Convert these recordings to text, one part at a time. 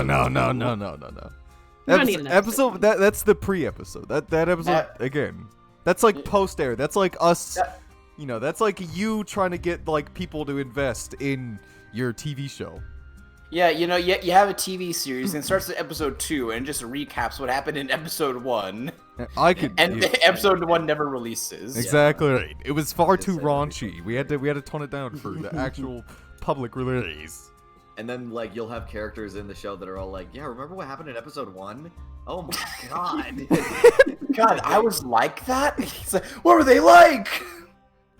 No. That's the pre-episode. That episode again. That's like post-air. That's like us. That's like you trying to get like people to invest in your TV show. Yeah, you have a TV series and it starts at episode 2 and just recaps what happened in episode 1. Episode 1 never releases. Exactly right. It was far too raunchy. We had to tone it down for the actual public release. And then like you'll have characters in the show that are all like, yeah, remember what happened in episode 1? Oh my god. God, I was like that? What were they like?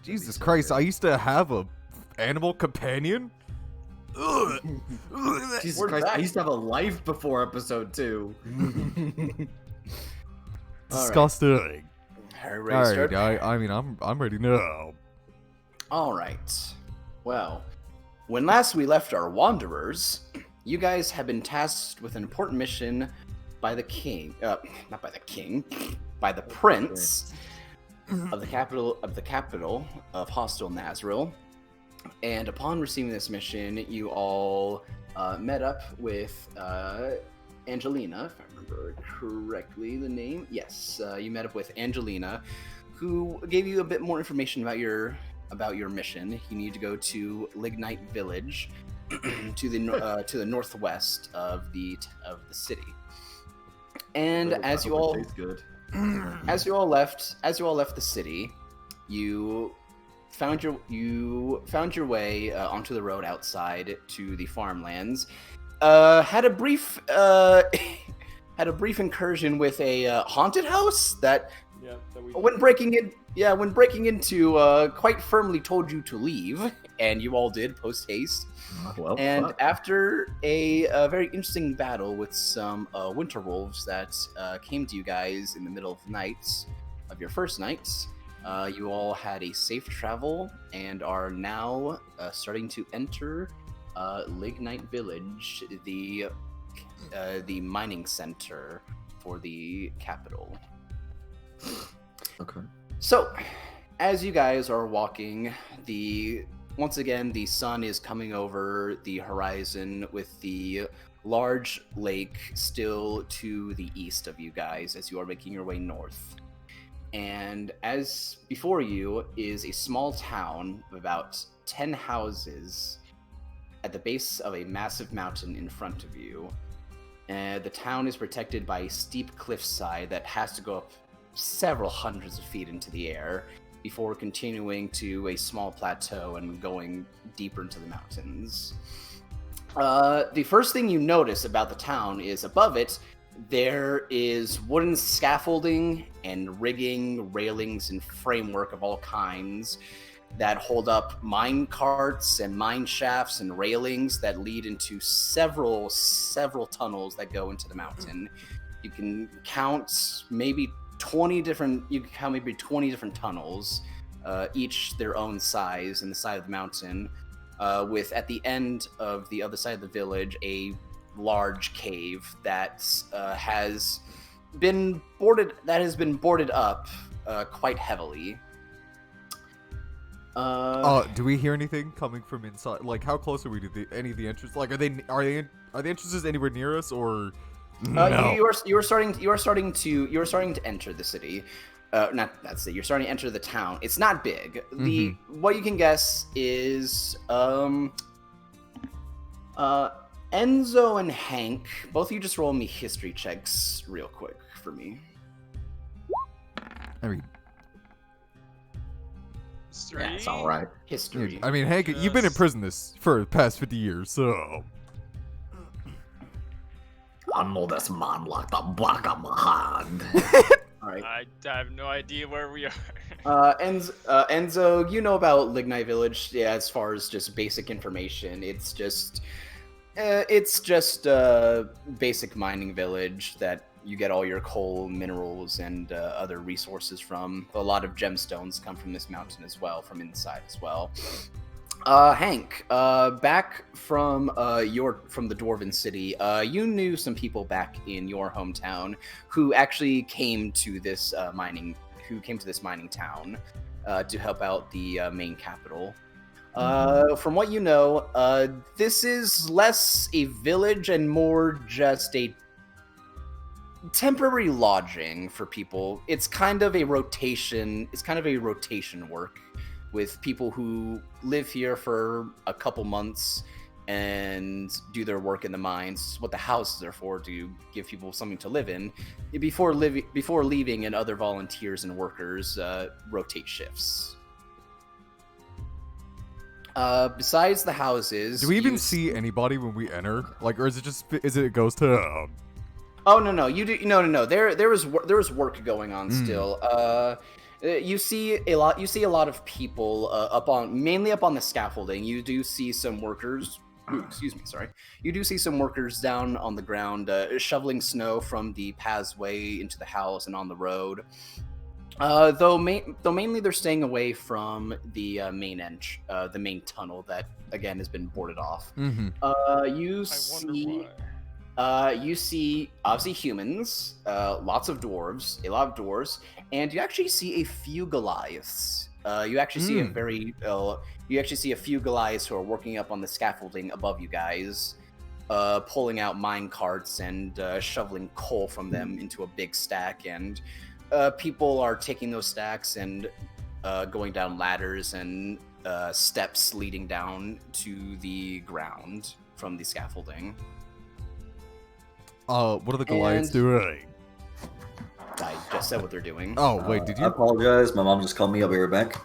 Jesus Christ, I used to have a animal companion? Jesus Christ, I used to have a life before episode 2. Disgusting. Alright, I'm ready now. Alright. Well, when last we left our wanderers, you guys have been tasked with an important mission by the king. Not by the king, by the prince of the capital of Hostile Nazril. And upon receiving this mission, you all met up with Angelina, if I remember correctly the name. Yes, you met up with Angelina, who gave you a bit more information about your mission. You need to go to Lignite Village, to the northwest of the city. And as you all left the city, you found your way onto the road outside to the farmlands. Had a brief incursion with a haunted house that when breaking into quite firmly told you to leave, and you all did post haste. After a very interesting battle with some winter wolves that came to you guys in the middle of the night of your first night, you all had a safe travel and are now starting to enter Lignite Village, the mining center for the capital. Okay. So, as you guys are walking, once again the sun is coming over the horizon with the large lake still to the east of you guys as you are making your way north. And as before you is a small town of about 10 houses at the base of a massive mountain in front of you. The town is protected by a steep cliffside that has to go up several hundreds of feet into the air before continuing to a small plateau and going deeper into the mountains. The first thing you notice about the town is above it, there is wooden scaffolding and rigging, railings, and framework of all kinds that hold up mine carts and mine shafts and railings that lead into several tunnels that go into the mountain. You can count maybe 20 different tunnels, each their own size in the side of the mountain, with at the end of the other side of the village a large cave that has been boarded up quite heavily. Do we hear anything coming from inside? Like, how close are we to any of the entrances? Like, are the entrances anywhere near us, or no? You are starting to enter the city. You're starting to enter the town. It's not big. What you can guess is Enzo and Hank, both of you just roll me history checks real quick for me. I mean, history? Yeah, it's all right. History. I mean, Hank, you've been in prison for the past 50 years, so... I know this man like the back of my hand. Alright. I have no idea where we are. Enzo, you know about Lignite Village, yeah, as far as just basic information. It's just a basic mining village that you get all your coal, minerals, and other resources from. A lot of gemstones come from this mountain as well, from inside as well. Hank, back from the Dwarven City, you knew some people back in your hometown who actually came to this mining town to help out the main capital. From what you know, this is less a village and more just a temporary lodging for people. It's kind of a rotation. It's kind of a rotation work with people who live here for a couple months and do their work in the mines. What the houses are for, to give people something to live in before leaving, and other volunteers and workers rotate shifts. Besides the houses, do we even see anybody when we enter? Like, or is it goes to? Oh no, you do no. There is work going on still. You see a lot of people mainly up on the scaffolding. You do see some workers. Excuse me, sorry. You do see some workers down on the ground shoveling snow from the pathway into the house and on the road. Though mainly they're staying away from the main tunnel that again has been boarded off. Mm-hmm. You see obviously humans, a lot of dwarves, and you actually see a few Goliaths. You actually see a few Goliaths who are working up on the scaffolding above you guys, pulling out mine carts and shoveling coal from them into a big stack, and people are taking those stacks and going down ladders and steps leading down to the ground from the scaffolding. What are the Goliaths doing? I just said what they're doing. Oh, wait, did you? I apologize. My mom just called me. I'll be right back.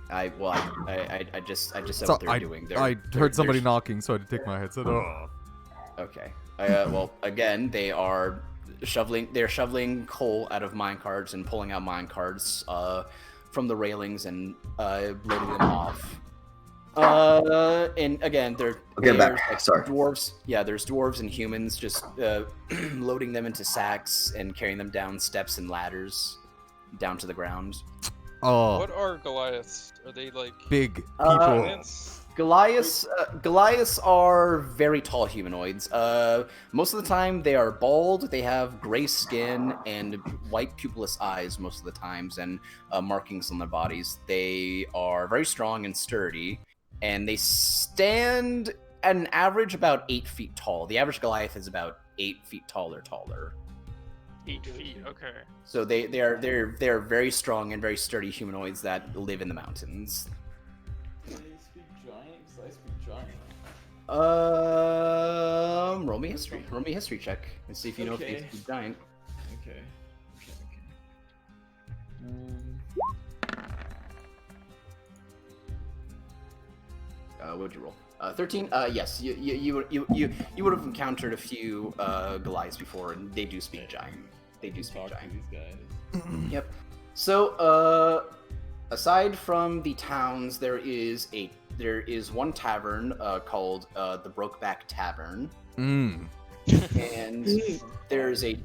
I just said what they're doing. I heard somebody knocking, so I had to take my headset off. Okay. Well, again, they're shoveling coal out of minecarts and pulling out minecarts from the railings and loading them off. And again, there's back. Sorry. Dwarves. Yeah, there's dwarves and humans just loading them into sacks and carrying them down steps and ladders down to the ground. Oh. What are Goliaths? Are they like big people? Goliaths are very tall humanoids. Most of the time they are bald. They have gray skin and white pupilless eyes most of the times, and markings on their bodies. They are very strong and sturdy, and they stand at an average about 8 feet tall. The average Goliath is about 8 feet tall or taller. 8 feet. Okay. So they're very strong and very sturdy humanoids that live in the mountains. Can they speak giant? Because I speak giant. Roll me history. Roll me a history check and see if you know if they speak giant. Okay. What would you roll? 13. Yes, you would have encountered a few Goliaths before, and they do speak giant. They do speak giant. These guys. Yep. So, aside from the towns, there is one tavern called the Brokeback Tavern. And there's a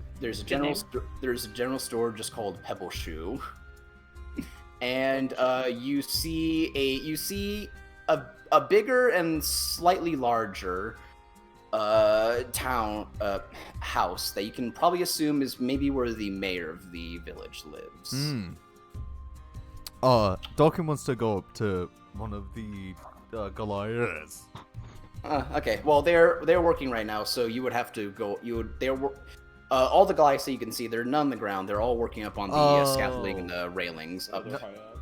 general store just called Pebble Shoe. And you see a bigger and slightly larger town house that you can probably assume is maybe where the mayor of the village lives. Dalkin wants to go up to one of the Goliaths. Okay, well they're working right now, so you would have to go. All the Goliaths that you can see, they're none on the ground. They're all working up on the scaffolding and the railings.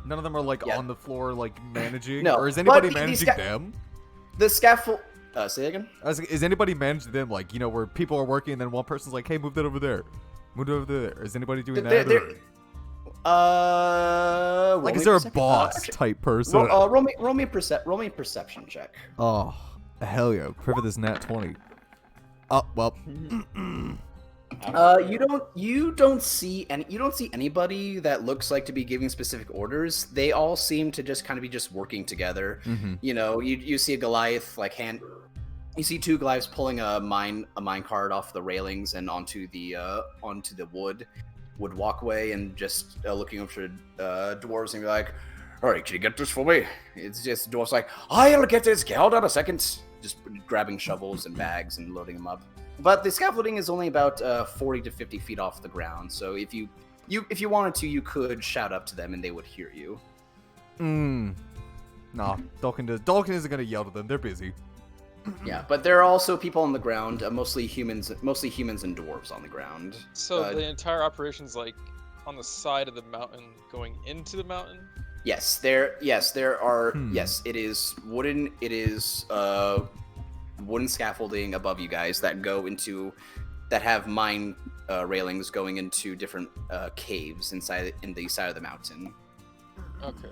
None of them are like on the floor, like managing. No, or is anybody managing them? The scaffold. Say again. Is anybody managing them? Like, where people are working and then one person's like, "Hey, move that over there, move it over there." Is anybody doing that? Like, is there a boss type person? Roll me a perception check. Oh, hell yeah! Pray for this nat 20. Oh well. You don't see anybody that looks like to be giving specific orders. They all seem to just kind of be just working together. Mm-hmm. You see a Goliath you see two Goliaths pulling a mine cart off the railings and onto the wood walkway, and just looking up to dwarves and be like, "All right, can you get this for me?" It's just dwarves like, "I'll get this. Hold on a second." Just grabbing shovels and bags and loading them up. But the scaffolding is only about 40 to 50 feet off the ground, so if you wanted to, you could shout up to them and they would hear you. Nah, Dalkin isn't gonna yell to them. They're busy. Yeah, but there are also people on the ground, mostly humans and dwarves on the ground. So the entire operation's like on the side of the mountain, going into the mountain. Yes, there are. Hmm. Yes, it is wooden. It is wooden scaffolding above you guys that have mine railings going into different caves in the side of the mountain. Okay.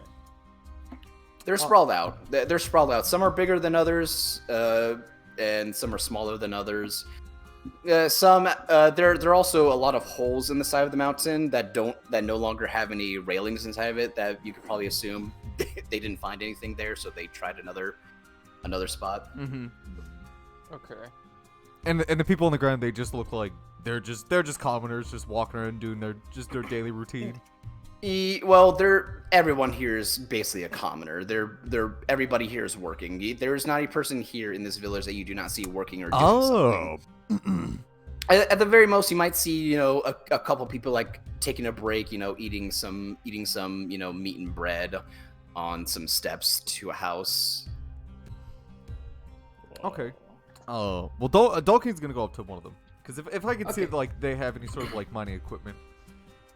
They're sprawled out. They're sprawled out. Some are bigger than others, and some are smaller than others. There are also a lot of holes in the side of the mountain that no longer have any railings inside of it. That you could probably assume they didn't find anything there, so they tried another spot. Mm-hmm. Okay. And the people on the ground, they just look like they're just commoners, just walking around doing their daily routine. Everyone here is basically a commoner. Everybody here is working. There is not a person here in this village that you do not see working or doing something. At the very most, you might see, a couple people like taking a break, eating some, meat and bread on some steps to a house. Okay. Well, Dalkin's gonna go up to one of them, because if I can see if like they have any sort of like mining equipment,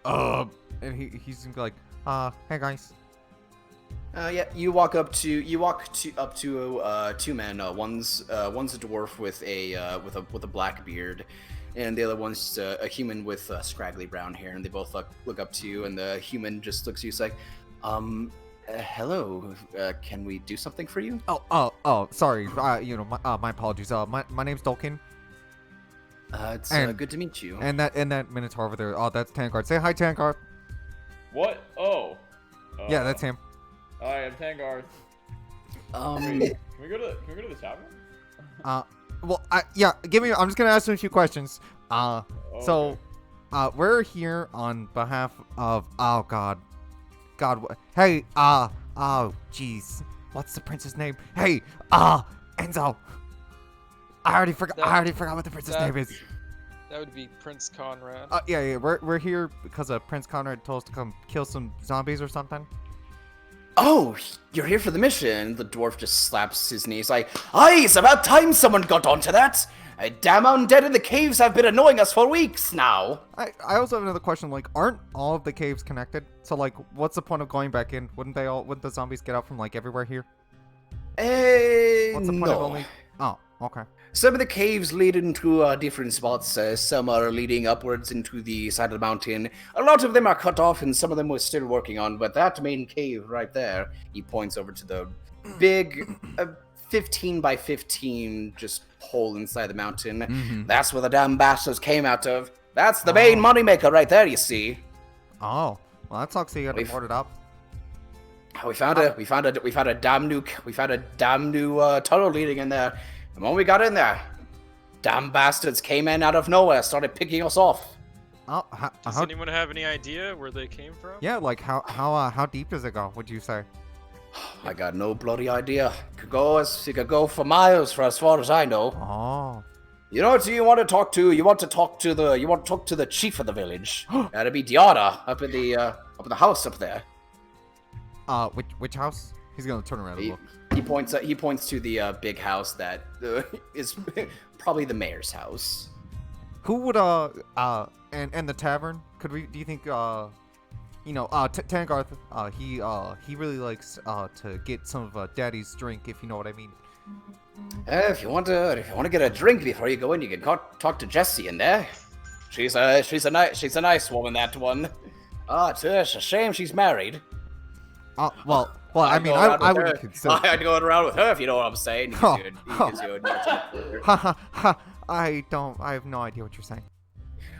and he's gonna be like, hey guys. Yeah, you walk up to two men. One's a dwarf with a black beard, and the other one's a human with scraggly brown hair. And they both look up to you, and the human just looks at you. It's like, hello. Can we do something for you? Oh, sorry. My apologies. My name's Dalkin. It's good to meet you. And that Minotaur over there. Oh, that's Tankard. Say hi, Tankard. What? Oh. Yeah, that's him. Hi, I'm Tangarth. Um, Can we go to the tavern? I'm just gonna ask him a few questions. Okay. We're here on behalf of. Oh God. Jeez. What's the prince's name? Hey, Enzo. I already forgot what the prince's name is. That would be Prince Conrad. Yeah. We're here because Prince Conrad told us to come kill some zombies or something. Oh, you're here for the mission. The dwarf just slaps his knees like, aye, it's about time someone got onto that. A damn undead in the caves have been annoying us for weeks now. I also have another question. Like, aren't all of the caves connected? So, like, what's the point of going back in? Wouldn't the zombies get out from, like, everywhere here? What's the point of only... Oh, okay. Some of the caves lead into different spots. Some are leading upwards into the side of the mountain. A lot of them are cut off, and some of them we're still working on. But that main cave right there, he points over to the big 15 by 15 just hole inside the mountain. Mm-hmm. That's where the damn bastards came out of. That's the main moneymaker right there, you see. Oh, well, that sucks. So you got to board it up. We found a damn new tunnel leading in there. And when we got in there, damn bastards came in out of nowhere, started picking us off. Oh, Does anyone have any idea where they came from? Yeah, like how deep does it go? Would you say? I got no bloody idea. It could go for miles, for as far as I know. Oh. You know what you want to talk to? You want to talk to the chief of the village. That'd be Diana up in the house up there. Which house? He's gonna turn around and look. He points to the big house that is probably the mayor's house. Who would and the tavern? Do you think Tangarth, he really likes to get some of Daddy's drink, if you know what I mean. If you want to get a drink before you go in, you can talk to Jessie in there. She's a nice woman, that one. It's a shame she's married. Well, I mean, I wouldn't consider. I'd go around with her, if you know what I'm saying. He gives you a I have no idea what you're saying.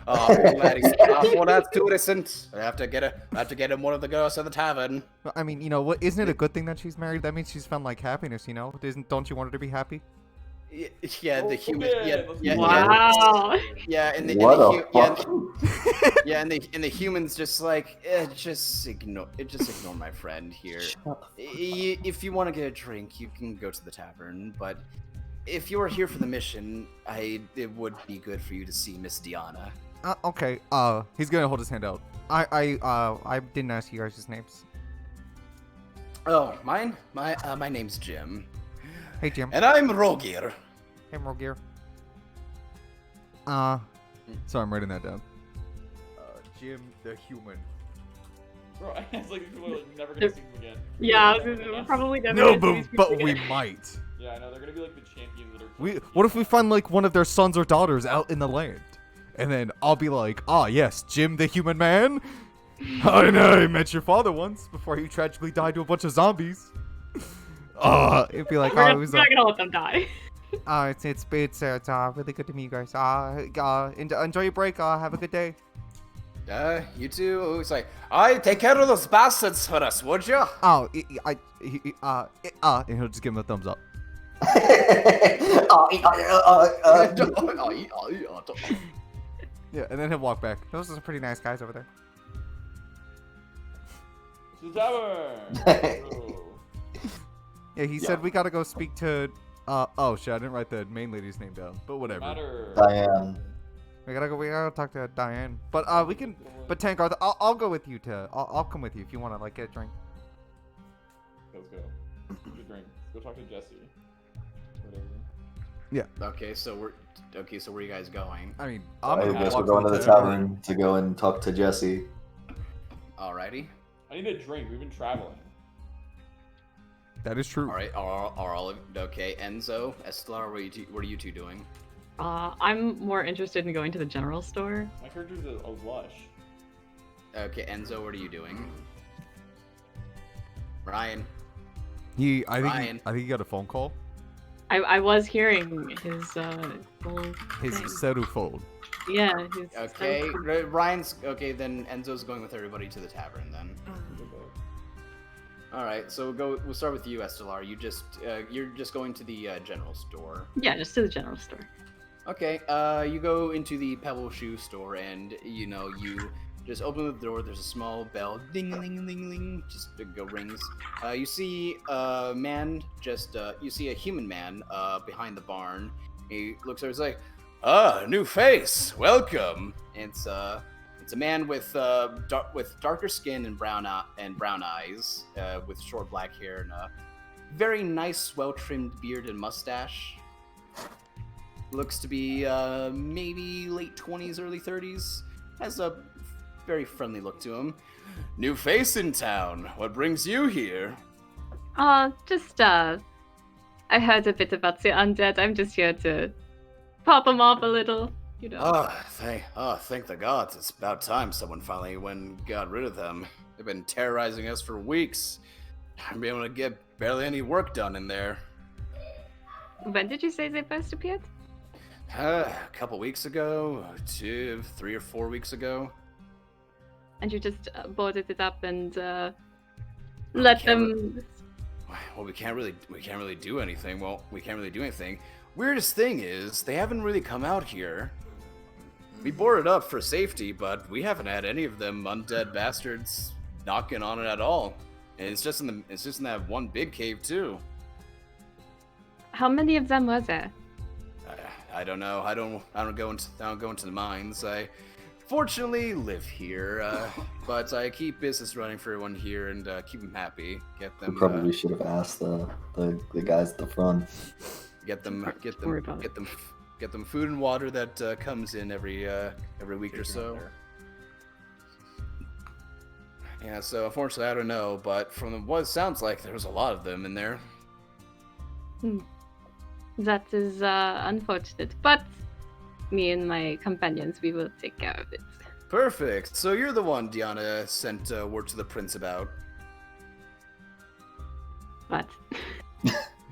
Well, that's too innocent. I have to get him one of the girls at the tavern. I mean, what? Isn't it a good thing that she's married? That means she's found like happiness. Don't you want her to be happy? Yeah, the human. Yeah. Wow. Yeah, and the humans just like just ignore my friend here. If you want to get a drink, you can go to the tavern. But if you are here for the mission, it would be good for you to see Miss Diana. Okay. He's gonna hold his hand out. I didn't ask you guys' names. Oh, mine? My name's Jim. Hey, Jim. And I'm Rogir. Hey, Morgir. Sorry, I'm writing that down. Jim the human. Bro, it's like these people are like, never gonna see him again. Yeah, we're probably never No, gonna see these but people we again. might. Yeah, I know, they're gonna be like the champions that are... What if we find like one of their sons or daughters out in the land, and then I'll be like, ah, yes, Jim the human man. I know, I met your father once before he tragically died to a bunch of zombies. It'd be like, We're oh, not, it was we're not gonna let them die. it's really good to meet you guys. Enjoy your break. Have a good day. You two. It's like, I take care of those bastards for us, would you? Oh, and he'll just give him a thumbs up. Yeah, and then he'll walk back. Those are some pretty nice guys over there. To the tavern! Bro. Yeah, he said we gotta go speak to. Oh shit, I didn't write the main lady's name down, but whatever. Matter. Diane. We gotta talk to Diane. But we can. But Tankard, I'll go with you to. I'll come with you if you wanna like get a drink. Let's go. Get a drink. Let's go talk to Jesse. Whatever. Okay, so where are you guys going? I mean, I gonna guess we're walk going to to the tavern to go and talk to Jesse. Alrighty. I need a drink. We've been traveling. That is true. All right. Are all of okay? Enzo, Estelar, what are you two doing? I'm more interested in going to the general store. My character's a lush. Okay, Enzo, what are you doing? Ryan. I think he got a phone call. I was hearing his whole His thing. cell phone. Yeah, his Okay, Ryan's okay. Then Enzo's going with everybody to the tavern. Then. All right, so we'll start with you, Estelar. You're just going to the general store. Yeah, just to the general store. Okay, you go into the Pebble Shoe store, and you just open the door. There's a small bell, ding, ding, ding, ding, just go rings. You see a man, you see a human man behind the barn. He looks over, he's like, new face, welcome. And it's a man with darker skin and brown eyes, with short black hair and a very nice, well-trimmed beard and mustache. Looks to be maybe late 20s, early 30s. Has a very friendly look to him. New face in town. What brings you here? Just I heard a bit about the undead. I'm just here to pop them off a little, you know. Thank the gods. It's about time someone finally got rid of them. They've been terrorizing us for weeks. I'm being able to get barely any work done in there. When did you say they first appeared? A couple weeks ago, 3 or 4 weeks ago. And you just boarded it up and let them. Well, we can't really do anything. We can't really do anything. Weirdest thing is, they haven't really come out here. We boarded up for safety, but we haven't had any of them undead bastards knocking on it at all. And it's just in that one big cave too. How many of them were there? I don't know. I don't go into the mines. I fortunately live here, but I keep business running for everyone here and keep them happy. Get them. We probably should have asked the guys at the front. Get them food and water that comes in every week or so. Yeah, so unfortunately I don't know, but from what it sounds like, there's a lot of them in there. That is unfortunate, but me and my companions, we will take care of it. Perfect. So you're the one Diana sent word to the prince about. But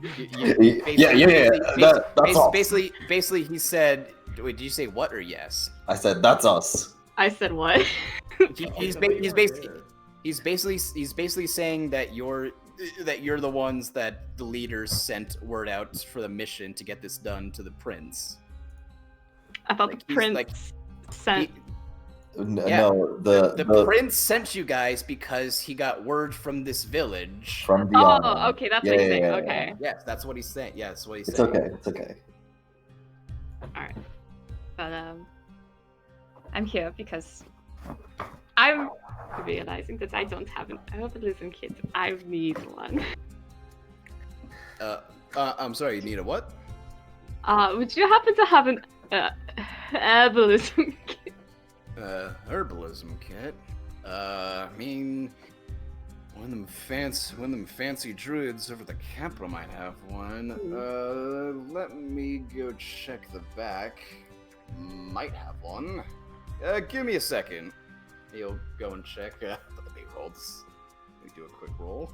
That's all. Basically, he said. Wait, did you say what or yes? I said that's us. I said what? He's basically saying that you're the ones that the leaders sent word out for the mission to get this done to the prince. I thought the prince sent. No, the prince sent you guys because he got word from this village. From Diana. Oh, okay, that's what he's saying. Okay. Yes, that's what he's saying. Yeah, that's what he's It's saying. okay. It's okay. All right. But I'm here because I'm realizing that I don't have an herbalism kit. I need one. I'm sorry, you need a what? Would you happen to have an herbalism kit? Herbalism kit? I mean, one of them fancy druids over the capital might have one. Let me go check the back. Might have one. Give me a second. He'll go and check the big rolls. Let me do a quick roll.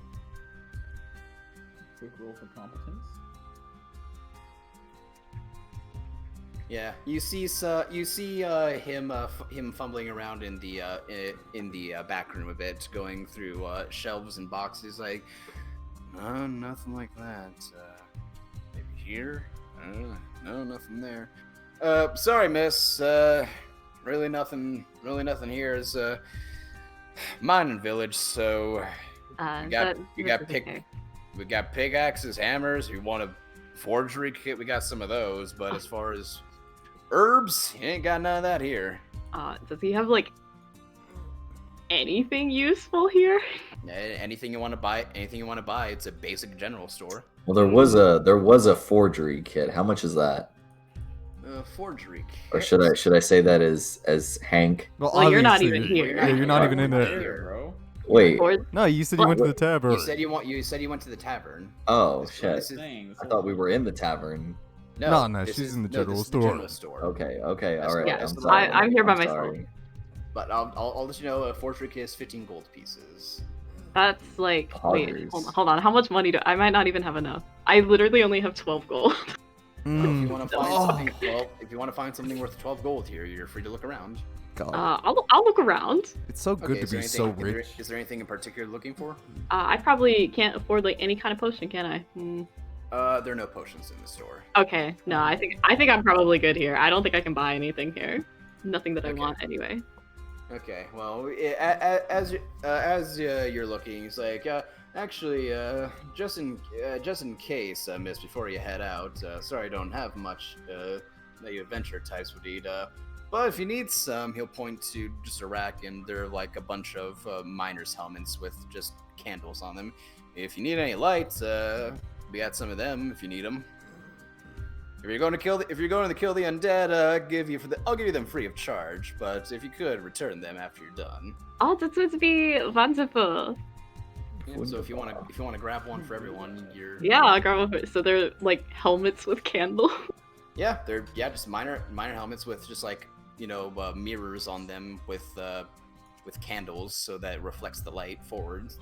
Quick roll for competence. Yeah, you see him fumbling around in the back room a bit, going through shelves and boxes. Like, nothing like that. Maybe here? No, nothing there. Sorry, miss. Really nothing here is mining village. So we got pickaxes, hammers. If you want a forgery kit, we got some of those. But as far as herbs, you ain't got none of that here. Does he have like anything useful here? Anything you want to buy, it's a basic general store. Well, there was a forgery kit. How much is that? Forgery kit. Or should I say that as Hank? Well, you're not obviously, even here. Yeah, you're not even in it. Here, bro. Wait. No, you said you went to the tavern. You said you went to the tavern. Oh This shit! is- I thought we were in the tavern. No, No, this she's is- in the no, general this is store. The general store. Okay, all That's right. yeah, I'm sorry. I'm here by I'm myself. sorry. But I'll let you know a forgery kit is 15 gold pieces. That's like, wait, Poggers. hold on. How much money I might not even have enough. I literally only have 12 gold. If you want to find Oh. something, if you want to find something worth 12 gold here, you're free to look around. God, I'll look around. it's so good Okay, to is there be so anything- rich. Is there anything in particular you're looking for? I probably can't afford like any kind of potion, can I? There are no potions in the store. Okay, no, I think I'm probably good here. I don't think I can buy anything here. Nothing that I Okay. want anyway. Okay, well, as you're looking, it's like actually, just in case, miss, before you head out. Sorry, I don't have much that you adventure types would need. But if you need some, he'll point to just a rack, and there are like a bunch of miners' helmets with just candles on them. If you need any lights, we got some of them. If you need them. If you're going to kill the undead, I'll give you them free of charge. But if you could return them after you're done. Oh, that would be wonderful. Yeah, so if you want to grab one for everyone, you're Yeah, I'll grab one. So they're like helmets with candle. Yeah, they're just minor helmets with just like mirrors on them with candles so that it reflects the light forward.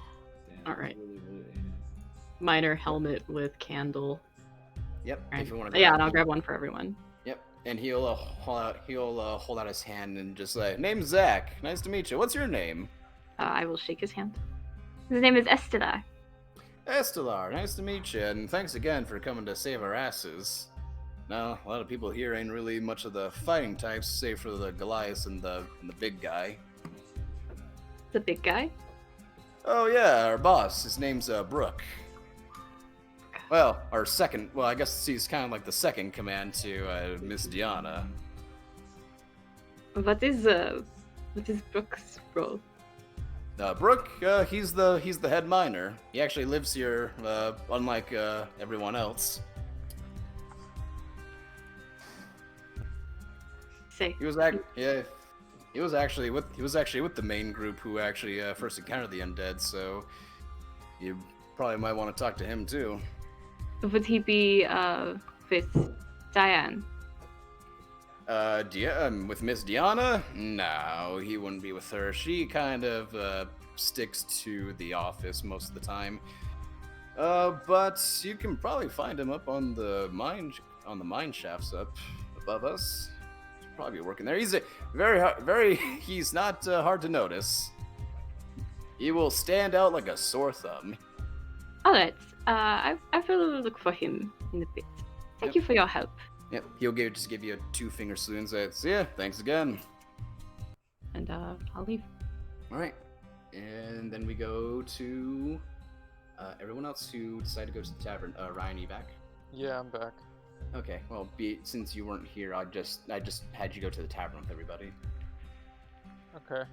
Damn, All right. really Minor helmet with candle. Yep. Right. If you want to. Yeah, and I'll grab one for everyone. Yep. And he'll hold out his hand and just say, "Name's Zach. Nice to meet you. What's your name?" I will shake his hand. His name is Estelar. Estelar. Nice to meet you, and thanks again for coming to save our asses. No, a lot of people here ain't really much of the fighting types, save for the Goliath and the big guy. The big guy. Oh yeah, our boss. His name's Brooke. Well, our second. Well, I guess he's kind of like the second command to Miss Diana. What is Brooks' role? Brooke, he's the head miner. He actually lives here, unlike everyone else. Say. He was actually with the main group who actually first encountered the undead. So you probably might want to talk to him too. Would he be with Diane? With Miss Diana? No, he wouldn't be with her. She kind of sticks to the office most of the time. But you can probably find him up on the mine shafts up above us. He'll probably be working there. He's he's not hard to notice. He will stand out like a sore thumb. All right. I will look for him in a bit. Thank you for your help. Yep, he'll just give you a 2-finger salute and say, "See ya, thanks again." And I'll leave. All right, and then we go to everyone else who decided to go to the tavern. Ryan, you back? Yeah, I'm back. Okay, well, since you weren't here, I just had you go to the tavern with everybody. Okay.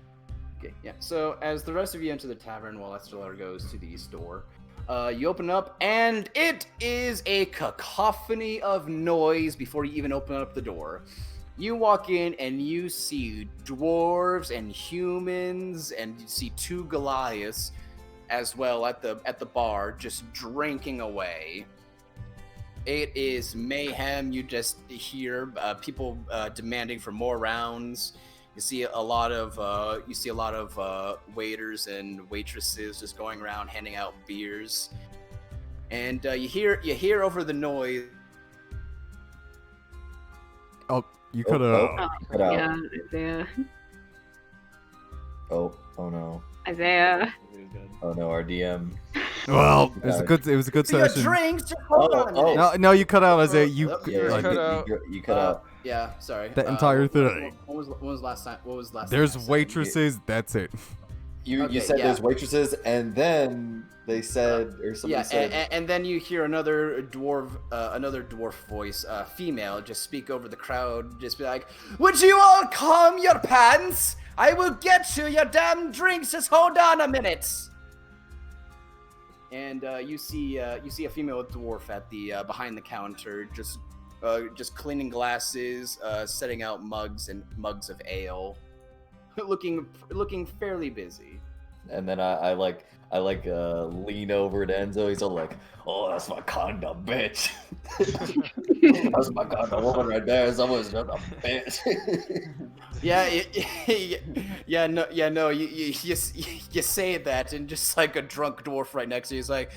Okay, yeah. So as the rest of you enter the tavern while Estelar goes to the east door, you open up and it is a cacophony of noise before you even open up the door. You walk in and you see dwarves and humans and you see 2 Goliaths as well at the bar just drinking away. It is mayhem. You just hear people demanding for more rounds. You see a lot of waiters and waitresses just going around handing out beers, and you hear over the noise. Oh, you could have. Oh, Cut out. yeah, Isaiah. Oh no. Isaiah. Oh no, our DM. Well, it was a good Your session. drinks. Just hold on a minute. No, you cut out Isaiah. You Yeah, like, cut out. you cut out. Yeah, sorry. That entire thing. What was last time? What was last? there's time I said? waitresses. That's it. You Okay, said yeah. there's waitresses, and then they said, or somebody Yeah, said, and then you hear another dwarf voice, female, just speak over the crowd, just be like, "Would you all calm your pants? I will get you your damn drinks. Just hold on a minute." And you see a female dwarf at the behind the counter, just cleaning glasses, setting out mugs of ale, looking fairly busy. and then I lean over to Enzo. He's all like, "Oh, that's my condom, bitch. That's my condom woman right there. Someone's just a bitch." No. You say that, and just like a drunk dwarf right next to you, he's like,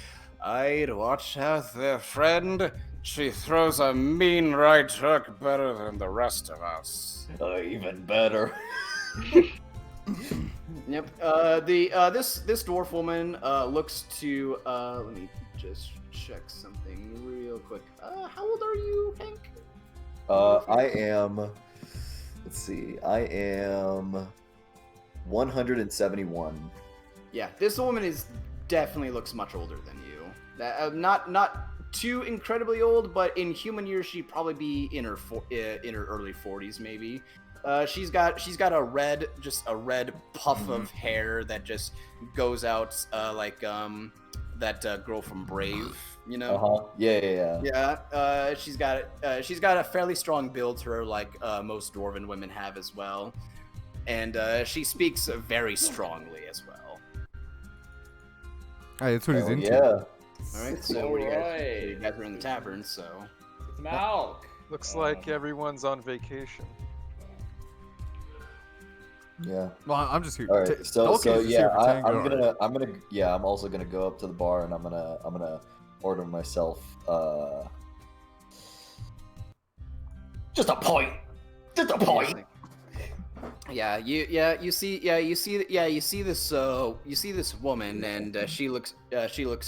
"I'd watch out there, friend. She throws a mean right hook better than the rest of us." Even better. Yep. This dwarf woman looks to let me just check something real quick. How old are you, Hank? I am. Let's see. I am 171. Yeah, this woman definitely looks much older than you. Not too incredibly old, but in human years she'd probably be in her early 40s maybe. She's got a red puff of hair that just goes out like that girl from Brave, you know. Yeah. Yeah, she's got a fairly strong build to her, like most dwarven women have as well, and she speaks very strongly as well. Hey, that's what he's Hell into. yeah. All right, so what do you guys? Alright. You guys are in the tavern, so It's Malk. Looks like everyone's on vacation. Yeah. Well, I'm just here. All right. So Dolkin's just yeah, here for Tango, I'm also gonna go up to the bar and I'm gonna order myself just a point. Just a point. You see this woman, and she looks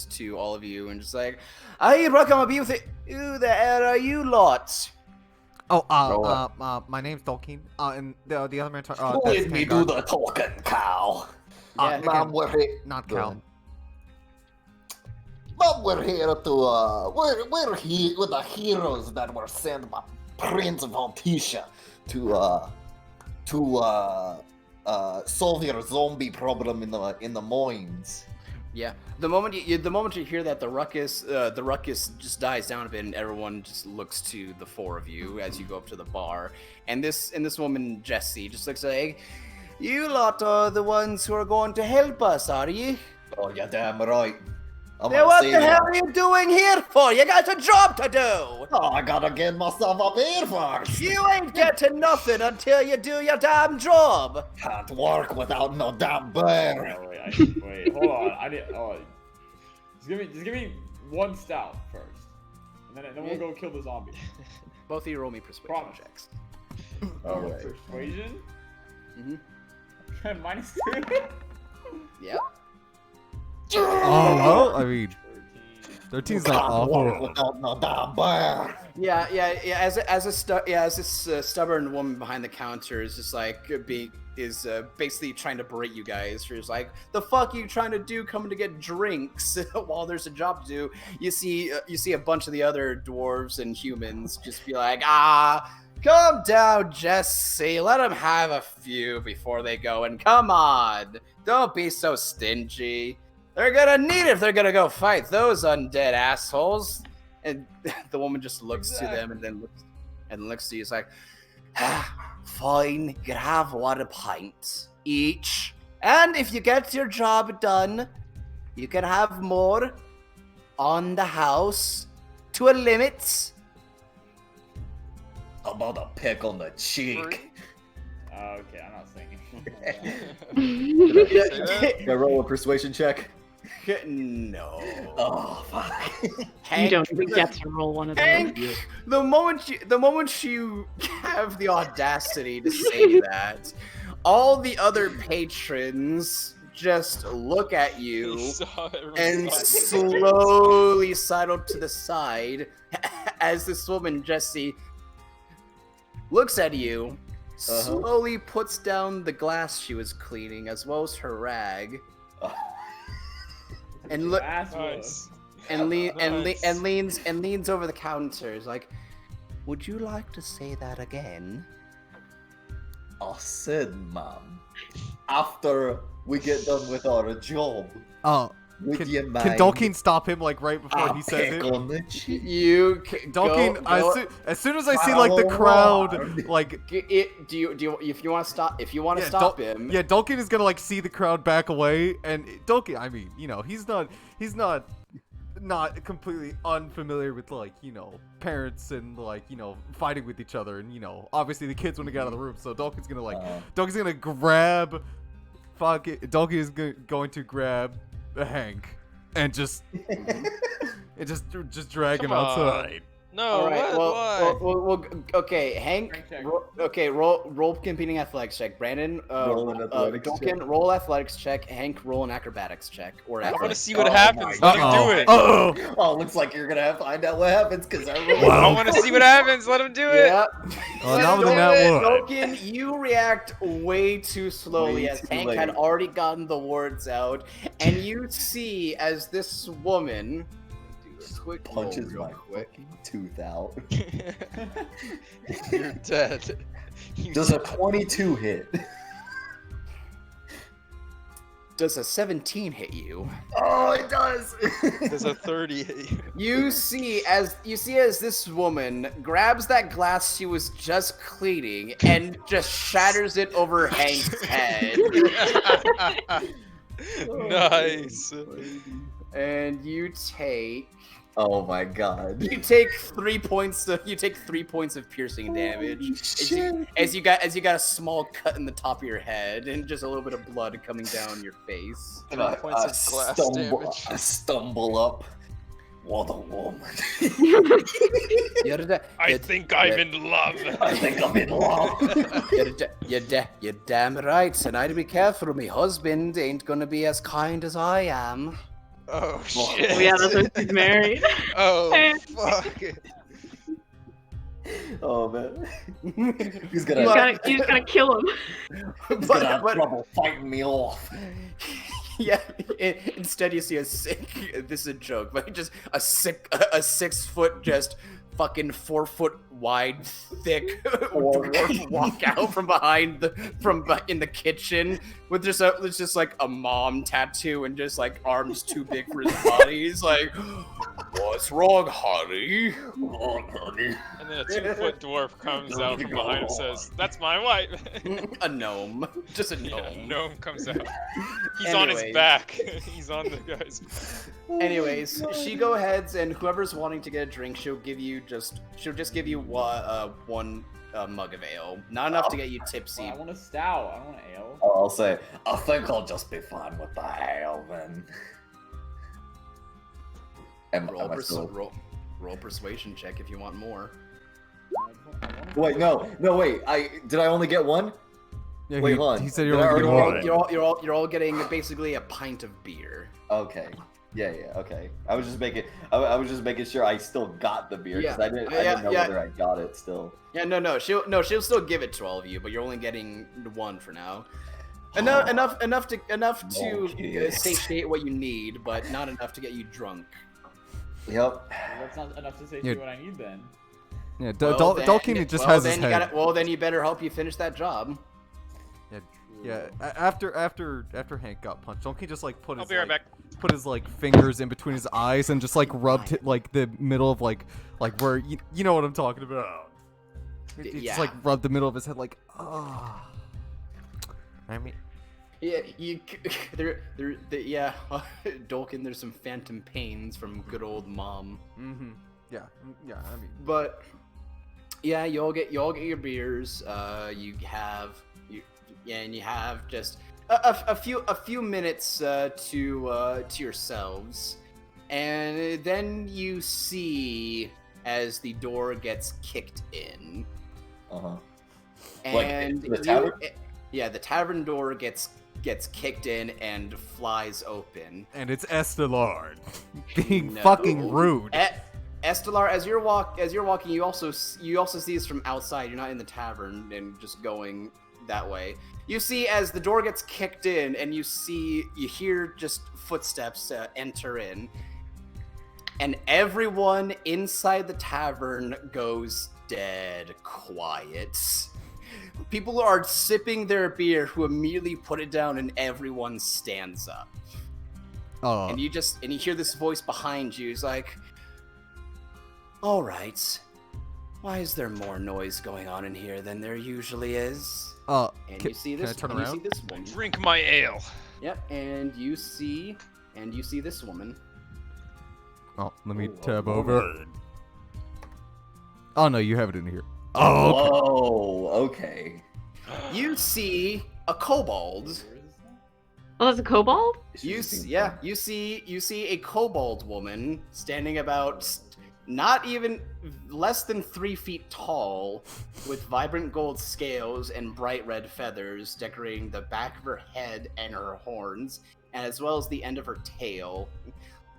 to all of you and just like, "I reckon I'll be with it. Who the hell are you lot?" My name's Dolkin. And the other man. Let me do the talking, cow. Yeah, Mom, we're here. Not Go Cal. ahead. Mom, we're here to we're here with the heroes that were sent by Prince Valtisha to solve your zombie problem in the mines. Yeah. The moment you hear that, the ruckus just dies down a bit, and everyone just looks to the 4 of you as you go up to the bar. And this woman Jessie just looks like, "You lot are the ones who are going to help us, are you? Oh, you're damn right. I'm Now gonna what save the hell you. are you doing here for? You got a job to do. Oh, I gotta get myself up here first. You ain't getting nothing until you do your damn job." Can't work without no damn bear. Oh, wait, hold on. Just give me 1 stout first, and then we'll go kill the zombie. Both of you roll me persuasion Promise. checks. All right. Persuasion. Mhm. -2. Yep. Oh well, I mean, 13. 13's not Can't work awful. without no damn bear. Yeah. As this stubborn woman behind the counter is just like basically trying to berate you guys. She's like, "The fuck are you trying to do? Coming to get drinks while there's a job to do." You see a bunch of the other dwarves and humans just be like, Calm down, Jesse. Let them have a few before they go. And come on, don't be so stingy. They're gonna need it if they're gonna go fight those undead assholes. And the woman just looks to them and then looks to you. It's like, fine, you can have 1 pint each. And if you get your job done, you can have more on the house to a limit. How about a peck on the cheek? Okay, I'm not singing. Say that? Can I roll a persuasion check? No. Oh fuck. You Hank, don't even get to roll one of those. Hank, the moment you have the audacity to say that, all the other patrons just look at you and slowly sidle to the side as this woman, Jessie, looks at you, slowly puts down the glass she was cleaning as well as her rag, and look Nice. and Nice. leans over the counter. Is like, would you like to say that again? I said, ma'am, after we get done with our job, Oh, would you mind can Dolkeen stop him like right before a he says peck it? on the cheek? You can Dolkeen, go, as soon as I see like the crowd, like do you if you want to stop yeah, stop him? yeah, Dolkeen is gonna like see the crowd back away, and Dolkeen, I mean, you know, he's not completely unfamiliar with like, you know, parents and like, you know, fighting with each other, and you know, obviously the kids want to get out of the room, so Dolkeen's gonna like, Dolkeen's gonna grab, Dolkeen is going to grab Hank and just just drag him Come on. outside. No, All right. what? Why? Well, okay. Hank. Strength check. Roll competing athletics check. Brandon. Roll an athletics Dolkin, check. roll athletics check. Hank, roll an acrobatics check. Or I want to athletics. see what Oh happens. my Let him do it. Uh-oh. Oh, looks like you're gonna find out what happens because I really I want to see what happens. Let him do it. Yeah. Oh, now with the nat one. Dolkin, you react way too slowly Way as too Hank late. had already gotten the words out, and you see as this woman do a quick roll punches real my quick. fucking tooth out. You're dead. You Does a 22 hit? Does a 17 hit you? Oh, it does. Does a 30 hit you? You see as this woman grabs that glass she was just cleaning and just shatters it over Hank's head. Nice. And you take Oh my god. 3 points of piercing damage as you got a small cut in the top of your head and just a little bit of blood coming down your face. And I, points I of glass stumble, damage. I stumble up. What a woman. I think I'm in love. I think I'm in love. You're damn right, and I'd be careful. My husband ain't gonna be as kind as I am. Oh Oh, shit. yeah, that's when she's married. Oh fuck. Oh man. He's You gonna, just gotta kill him. he's gonna have trouble fighting me off. Yeah. Instead, you see this is a joke, but just a 6 foot, just fucking 4 foot wide, thick dwarf walk out from behind in the kitchen with just like a mom tattoo and just like arms too big for his body. He's like, "What's wrong, honey?" Oh, honey. And then a 2-foot dwarf comes out from behind and says, "That's my wife." A gnome, just a Yeah, gnome. gnome comes out. He's on his Anyways. back. He's on the guy's back. Anyways, she go ahead and whoever's wanting to get a drink, she'll just give you one mug of ale. Not enough to get you tipsy. Well, I want a stout. I don't want an ale. I'll say, I think I'll just be fine with the ale then. Roll persuasion check if you want more. Wait, no, wait. Did I only get one? Yeah, Wait, hold on. he said Did you're I only getting already one. You're all getting basically a pint of beer. Okay. Yeah, okay. I was just making sure I still got the beer because Yeah. I didn't know Yeah. whether I got it still. Yeah, no, she'll still give it to all of you, but you're only getting one for now. Enough to Okay. satiate what you need, but not enough to get you drunk. Yep. That's not enough to say Yeah. what I need then. Yeah, Well, Dalkin just has his then head. then you better help you finish that job. Yeah, after Hank got punched, Dalkin just like put I'll his be right back. put his like fingers in between his eyes and just like rubbed like the middle of like where you know what I'm talking about. He just like rubbed the middle of his head like I mean, Yeah, Dolkin, there's some phantom pains from good old mom. yeah, I mean, But yeah, you all get your beers. You have just a few minutes to yourselves, and then you see as the door gets kicked in, Like and into the tavern? the tavern door gets kicked in and flies open. and it's Estelard being No. fucking rude. Estelar, as you're walking, you also see this from outside. You're not in the tavern and just going that way. You see as the door gets kicked in, and you hear just footsteps enter in, and everyone inside the tavern goes dead quiet. People are sipping their beer, who immediately put it down, and everyone stands up. And you hear this voice behind you. It's like, all right, why is there more noise going on in here than there usually is? And you see this. Can I turn and around? You see this woman. Drink my ale. Yep, and you see this woman. Oh, let me Ooh, tab a over. woman. Oh no, you have it in here. Oh, okay. Whoa, okay. You see a kobold. Oh, that's a kobold? You see a kobold woman standing about not even less than 3 feet tall, with vibrant gold scales and bright red feathers decorating the back of her head and her horns, and as well as the end of her tail.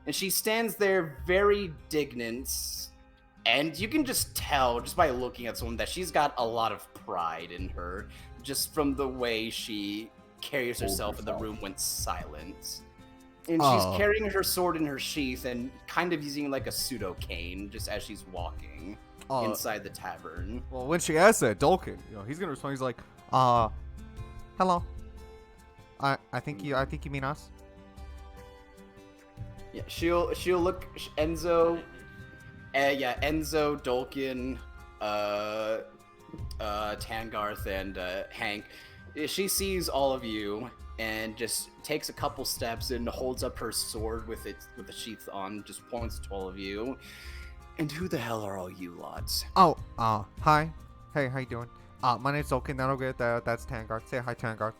And she stands there very dignant, and you can just tell, just by looking at someone, that she's got a lot of pride in her, just from the way she carries herself, and the room went silent. And she's carrying her sword in her sheath and kind of using like a pseudo cane just as she's walking inside the tavern. Well, when she asks that, Dolkin, he's gonna respond. He's like, hello. I think you mean us. Yeah, she'll look Enzo, Enzo, Dolkin, Tangarth, and Hank. She sees all of you and just takes a couple steps and holds up her sword with the sheath on, just points to all of you. And who the hell are all you lots? Oh, hi. Hey, how you doing? My name's Dolkin. That'll get that's Tangarth. Say hi, Tangarth.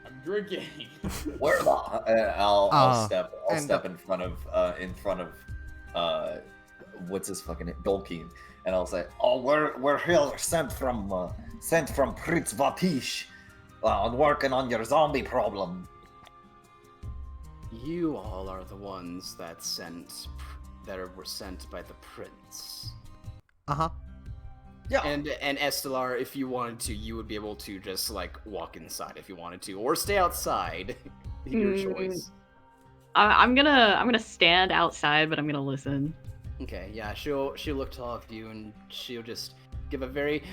I'm drinking. Where the? I'll step in front of what's his fucking name? Dolkin, and I'll say, "Oh, we're here sent from Prince Vatish, working on your zombie problem." You all are the ones that were sent by the prince. Yeah. And Estelar, if you wanted to, you would be able to just like walk inside if you wanted to, or stay outside. Your choice. I'm gonna stand outside, but I'm gonna listen. Okay, yeah, she'll look to all of you and she'll just give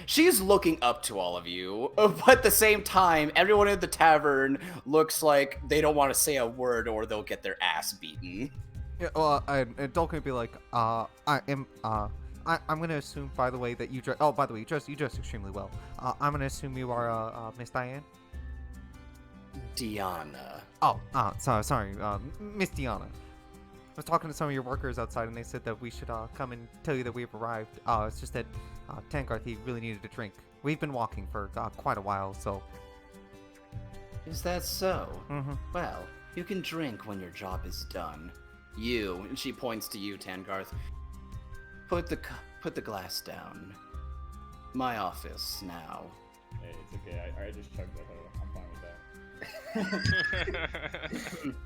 she's looking up to all of you, but at the same time, everyone in the tavern looks like they don't want to say a word or they'll get their ass beaten. Yeah. Well, and Dolkin would be like, I'm gonna assume, by the way, that you dress. Oh, by the way, you dress extremely well. I'm gonna assume you are Miss Diane. Diana. Oh, sorry, Miss Diana. I was talking to some of your workers outside, and they said that we should come and tell you that we've arrived. It's just that Tangarth, he really needed a drink. We've been walking for quite a while, so. Is that so? Mm-hmm. Well, you can drink when your job is done. You, and she points to you, Tangarth. Put the glass down. My office now. Hey, it's okay. I just chugged that hoe. I'm fine with that.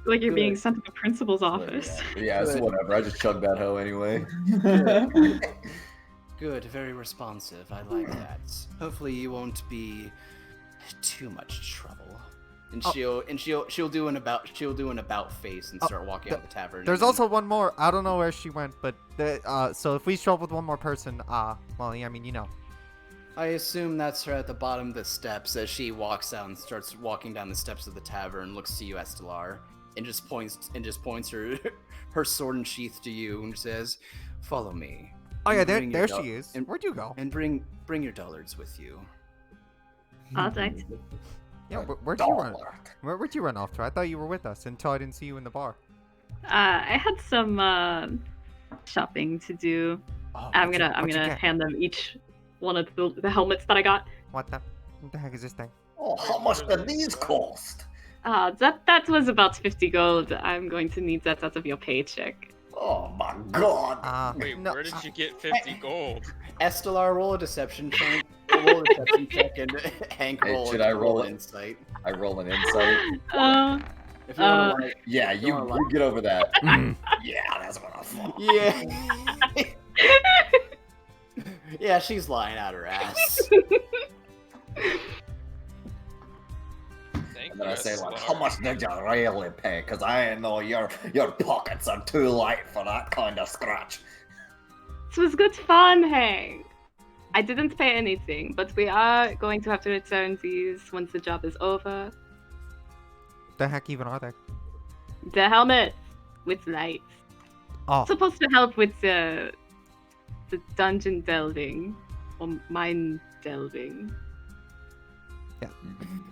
Like you're being Good. sent to the principal's office. Yeah, it's Good. whatever. I just chugged that hoe anyway. Good, very responsive. I like that. Hopefully you won't be too much trouble. And she'll do an about face and start walking out of the tavern. There's also one more. I don't know where she went, but So if we show up with one more person, well, yeah, I mean, you know. I assume that's her at the bottom of the steps as she walks out and starts walking down the steps of the tavern, looks to you, Estelar, and just points her her sword and sheath to you and says, "Follow me." Oh yeah, And there bring your she is. and- Where'd you go? And bring your dullards with you. Alright. Yeah, where'd you run? Where'd you run off to? I thought you were with us until I didn't see you in the bar. I had some shopping to do. Oh, I'm what'd you gonna get? hand them each one of the helmets that I got. What the heck is this thing? Oh, how much do these cost? That was about 50 gold. I'm going to need that out of your paycheck. Oh my god. Wait, no, where did you get 50 gold? Estelar, roll a deception check. Roll a deception check, and Hank Hey, roll, should I roll it? insight. I roll an insight. If you want to Yeah, you get over that. Yeah, that's what I thought. Yeah. Yeah, she's lying out her ass. Thank And then you, I say, like, Estelar. how much did you really pay? Because I know your pockets are too light for that kind of scratch. This was good fun, Hank. I didn't pay anything, but we are going to have to return these once the job is over. The heck even are they? The helmet with lights. Oh, Supposed to help with the dungeon delving or mine delving.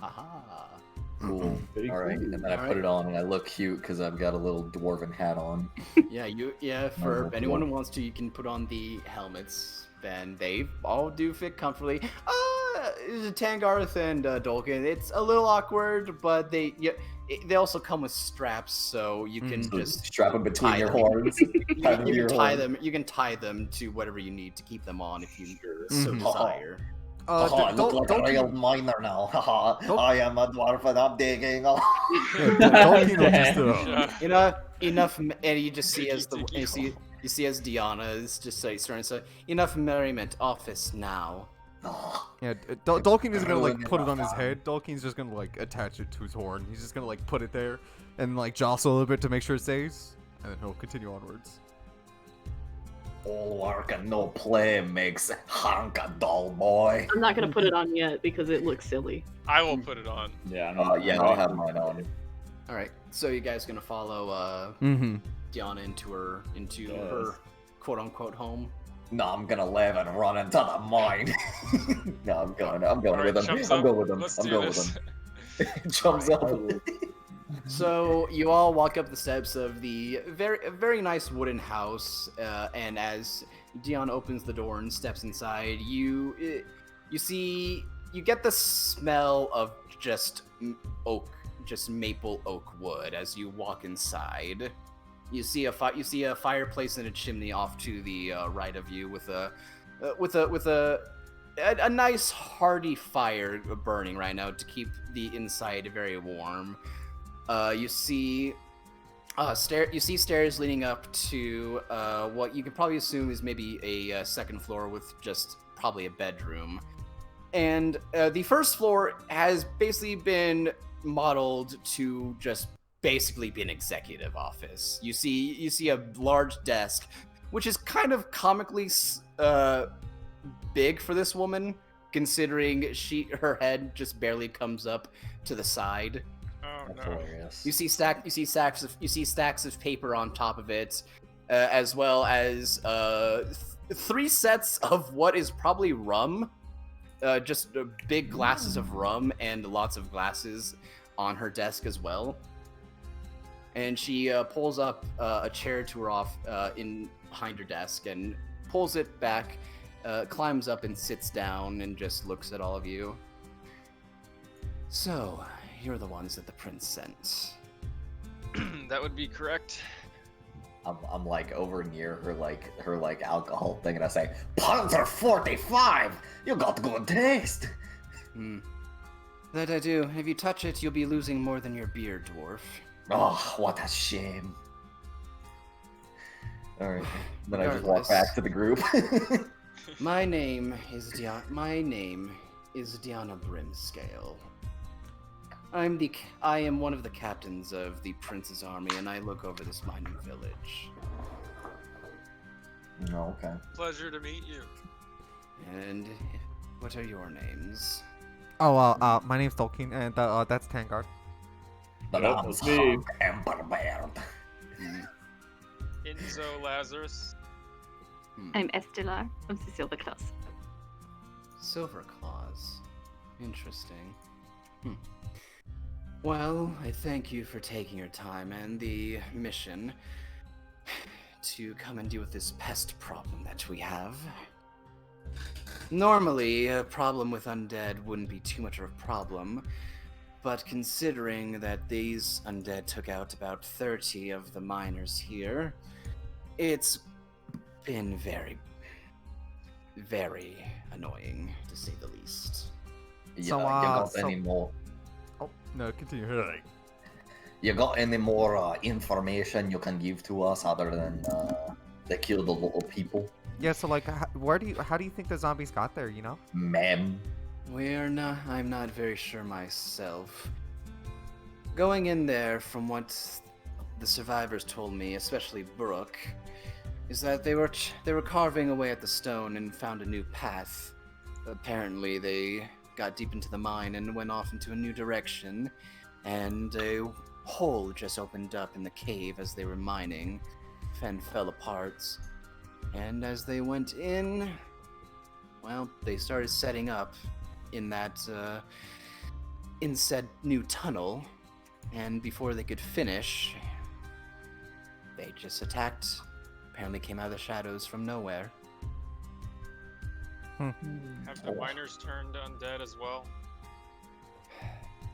Aha. Cool. Very All right, cool. and then I put it on, and I look cute because I've got a little dwarven hat on. Yeah, for Oh, anyone cool. who wants to, you can put on the helmets. Then they all do fit comfortably. Tangarth and Dolkin, it's a little awkward, but they also come with straps, so you can So just strap them between tie your them. horns. Tie them to your horns. You can tie them to whatever you need to keep them on if you so Mhm. desire. Oh, I look like a Dolkin- real miner now. Haha. I am a dwarf and I'm digging. Oh. Yeah, Dolkin will just Enough, and you just see as you see as Diana is just like starting to say, "Enough merriment, office now." Yeah, Dolkin isn't gonna like Ruined put it my on his fun. head. Dolkin's just gonna like attach it to his horn. He's just gonna like put it there and like jostle a little bit to make sure it stays, and then he'll continue onwards. All work and no play makes Hank a dull boy. I'm not gonna put it on yet because it looks silly. I will put it on. Yeah, Yeah, I'll have mine on. All right, so you guys gonna follow Mm-hmm. Diana into her Yes. quote unquote home? No, I'm gonna live and run into the mine. No, I'm going Alright, with him. chums I'm up. going with him. Let's I'm do going this. with him. Chums up. So you all walk up the steps of the very nice wooden house, and as Dion opens the door and steps inside, you get the smell of just maple oak wood as you walk inside. You see a fireplace and a chimney off to the right of you with a nice hearty fire burning right now to keep the inside very warm. You see stairs leading up to what you could probably assume is maybe a second floor with just probably a bedroom. And the first floor has basically been modeled to just basically be an executive office. You see a large desk, which is kind of comically big for this woman, considering her head just barely comes up to the side. Oh That's no. hilarious. You see stacks of paper on top of it, as well as 3 sets of what is probably rum, just big glasses of rum and lots of glasses on her desk as well. And she pulls up a chair to her off in behind her desk and pulls it back, climbs up and sits down and just looks at all of you. So, you're the ones that the prince sent. That would be correct. I'm like over near her like alcohol thing, and I say, Panzer 45. You got good taste. That I do. If you touch it, you'll be losing more than your beer, dwarf. Oh, what a shame. All right, then I just Regardless. walk back to the group. My name is Diana Brimscale. I am one of the captains of the prince's army, and I look over this mining village. No, okay. Pleasure to meet you. And what are your names? Oh, my name's Tolkien, and that's Tangard. The Yep, name's that's me. Hog Emperor. Enzo Lazarus. I'm Estella of the Silver Claws. Silver Claws. Interesting. Well, I thank you for taking your time and the mission to come and deal with this pest problem that we have. Normally, a problem with undead wouldn't be too much of a problem, but considering that these undead took out about 30 of the miners here, it's been very, very annoying, to say the least. Yeah, So, you got so- any more? Oh, no, continue. You got any more information you can give to us other than they killed the little people? Yeah, so like, how do you think the zombies got there? You know? Ma'am. I'm not very sure myself. Going in there, from what the survivors told me, especially Brooke, is that they were carving away at the stone and found a new path. Apparently, they got deep into the mine and went off into a new direction, and a hole just opened up in the cave as they were mining, and fell apart. And as they went in, well, they started setting up in that, in said new tunnel, and before they could finish, they just attacked. Apparently came out of the shadows from nowhere. Have the miners turned undead as well?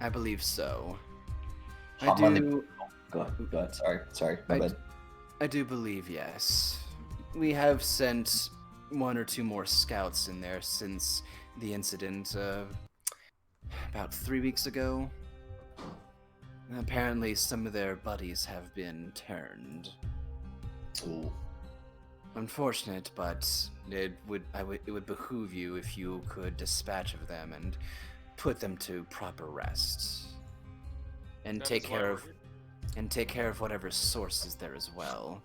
I believe so. How I many- do, Go ahead. Sorry. My I- bad. I do believe yes. We have sent one or two more scouts in there since the incident about 3 weeks ago. And apparently some of their buddies have been turned. Ooh. Unfortunate, but it would behoove you if you could dispatch of them and put them to proper rest. And That take is why care we're of here. and take care of whatever source is there as well.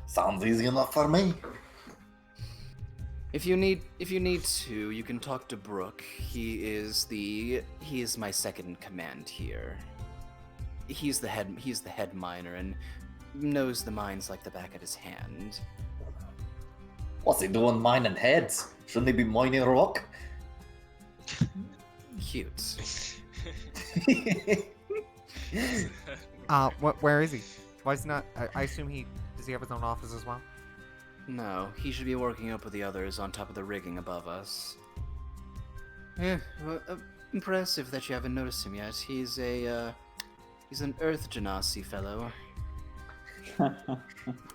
Sounds easy enough for me. If you need to, you can talk to Brooke. He is my second in command here. He's the head miner and knows the mines like the back of his hand. What's he doing mining heads? Shouldn't he be mining rock? Cute. Where is he? Why is he not? I assume does he have his own office as well? No, he should be working up with the others on top of the rigging above us. Yeah, well, impressive that you haven't noticed him yet. He's an Earth Genasi fellow. Looking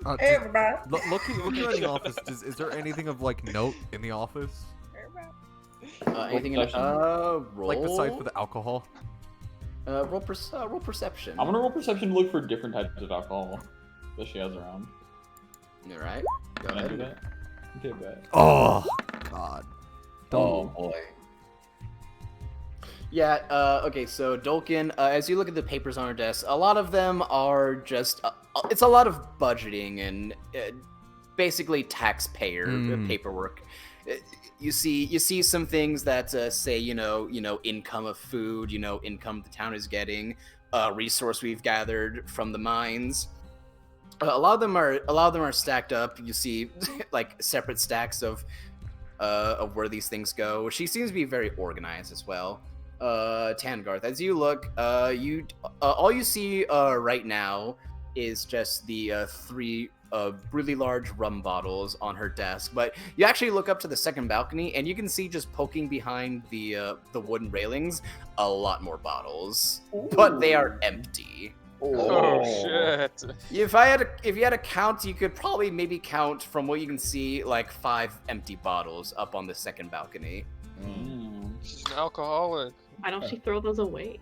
around the office, is there anything of like note in the office? Anything in perception. roll? Like besides for the alcohol? Roll perception. I'm gonna roll perception to look for different types of alcohol that she has around. Alright, go Can I do ahead. that? Okay, bet. Oh God. Oh boy. Yeah, okay, so Dolkin, as you look at the papers on our desk, a lot of them are just, it's a lot of budgeting and basically taxpayer paperwork. You see some things that say, you know, income of food, income the town is getting, resource we've gathered from the mines. A lot of them are stacked up. You see, like separate stacks of where these things go. She seems to be very organized as well. Tangarth, as you look, all you see right now is just the 3 really large rum bottles on her desk. But you actually look up to the second balcony, and you can see just poking behind the wooden railings a lot more bottles, but they are empty. Oh shit! If you had to count, you could probably maybe count from what you can see like 5 empty bottles up on the second balcony. She's an alcoholic. Why don't she throw those away?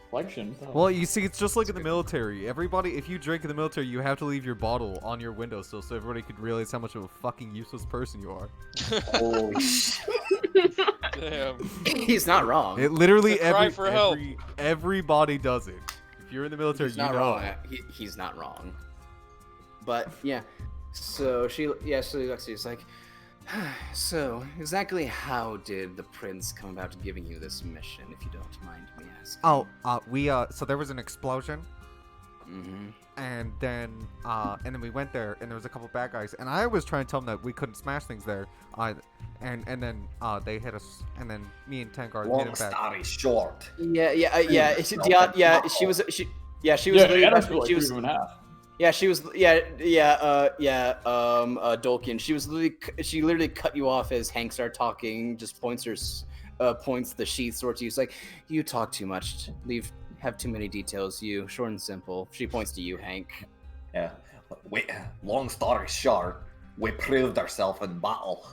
Collection. Well, you see, it's just like in the military. Everybody, if you drink in the military, you have to leave your bottle on your windowsill so everybody could realize how much of a fucking useless person you are. Holy Damn. He's not wrong. It literally It's a cry for help. everybody does it. If you're in the military, He's you not know. wrong. He's not wrong. But yeah, So she looks at you. It's like, so exactly how did the prince come about giving you this mission, if you don't mind me asking? Oh, so there was an explosion, Mm-hmm. and then we went there, and there was a couple bad guys, and I was trying to tell them that we couldn't smash things there, and then they hit us, and then me and Tangard hit Long them back. story short. She was Yeah, literally Anna's about to- like she was 3.5. Yeah, she was. Dolkin. She literally cut you off as Hank started talking. Just points the sheath towards you. It's like, you talk too much. Have too many details. You short and simple. She points to you, Hank. Yeah. Wait, long story short, we proved ourselves in battle.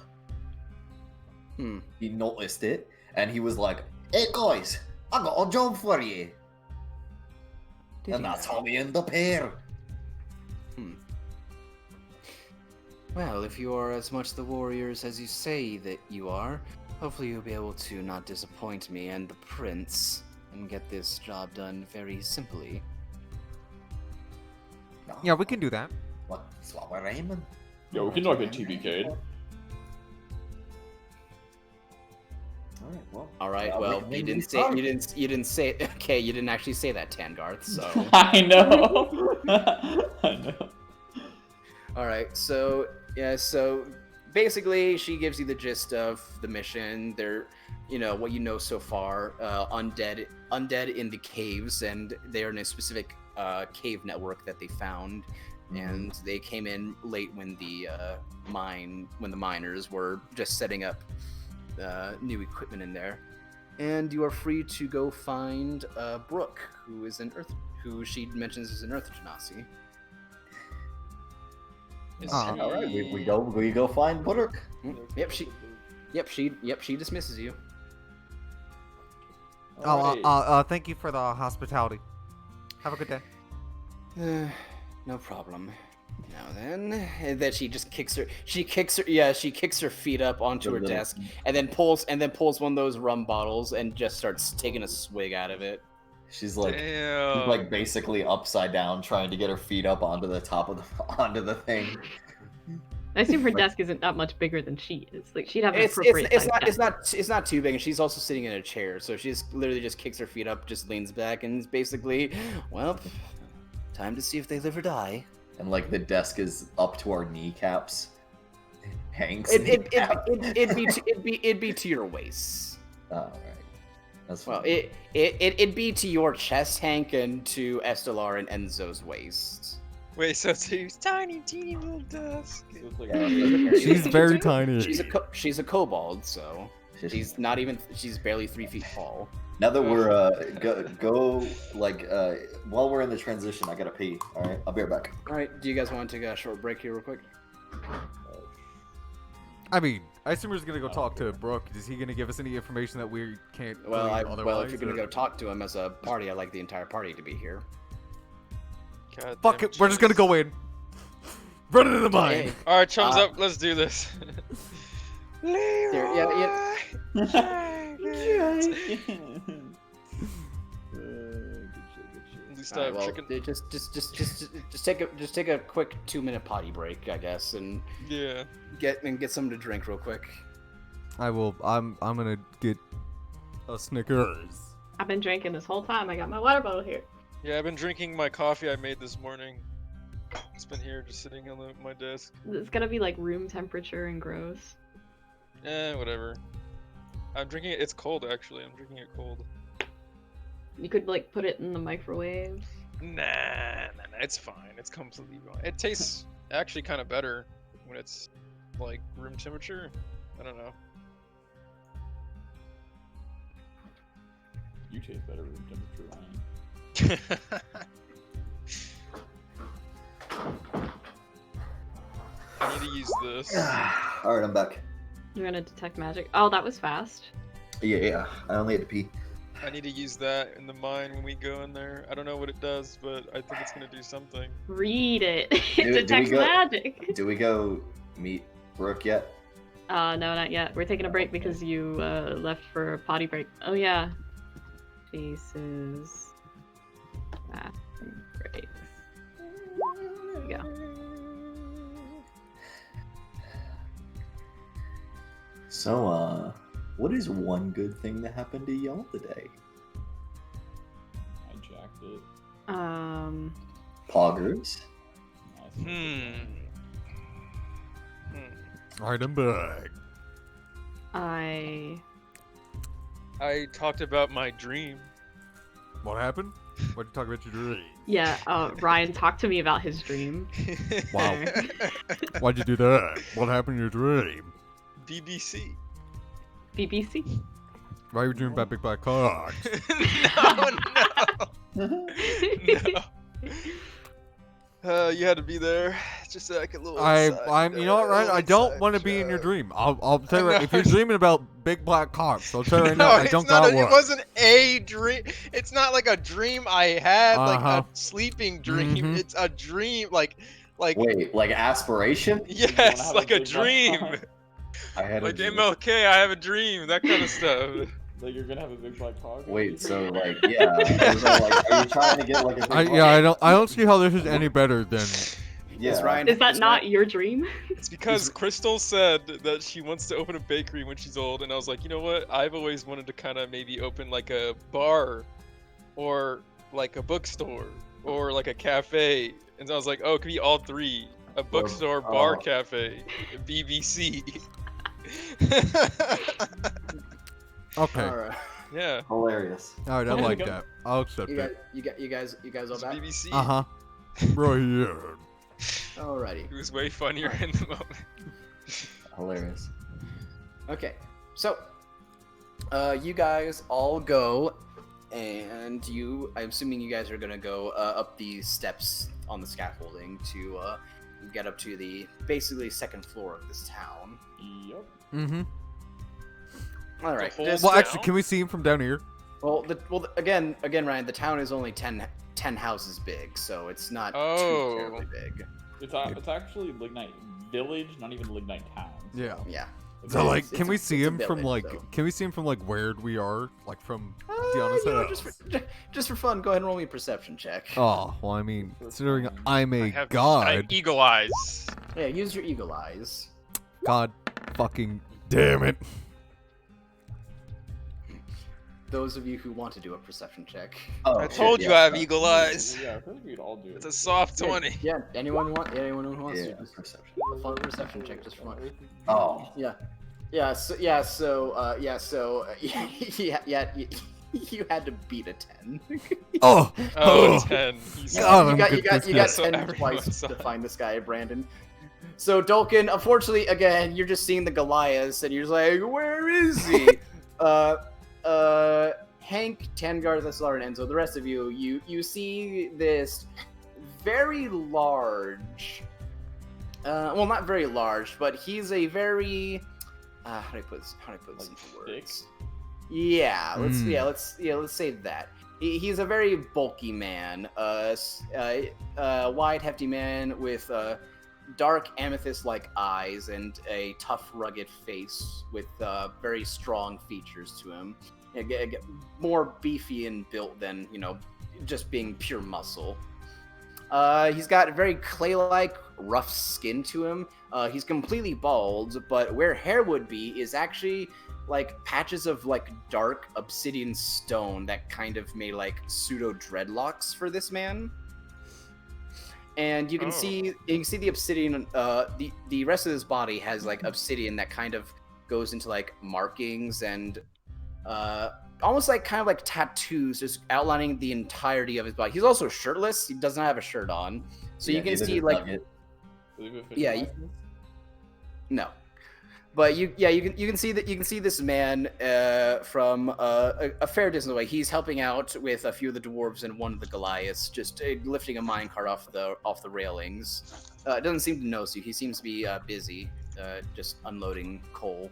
He noticed it, and he was like, "Hey guys, I got a job for you." And that's how we end up here. Well, if you are as much the warriors as you say that you are, hopefully you'll be able to not disappoint me and the prince and get this job done very simply. No, Yeah, we can do that. That's what we're aiming. Yeah, we can not get TBK'd. All right. I'll Well, recommend you these didn't say. Okay, you didn't actually say that, Tangarth. So. I know. I know. All right. So yeah. So basically, she gives you the gist of the mission. They're, what you know so far. Undead in the caves, and they are in a specific cave network that they found. And they came in late when the miners were just setting up new equipment in there. And you are free to go find Brooke, who she mentions is an Earth Genasi. All right, we go find Brooke. Yep, she dismisses you. Thank you for the hospitality. Have a good day. No problem. Now then, and then she just kicks her feet up onto her desk, and then pulls one of those rum bottles and just starts taking a swig out of it. She's like, Damn. she's like basically upside down, trying to get her feet up onto the top of onto the thing. I assume her desk isn't that much bigger than she is. Like she'd have an It's appropriate sized it's not too big, and she's also sitting in a chair, so she just literally just kicks her feet up, just leans back, and is basically, well, time to see if they live or die. And like the desk is up to our kneecaps. Hank's It'd be to your waist. Oh, right. That's Well, fine. it'd be to your chest, Hank, and to Estelar and Enzo's waist. Wait, so it's a tiny, teeny little desk. So it's like, She's very tiny. She's a kobold, so she's barely 3 feet tall. Now that we're go like while we're in the transition, I gotta pee. All right, I'll be right back. All right, do you guys want to take a short break here, real quick? I mean, I assume we're just gonna go talk to Brooke. Is he gonna give us any information that we can't? Well, otherwise, if you're gonna go talk to him as a party, I'd like the entire party to be here. God Fuck damn it, we're just gonna go in. Run into the mine. All right, chums up. Let's do this. Yeah. At least All I right, have well, chicken. just take a quick 2-minute potty break, I guess, and Yeah. get something to drink real quick. I will. I'm gonna get a Snickers. I've been drinking this whole time. I got my water bottle here. Yeah, I've been drinking my coffee I made this morning. It's been here, just sitting on my desk. It's gonna be like room temperature and gross. Whatever. I'm drinking it. It's cold, actually. I'm drinking it cold. You could like put it in the microwave. Nah. It's fine. It's completely fine. It tastes actually kind of better when it's like room temperature. I don't know. You taste better room temperature, Ryan. I need to use this. All right, I'm back. You're gonna detect magic. Oh, that was fast. Yeah. I only had to pee. I need to use that in the mine when we go in there. I don't know what it does, but I think it's gonna do something. Read it. Do It we detects go- magic. Do we go meet Brooke yet? No, not yet. We're taking a break because you left for a potty break. Oh yeah. Faces. Bathroom breaks. There you go. So, what is one good thing that happened to y'all today? I jacked it. Poggers? Nice. Item bag. I talked about my dream. What happened? Why'd you talk about your dream? Ryan talked to me about his dream. Wow. Why'd you do that? What happened in your dream? BBC. BBC. Why are you dreaming about big black cocks? No. You had to be there. Just like a little. I'm. You know what, Ryan? I don't want to be in your dream. I'll tell you right. If you're dreaming about big black cocks, I'll tell you right now. I don't got one. It wasn't a dream. It's not like a dream I had, like a Uh-huh. sleeping dream. Mhm. It's a dream, like. Wait, like aspiration? Yes, have like a a big black dream. cock? I had Like a dream. MLK, I have a dream. That kind of stuff. Like you're gonna have a big black hog? Wait, so like, yeah, I was like, are you trying to get like a big I don't see how this is any better than. Yeah. Is Ryan? Is that is not Ryan- your dream? It's because Crystal said that she wants to open a bakery when she's old, and I was like, you know what? I've always wanted to kind of maybe open like a bar, or like a bookstore, or like a cafe. And so I was like, oh, it could be all three: a bookstore, bar, cafe, BBC. Okay. All right. Yeah, Hilarious. All right, I like that. I'll accept You guys, it. you guys all it's back? BBC. Uh huh. Right here. Alrighty. It was way funnier in the moment. Hilarious. Okay, so you guys all go, and I'm assuming you guys are gonna go up these steps on the scaffolding to get up to the basically second floor of this town. Yep. Mm-hmm. All right. whole- just- Well, down? actually, can we see him from down here? Again, Ryan, the town is only 10 houses big, so it's not Oh. too terribly big. It's actually Lignite Village, not even Lignite Town. Yeah. Yeah. So like, It's- can we it's see a him from village, like? though. Can we see him from like where we are? Like from You Deanna's know, house? just for fun, go ahead and roll me a perception check. Oh well, I mean, considering I'm I a have god, eagle eyes. Yeah, use your eagle eyes. god, fucking damn it! Those of you who want to do a perception check. Oh, I shit, told you yeah. I have eagle eyes. Yeah, I feel like we'd all do it. It's a soft Yeah, 20. Yeah, anyone who wants Yeah, to just perception. a fun perception check just for fun. Oh, You had to beat a 10. Oh, Oh, oh. 10. God, you I'm got good this you got So 10 everyone twice saw to it. find this guy, Brandon. So Dolkin, unfortunately, again, you're just seeing the Goliaths, and you're just like, where is he? Hank, Tangar, Thesslar, and Enzo, the rest of you see this very large. Well, not very large, but he's a very. How do I put this Like into thick? words? Yeah, Mm. let's say that. He's a very bulky man, wide, hefty man with dark amethyst-like eyes and a tough, rugged face with very strong features to him. More beefy and built than just being pure muscle. He's got a very clay-like, rough skin to him. He's completely bald, but where hair would be is actually like patches of like dark obsidian stone that kind of made like pseudo dreadlocks for this man. And you can see the obsidian. The rest of his body has like obsidian that kind of goes into like markings and almost like kind of like tattoos, just outlining the entirety of his body. He's also shirtless. He does not have a shirt on, so yeah, you can neither see does like Nugget. Yeah, no, but you can see that this man from a fair distance away. He's helping out with a few of the dwarves and one of the Goliaths, just lifting a minecart off the railings. Doesn't seem to notice you. He seems to be busy, just unloading coal.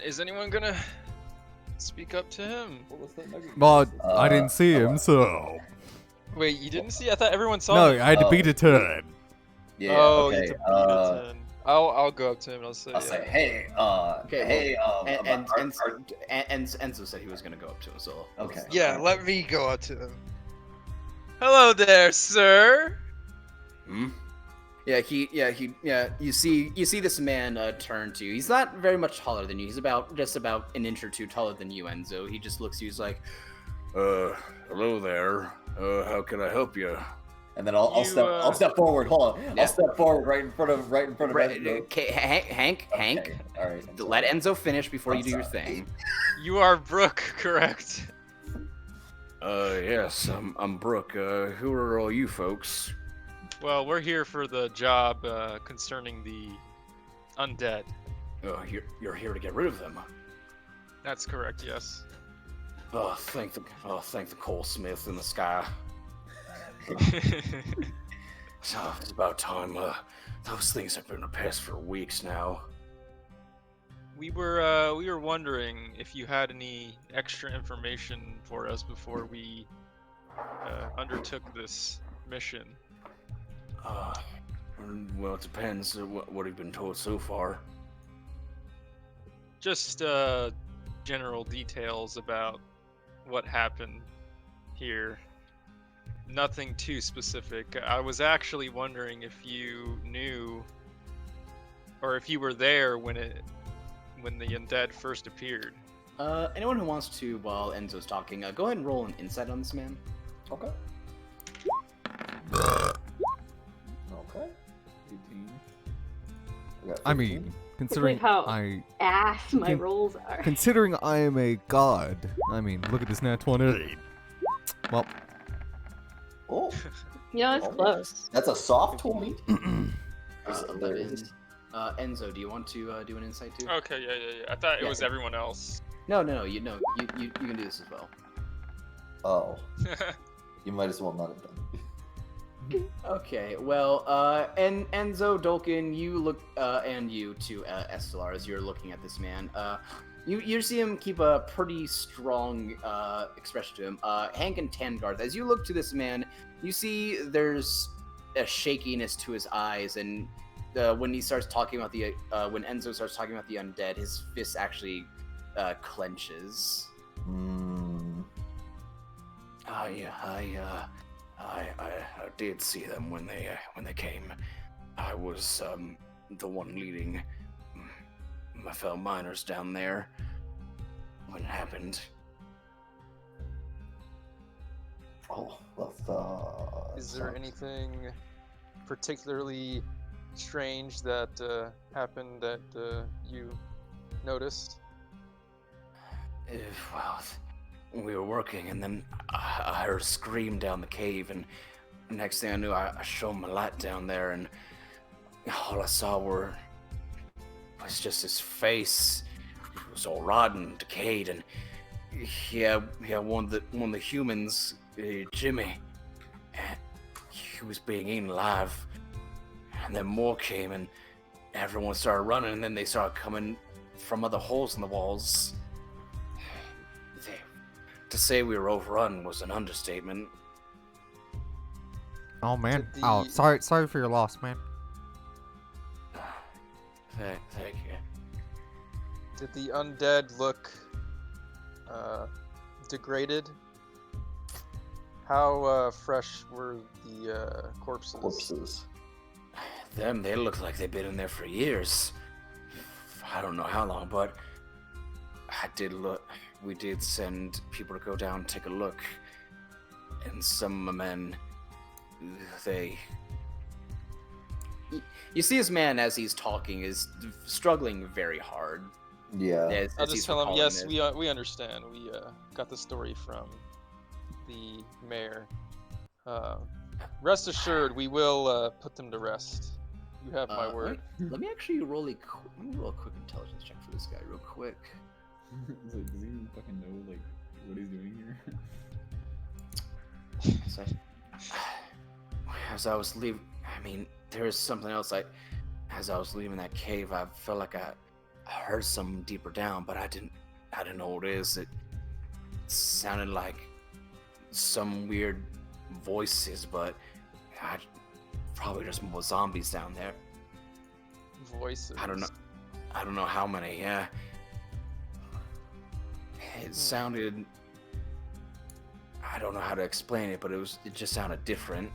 Is anyone gonna speak up to him? What was that Nugget? Well, I didn't see him, so Wait, you didn't see? I thought everyone saw no, him. I had to beat a 10. Yeah, Oh, okay. you have to beat a 10. I'll go up to him and I'll say, I'll say, hey, Enzo said he was gonna go up to him. So Okay. yeah, let me go up to him. Hello there, sir. Hmm? You see this man turn to you. He's not very much taller than you. He's just about an inch or two taller than you, Enzo. He just looks at you. He's like, hello there. How can I help you? And then I'll step forward. Hold on. Yeah. I'll step forward right in front of Enzo. Okay, Hank. Okay, all right. I'm Let sorry. Enzo finish before you I'm do your sorry. thing. You are Brooke, correct? Yes, I'm Brooke. Who are all you folks? Well, we're here for the job concerning the undead. You're here to get rid of them. That's correct, yes. Thank the coal smith in the sky. So it's about time. Those things have been a pest for weeks now. We were wondering if you had any extra information for us before we undertook this mission. Well, it depends. What have you been told so far? Just general details about what happened here. Nothing too specific. I was actually wondering if you knew, or if you were there when the undead first appeared. Anyone who wants to, while Enzo's talking, go ahead and roll an insight on this man. Okay. 18. I mean, considering how- I Ass, my Can- rolls are. considering I am a god, I mean, look at this nat 20. Well, Oh, You know, it's Oh. close. that's a soft 20. There's 11. Enzo, do you want to do an insight too? Okay, yeah. I thought it Yeah. was everyone else. No. You can do this as well. Oh, you might as well not have done it. Okay, well, and Enzo, Dolkin, you look, and you too, Estelar, as you're looking at this man, you see him keep a pretty strong, expression to him. Hank and Tangarth, as you look to this man, you see there's a shakiness to his eyes, and when he starts talking about when Enzo starts talking about the undead, his fist actually, clenches. I did see them when they came. I was the one leading my fellow miners down there when it happened. Oh, well, Is there anything particularly strange that happened that you noticed? Well, we were working, and then I heard a scream down the cave, and next thing I knew, I shone my light down there, and all I saw was just his face. It was all rotten, decayed, and one of the humans, Jimmy, he was being eaten alive. And then more came, and everyone started running, and then they started coming from other holes in the walls. To say we were overrun was an understatement. oh man. Did Oh, the- sorry for your loss, man. Thank you. Did the undead look degraded? How fresh were the corpses? They look like they've been in there for years. I don't know how long, but I did look. We did send people to go down and take a look, and some of the men, You see this man as he's talking is struggling very hard. Yeah. I'll just tell him, yes, we understand. We got the story from the mayor. Rest assured, we will put them to rest. You have my word. Let me actually roll a quick intelligence check for this guy real quick. It's like, does he even fucking know like what he's doing here? So, as I was leaving, I mean, there is something else. As I was leaving that cave, I felt like I heard something deeper down, but I didn't know what it is. It sounded like some weird voices, but probably just more zombies down there. Voices. I don't know how many. Yeah. It sounded. I don't know how to explain it, but it just sounded different.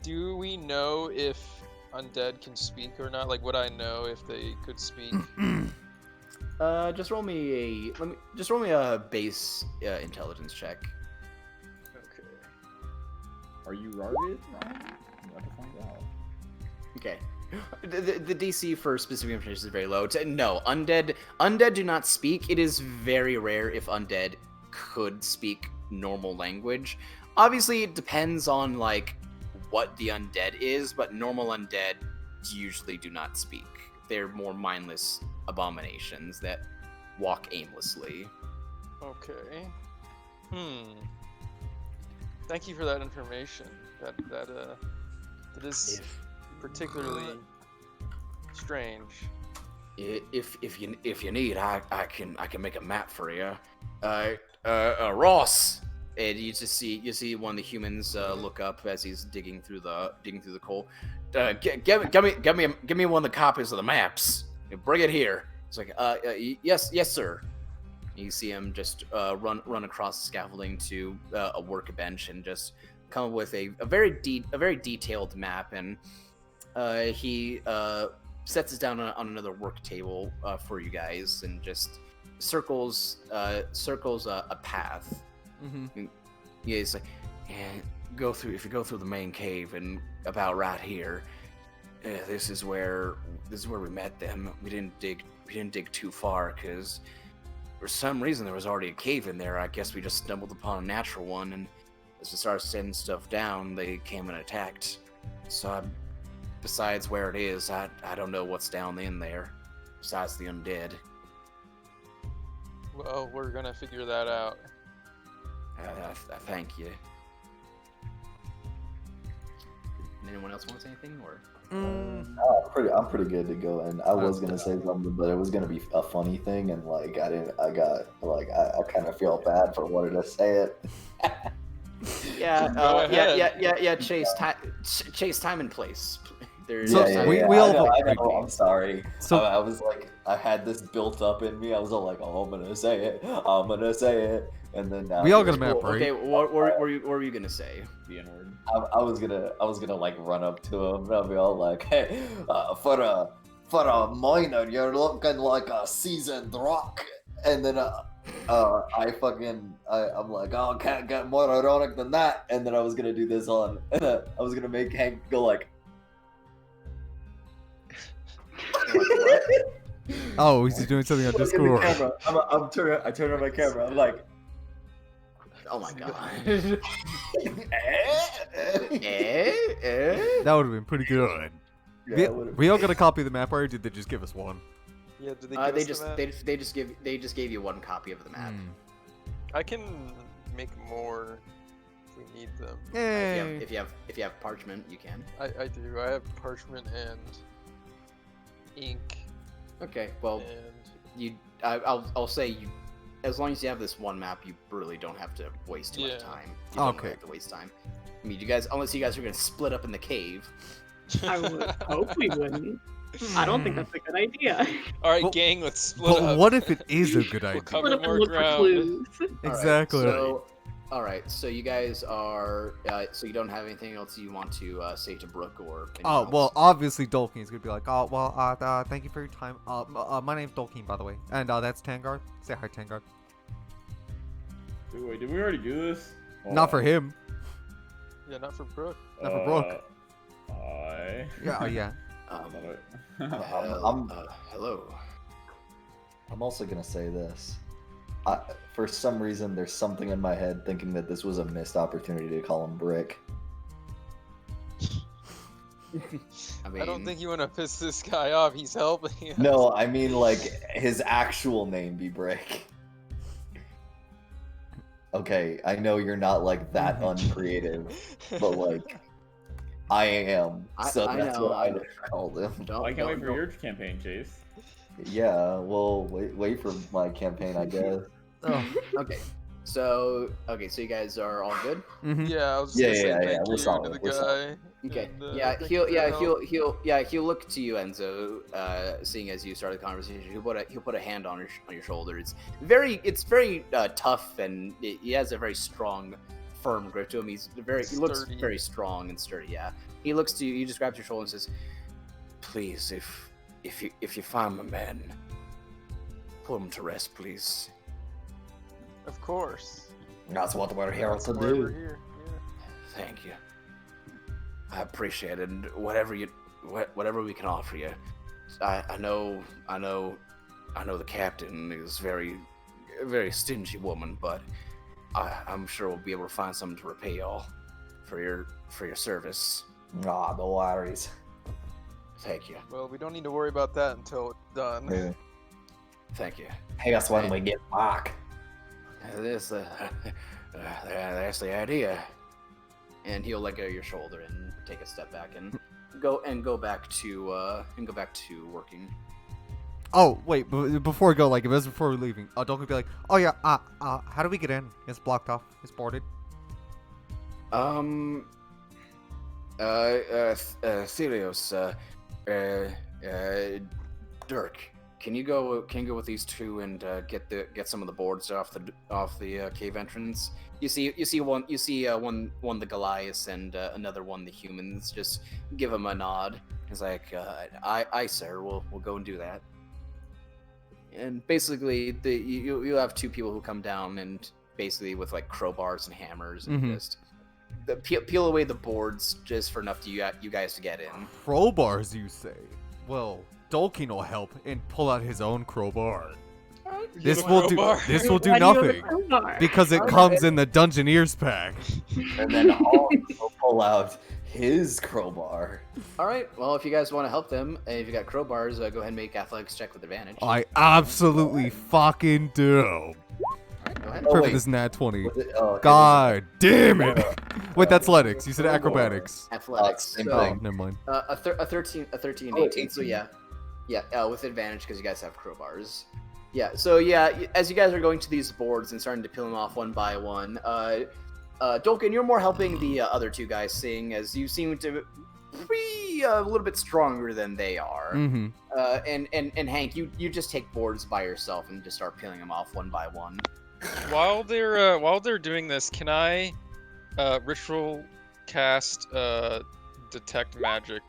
Do we know if undead can speak or not? Like, would I know if they could speak? Just roll me a base intelligence check. Okay. Are you rugged? You have to find out. Okay. The DC for specific information is very low. No, undead do not speak. It is very rare if undead could speak normal language. Obviously, it depends on like what the undead is, but normal undead usually do not speak. They're more mindless abominations that walk aimlessly. Okay. Thank you for that information. That is particularly strange. If you need, I can make a map for you. Ross, and you see one of the humans look up as he's digging through the coal. Give me one of the copies of the maps. Bring it here. It's like yes sir. You see him just run across the scaffolding to a workbench and just come up with a very detailed map, and he sets it down on another work table for you guys and just circles a path. Mm-hmm. Yeah, he's like, and if you go through the main cave and about right here, this is where we met them. We didn't dig too far because for some reason there was already a cave in there. I guess we just stumbled upon a natural one, and as we started setting stuff down, they came and attacked. So besides where it is, I don't know what's down in there besides the undead. Well, we're gonna figure that out. I thank you. Anyone else want to say anything, or? I'm pretty good to go. And I was gonna say something, but it was gonna be a funny thing, and like I kind of feel bad for wanting to say it. Yeah. Chase time and place. We all I know, I'm sorry. So I was like, I had this built up in me. I was all like, oh, I'm gonna say it, and then now we all got a map, right? Okay, what were you gonna say? The N-word. I was gonna like run up to him and I'll be all like, hey, for a miner, you're looking like a seasoned rock. And then I'm like, oh, can't get more ironic than that. And then I was gonna do this I was gonna make Hank go like. Oh, he's doing something on Discord. I turn on my camera. I'm like, oh my god. That would have been pretty good. Yeah, we all got a copy of the map, or did they just give us one? Yeah, did they give us the map? They just gave you one copy of the map. I can make more if we need them. Yay. If you have parchment, you can. I do. I have parchment and ink. Okay, well, And I'll say you. As long as you have this one map, you really don't have to waste too much time. You don't really have to waste time. I mean, unless you guys are gonna split up in the cave. I would hope we wouldn't. I don't think that's a good idea. all right, Well- gang, let's split But up. what if it is a good We'll idea? cover Split up and more look for ground. clues. Exactly. Alright, so you guys are. So you don't have anything else you want to say to Brooke or. Oh, anyone well, else? obviously Dolkeen's gonna be like, oh, well, thank you for your time. My name's Dolkeen, by the way. And that's Tangard. Say hi, Tangard. Wait, did we already do this? Not for him. Yeah, not for Brooke. Not for Brooke. Hi. Yeah, yeah. Hello. I'm also gonna say this. For some reason, there's something in my head thinking that this was a missed opportunity to call him Brick. I mean, I don't think you want to piss this guy off. He's helping us. No, I mean like his actual name be Brick. Okay, I know you're not like that uncreative, but like I am. So that's what I called him. I can't wait for your campaign, Chase. Yeah, well, wait for my campaign, I guess. Oh, okay. So you guys are all good. Mm-hmm. Yeah, I was just gonna say Yeah, thank we're you solid, to the we're guy. solid. Okay. And, Yeah, thank you for your help. he'll look to you, Enzo. Seeing as you started the conversation, he'll put a hand on your shoulder. It's very tough, and he has a very strong, firm grip to him. He looks Sturdy. very strong and sturdy. Yeah. He looks to you. He just grabs your shoulder and says, "Please, if you find my men, put him to rest, please." Of course. That's what we're here That's to why we're do. here. Thank you. I appreciate it. And whatever we can offer you. I know the captain is very stingy woman, but I'm sure we'll be able to find something to repay y'all for your service. Ah, no worries. Thank you. Well, we don't need to worry about that until it's done. Yeah. Thank you. Hey, that's when we get back. That's the idea. And he'll let go of your shoulder and take a step back and go back to working. Oh wait, before we go, like if it was before we're leaving, Doc would be like, "Oh yeah, how do we get in? It's blocked off. It's boarded." Thelios, Dirk, can you go with these two and get some of the boards off the cave entrance? You see one the Goliaths and another one the humans. Just give him a nod. He's like, "I sir, we'll go and do that." And basically, you have two people who come down and basically with like crowbars and hammers and just peel away the boards just for enough to you guys to get in. Crowbars, you say? Well, Dolkin will help and pull out his own crowbar. This will do Why do you have a nothing crowbar? because it comes in the Dungeoneers pack. And then I'll pull out his crowbar. All right. Well, if you guys want to help them, if you got crowbars, go ahead and make athletics check with advantage. I absolutely fucking do. Go ahead. Oh, Perfect wait. this nat 20. Was it- oh, God damn it! Wait, that's athletics. You said acrobatics. Athletics. same So, thing. Never mind. a 13, Oh, 18. So yeah, with advantage because you guys have crowbars. Yeah. So yeah, as you guys are going to these boards and starting to peel them off one by one, Dolkin, you're more helping the other two guys, seeing as you seem to be a little bit stronger than they are. Mm-hmm. And Hank, you just take boards by yourself and just start peeling them off one by one. While they're doing this, can I ritual cast detect magic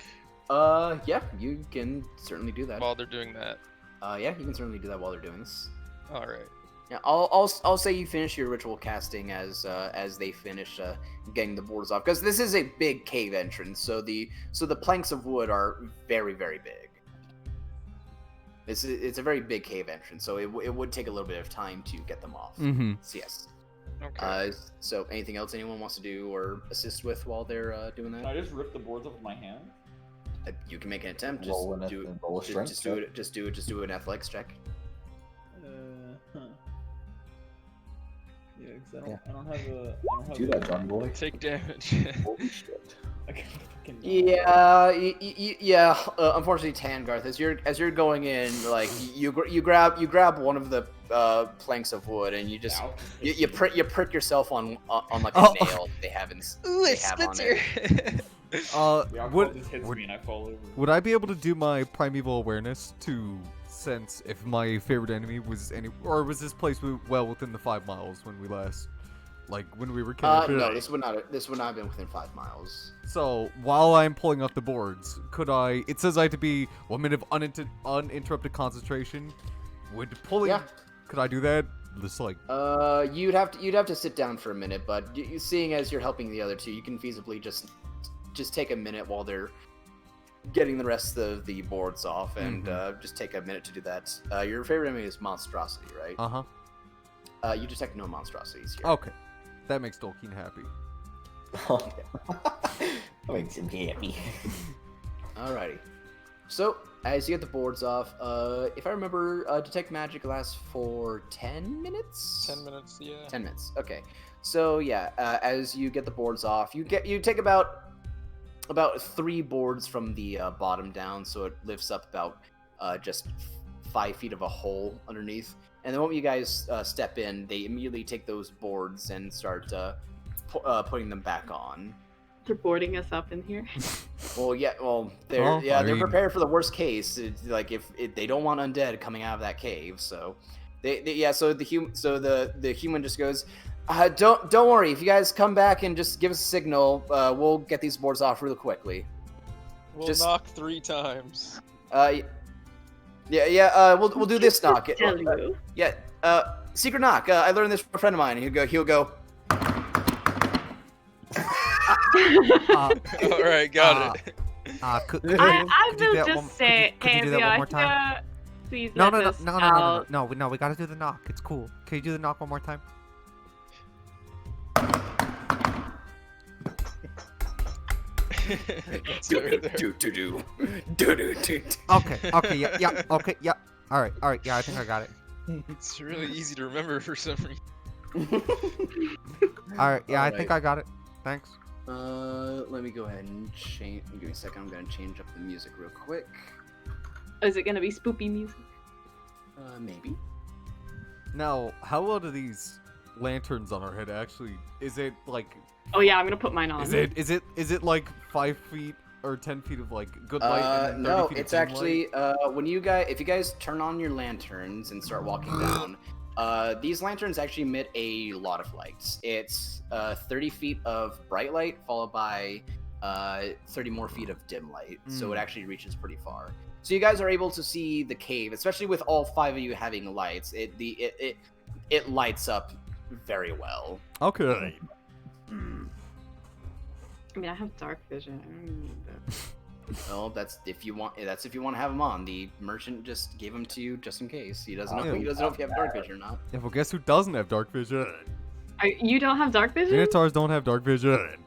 Yeah, you can certainly do that. while they're doing that? Yeah, you can certainly do that while they're doing this. All right. Yeah, I'll say you finish your ritual casting as they finish getting the boards off, because this is a big cave entrance, so the planks of wood are very, very big. It's a very big cave entrance, so it would take a little bit of time to get them off. Mm-hmm. So yes. Okay. So anything else anyone wants to do or assist with while they're doing Can that? I just rip the boards off with my hand? You can make an attempt. Just Roll an- do roll a strength just do it. Just do an athletics check. Huh. Yeah, because Yeah. I don't have a. Do that, John boy. Take damage. Holy shit. I can't fucking. Yeah. Unfortunately, Tangarth, as you're going in, like you grab one of the planks of wood and you just Ow. you prick yourself on like a Oh. nail they have on it. The alcohol Would just hits me and I fall over. would I be able to do my primeval awareness to sense if my favorite enemy was or was this place well within the 5 miles when we last, like when we were camping? No, this would not have been within 5 miles. So while I'm pulling up the boards, could I? It says I have to be 1 minute of uninterrupted concentration. Would pulling? Yeah. Could I do that? Just like You'd have to sit down for a minute, but seeing as you're helping the other two, you can feasibly just take a minute while they're getting the rest of the boards off, and just take a minute to do that. Your favorite enemy is monstrosity, right? You detect no monstrosities here. Okay, that makes Dolkeen happy. That makes him happy. Alrighty. So, as you get the boards off, if I remember, detect magic lasts for 10 minutes? 10 minutes, yeah. 10 minutes. Okay. So yeah, as you get the boards off, you take about 3 boards from the bottom down, so it lifts up about just 5 feet of a hole underneath. And the moment you guys step in, they immediately take those boards and start putting them back on. They're boarding us up in here. Well, yeah. Well, Well, I they're mean- prepared for the worst case. It's like if they don't want undead coming out of that cave, so so the human just goes, Don't worry. If you guys come back and just give us a signal, we'll get these boards off real quickly. We'll Just- knock 3 times. We'll do this knock. Tell you. Secret knock. I learned this from a friend of mine. He'll go. All right, got it. Could I you do will that just one- say, could you do that one more time? here, please No, let no, no, us no, no, no, out. no, no, we gotta do the knock. It's cool. Can you do the knock one more time? That's right there. Okay, yeah, okay, yeah. All right, yeah, I think I got it. It's really easy to remember for some reason. All right, yeah, I think Alright. I got it. Thanks. Let me go ahead and change. Give me a second. I'm gonna change up the music real quick. Is it gonna be spoopy music? Maybe. Now, how well do these lanterns on our head actually? Is it like? Oh yeah, I'm gonna put mine on. Is it like 5 feet or 10 feet of like good light? And then 30 No, feet of it's dim actually light? if you guys turn on your lanterns and start walking down, these lanterns actually emit a lot of lights. It's 30 feet of bright light followed by 30 more feet of dim light, so it actually reaches pretty far. So you guys are able to see the cave, especially with all 5 of you having lights. It lights up very well. Okay. I mean, I have dark vision. I don't need that. Well, that's if you want. That's if you want to have them on. The merchant just gave them to you just in case. He doesn't know. Oh. He doesn't know if you have dark vision or not. Yeah, well, guess who doesn't have dark vision? You don't have dark vision? Minotaurs don't have dark vision.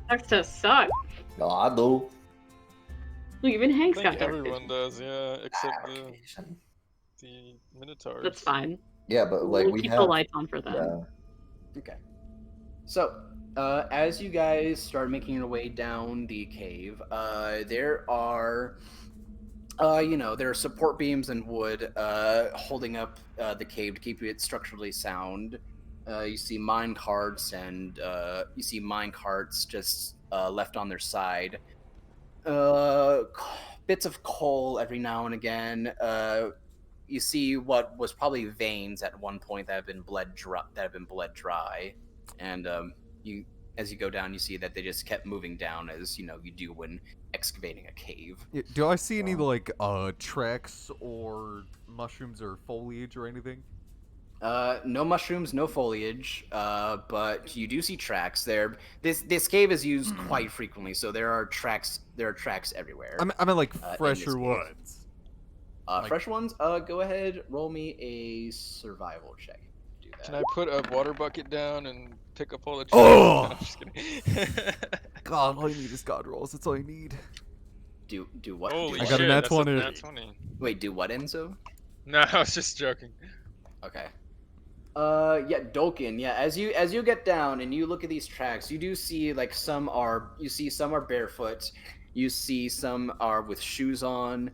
Sucks to suck. No, I do. Look, even I Hank's think got dark everyone vision. does, yeah, except Dark the vision. Minotaurs. That's fine. Yeah, but like We'll we keep have. the lights on for them. Yeah. Okay. So, as you guys start making your way down the cave, there are, there are support beams and wood holding up the cave to keep it structurally sound. You see mine carts and just left on their side. Bits of coal every now and again. You see what was probably veins at one point that have been bled dry, and as you go down, you see that they just kept moving down as you do when excavating a cave. Yeah, do I see any like tracks or mushrooms or foliage or anything? No mushrooms, no foliage, but you do see tracks there. This cave is used quite frequently, so there are tracks. There are tracks everywhere. I mean like in this fresher cave. ones. like- Fresh ones. Go ahead, roll me a survival check. Do that. Can I put a water bucket down and pick up all the trees? Oh! No, I'm just kidding. God, all you need is God rolls. That's all you need. Do what? Holy do I what? got a shit, nat that's 20. nat 20. Wait, do what, Enzo? No, I was just joking. Okay. Yeah, Dolkin. Yeah, as you get down and you look at these tracks, you do see like some are barefoot. You see some are with shoes on.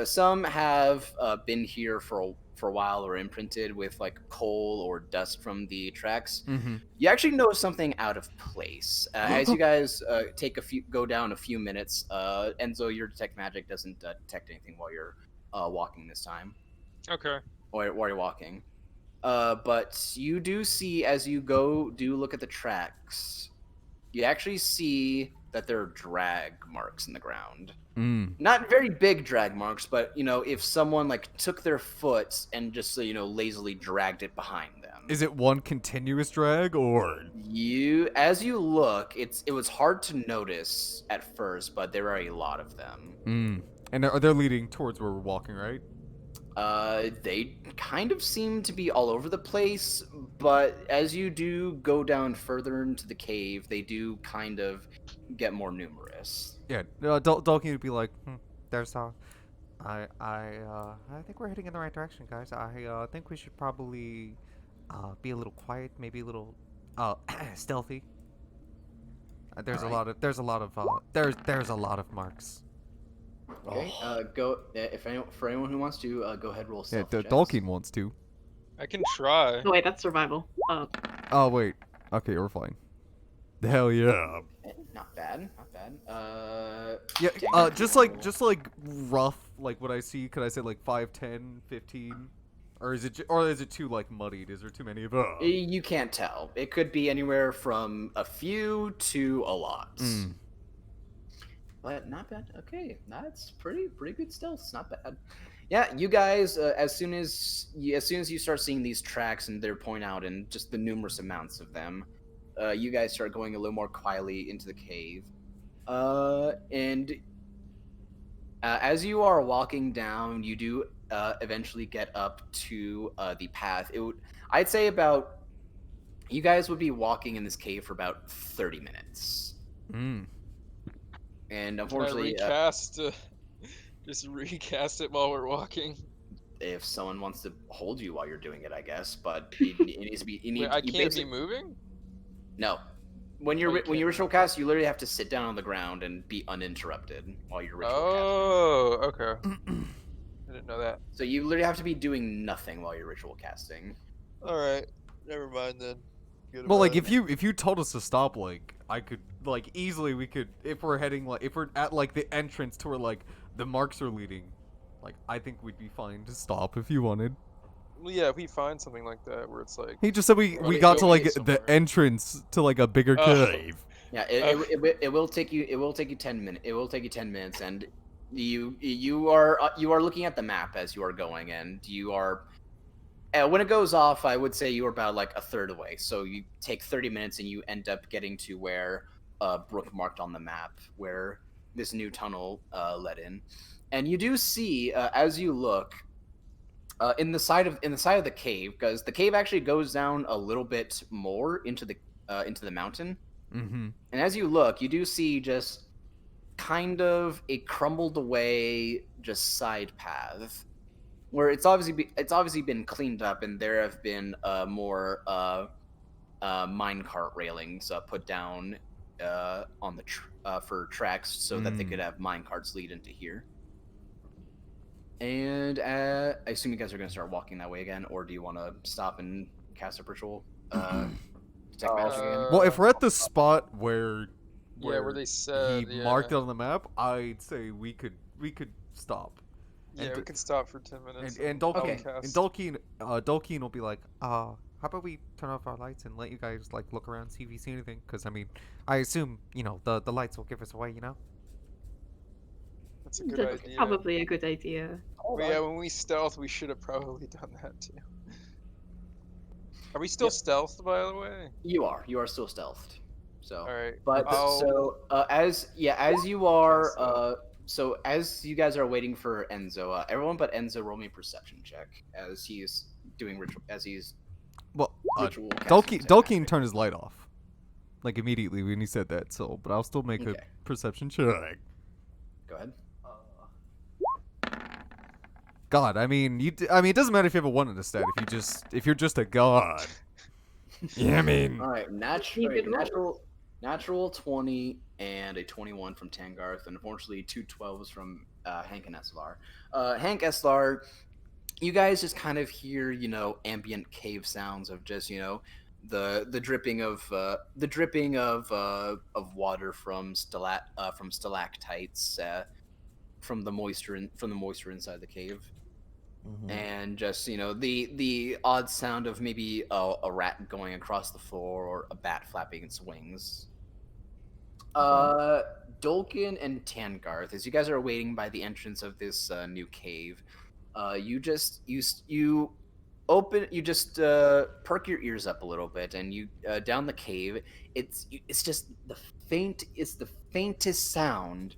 Some have been here for a while or imprinted with like coal or dust from the tracks. Mm-hmm. You actually notice something out of place as you guys go down a few minutes. Enzo, your detect magic doesn't detect anything while you're walking this time, Okay. or while you're walking. But you do see as you do look at the tracks, you actually see that there are drag marks in the ground. Mm. Not very big drag marks, but if someone like took their foot and just lazily dragged it behind them. Is it one continuous drag or? As you look, it was hard to notice at first, but there are a lot of them. Mm. And are they leading towards where we're walking, right? They kind of seem to be all over the place, but as you do go down further into the cave, they do kind of get more numerous. Yeah. Dolkin would be like, there's I think we're heading in the right direction, guys. I think we should probably be a little quiet, maybe a little stealthy. There's a lot of marks. Okay. Go for anyone who wants to go ahead, roll Yeah, stealth checks. Dolkin wants to. I can try. Oh wait, that's survival. Oh wait. Okay, we're fine. Hell yeah. Not bad, not bad. Yeah. dang. Just like rough. Like what I see. Could I say like 5, 10, 15? or is it too like muddied? Is there too many of them? You can't tell. It could be anywhere from a few to a lot. But not bad. Okay, that's pretty good stealth. It's not bad. Yeah, you guys, as soon as you start seeing these tracks and they're pointing out and just the numerous amounts of them, you guys start going a little more quietly into the cave. And as you are walking down, you do eventually get up to the path. I'd say you guys would be walking in this cave for about 30 minutes. And unfortunately, Can I recast? Just recast it while we're walking. If someone wants to hold you while you're doing it, I guess. But it needs to be. Wait, I can't be moving. No. When you ritual cast, you literally have to sit down on the ground and be uninterrupted while you're ritual casting. Okay. I didn't know that. So you literally have to be doing nothing while you're ritual casting. All right, never mind then. Well, like if you told us to stop, like I could like easily we could if we're at like the entrance to where like the marks are leading, like I think we'd be fine to stop if you wanted. Well, yeah, if we find something like that where it's like He just said we got to like the entrance to like a bigger cave. Yeah, it will take you 10 minutes. It will take you 10 minutes, and you are looking at the map as you are going, and you are. When it goes off, I would say you are about like a third away. So you take 30 minutes, and you end up getting to where Brook marked on the map, where this new tunnel led in, and you do see as you look. In the side of the cave, because the cave actually goes down a little bit more into the mountain. Mm-hmm. And as you look, you do see just kind of a crumbled away just side path where it's obviously been cleaned up, and there have been more minecart railings put down on the for tracks so that they could have minecarts lead into here. And I assume you guys are going to start walking that way again, or do you want to stop and cast a ritual detect magic again? Well, if we're at the spot where they said he marked it on the map, I'd say we could stop. Yeah, we can stop for 10 minutes. And Dolkeen will be like, how about we turn off our lights and let you guys like look around, see if you see anything? Because I mean, I assume the lights will give us away, That's a good That's idea. probably a good idea. But yeah, when we stealth, we should have probably done that too. Are we still stealthed, by the way? You are still stealthed. So, all right. But as you are, so as you guys are waiting for Enzo, everyone but Enzo roll me a perception check as he's doing ritual. Ritual casting Dolkeen turned his light off, like immediately when he said that. So, but I'll still make a perception check. Go ahead. God, I mean, it doesn't matter if you have a 1 in the stat. If you're just a god. Yeah, I mean. All right, natural 20 and a 21 from Tangarth, and unfortunately 2 12s from Hank and Eslar. Hank, Eslar, you guys just kind of hear ambient cave sounds of just the dripping of water from stalactites from the moisture inside the cave. Mm-hmm. And just the odd sound of maybe a rat going across the floor or a bat flapping its wings. Dolkin and Tangarth, as you guys are waiting by the entrance of this new cave, you just perk your ears up a little bit, and you down the cave. It's just the faintest sound,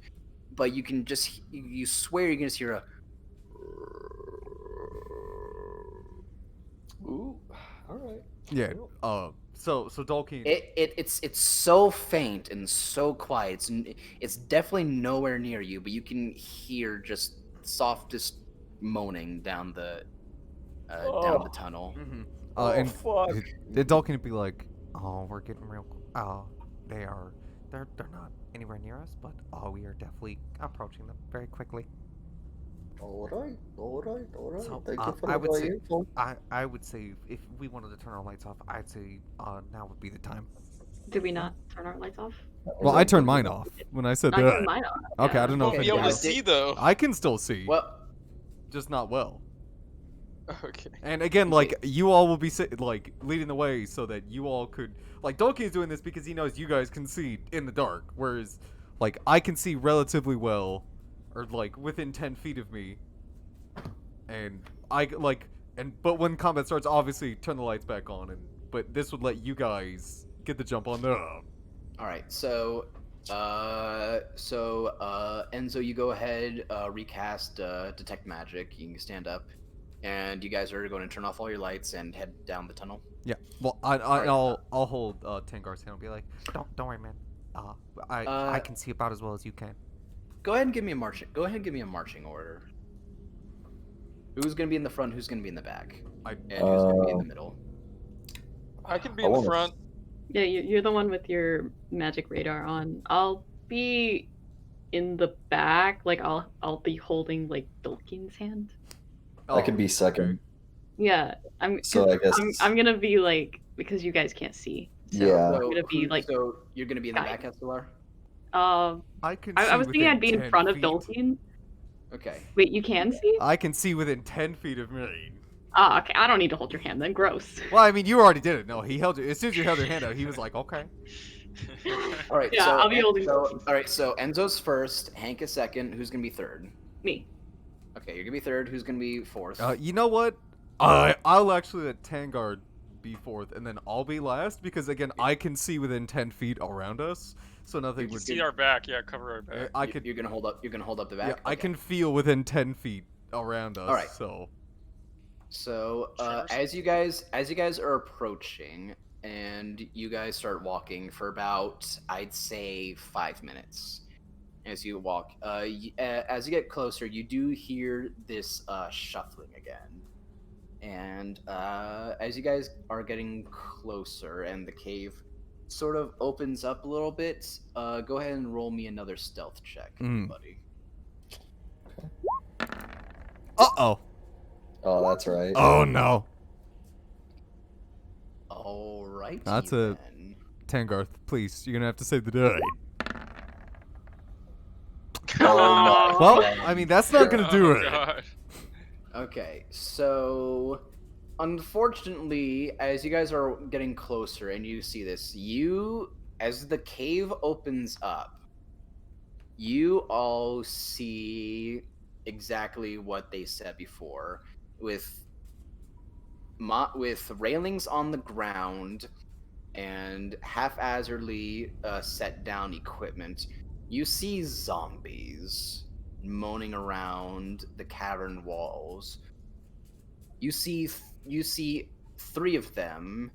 but you can just you swear you can just hear a. Ooh, all right. Yeah. So Dolkeen. It's so faint and so quiet. It's definitely nowhere near you, but you can hear just softest moaning down the tunnel. Mm-hmm. And fuck. Dolkeen would be like, "Oh, we're getting real. They're not anywhere near us, but we are definitely approaching them very quickly." All right. So, Thank you for I would the say, info. I would say if we wanted to turn our lights off, I'd say now would be the time. Did we not turn our lights off? Well, I turned mine off when I said I that. turned mine off. Okay, I don't know Won't if be able to anybody else. see though. I can still see, Well, just not well. Okay. And again, like, you all will be like leading the way so that you all could, like, Donkey's doing this because he knows you guys can see in the dark, whereas, like, I can see relatively well, or like within 10 feet of me, and but when combat starts, obviously turn the lights back on, but this would let you guys get the jump on them. All right, so Enzo, you go ahead, recast detect magic. You can stand up, and you guys are going to turn off all your lights and head down the tunnel. Yeah. Well, I'll hold Tangar's hand and be like, don't worry, man. I can see about as well as you can. Go ahead and give me a marching. Go ahead and give me a marching order. Who's gonna be in the front? Who's gonna be in the back? And who's gonna be in the middle? I can be in the front. Yeah, you're the one with your magic radar on. I'll be in the back. Like I'll be holding like Dulkin's hand. I could be second. Yeah, So I guess I'm gonna be like, because you guys can't see. So Yeah. I'm gonna be like. So you're gonna be in the back, Estelar? I can. I was thinking I'd be in 10 front of feet. Dulkin. Okay. Wait, you can see? I can see within 10 feet of me. Oh, okay. I don't need to hold your hand then. Gross. Well, I mean, you already did it. No, he held it. As soon as you held your hand out, he was like, okay. All right. Yeah, so I'll be holding. All right. So Enzo's first. Hank is second. Who's gonna be third? Me. Okay, you're gonna be third. Who's gonna be fourth? You know what? I'll actually let Tangard be fourth, and then I'll be last because again, I can see within 10 feet around us, so nothing would. See our back, yeah, cover our back. I could. You're gonna hold up. You're gonna hold up the back. Yeah, Okay. I can feel within 10 feet around us. All right. So. As you guys are approaching, and you guys start walking for about, I'd say, 5 minutes. As you walk, as you get closer, you do hear this shuffling again. And as you guys are getting closer, and the cave sort of opens up a little bit, go ahead and roll me another stealth check, buddy. Uh-oh. Oh, that's right. Oh, no. All right. That's a... Tangarth, please, you're gonna have to save the day. Oh, Well, I mean, that's not gonna do Oh, it. God. Okay, so unfortunately, as you guys are getting closer and you see this, as the cave opens up, you all see exactly what they said before, with railings on the ground and haphazardly set down equipment. You see zombies moaning around the cavern walls. You see 3 of them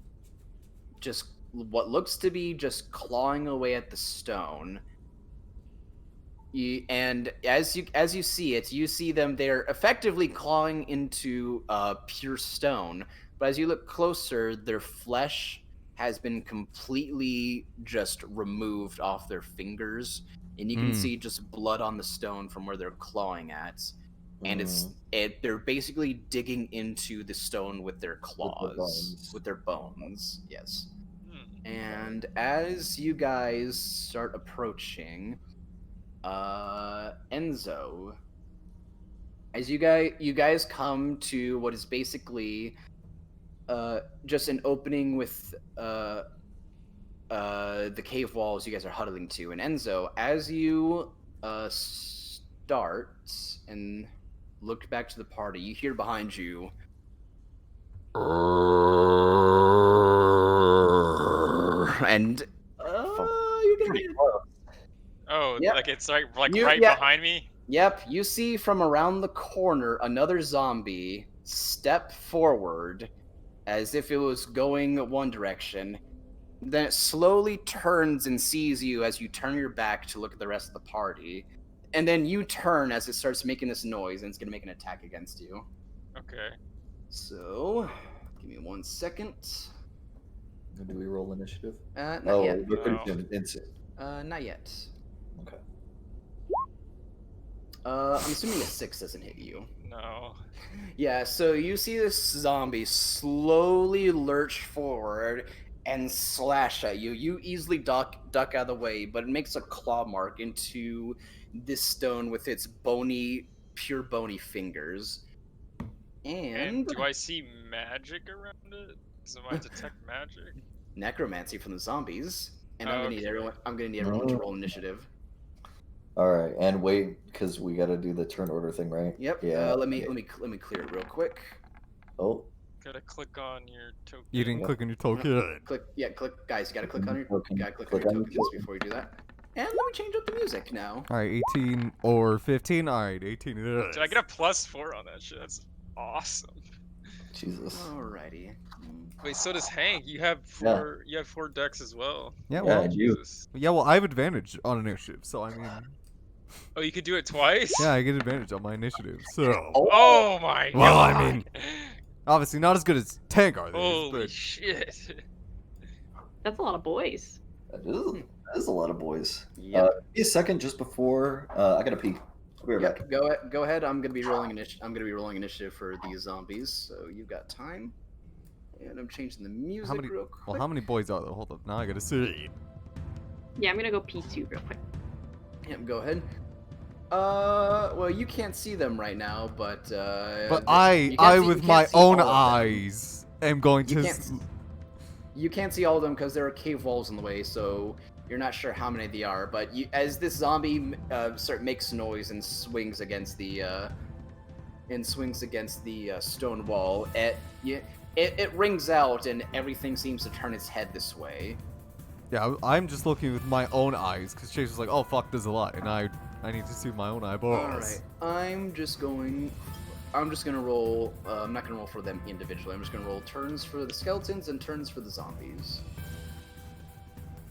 just what looks to be just clawing away at the stone. And as you see it, you see them, they're effectively clawing into pure stone, but as you look closer, their flesh has been completely just removed off their fingers, and you can see just blood on the stone from where they're clawing at. And they're basically digging into the stone with their claws, with their bones. Yes. And as you guys start approaching, Enzo, as you guys come to what is basically just an opening with the cave walls you guys are huddling to. And Enzo, as you start and look back to the party, you hear behind you and you're gonna get Oh, Yep. like it's right right behind me? Yep, you see from around the corner another zombie step forward as if it was going one direction. Then it slowly turns and sees you as you turn your back to look at the rest of the party. And then you turn as it starts making this noise, and it's going to make an attack against you. Okay. So, give me 1 second. Do we roll initiative? Not Oh, yet. we're pretty instant. Not yet. Okay. I'm assuming a 6 doesn't hit you. No. Yeah, so you see this zombie slowly lurch forward and slash at you. You easily duck out of the way, but it makes a claw mark into this stone with its pure bony fingers. And do I see magic around it? Does I detect magic? necromancy from the zombies. And I'm gonna need Okay. everyone. I'm gonna need everyone to roll initiative. All right, and wait, because we got to do the turn order thing, right? Yep. Yeah. Let me clear it real quick. Oh. Gotta click on your token. You didn't click on your token. Click. Yeah. Click. Guys, you gotta click on your. Token. You gotta click Click on on your your tokens token. before you do that. And let me change up the music now. All right, 18 or 15. All right, 18 it is. Did I get a +4 on that shit? That's awesome. Jesus. Alrighty. Wait, so does Hank? You have four. You have 4 decks as well. Yeah, Yeah, well, you. Jesus. well, I have advantage on initiative, so I mean, Oh, you could do it twice. yeah, I get advantage on my initiative. So, Oh my well, god. I mean, obviously not as good as Tangar is, Holy but shit. That's a lot of boys. That is a lot of boys. Yep. Be a second just before. I gotta pee. I'll be right back. Yep. Go ahead. I'm gonna be rolling initiative for these zombies, so you've got time. And I'm changing the music many- real quick. well, how many boys are there? Hold up, now I gotta see. Yeah, I'm gonna go P2 real quick. Yep, go ahead. Well, you can't see them right now, but But you can't I see- with you my can't see own all of them. eyes am going You to. can't, you can't see all of them because there are cave walls in the way, so you're not sure how many they are. But as this zombie makes noise and swings against the stone wall, it rings out, and everything seems to turn its head this way. Yeah, I'm just looking with my own eyes because Chase was like, "Oh fuck, there's a lot," and I need to see with my own eyeballs. All right, I'm just gonna roll. I'm not gonna roll for them individually. I'm just gonna roll turns for the skeletons and turns for the zombies.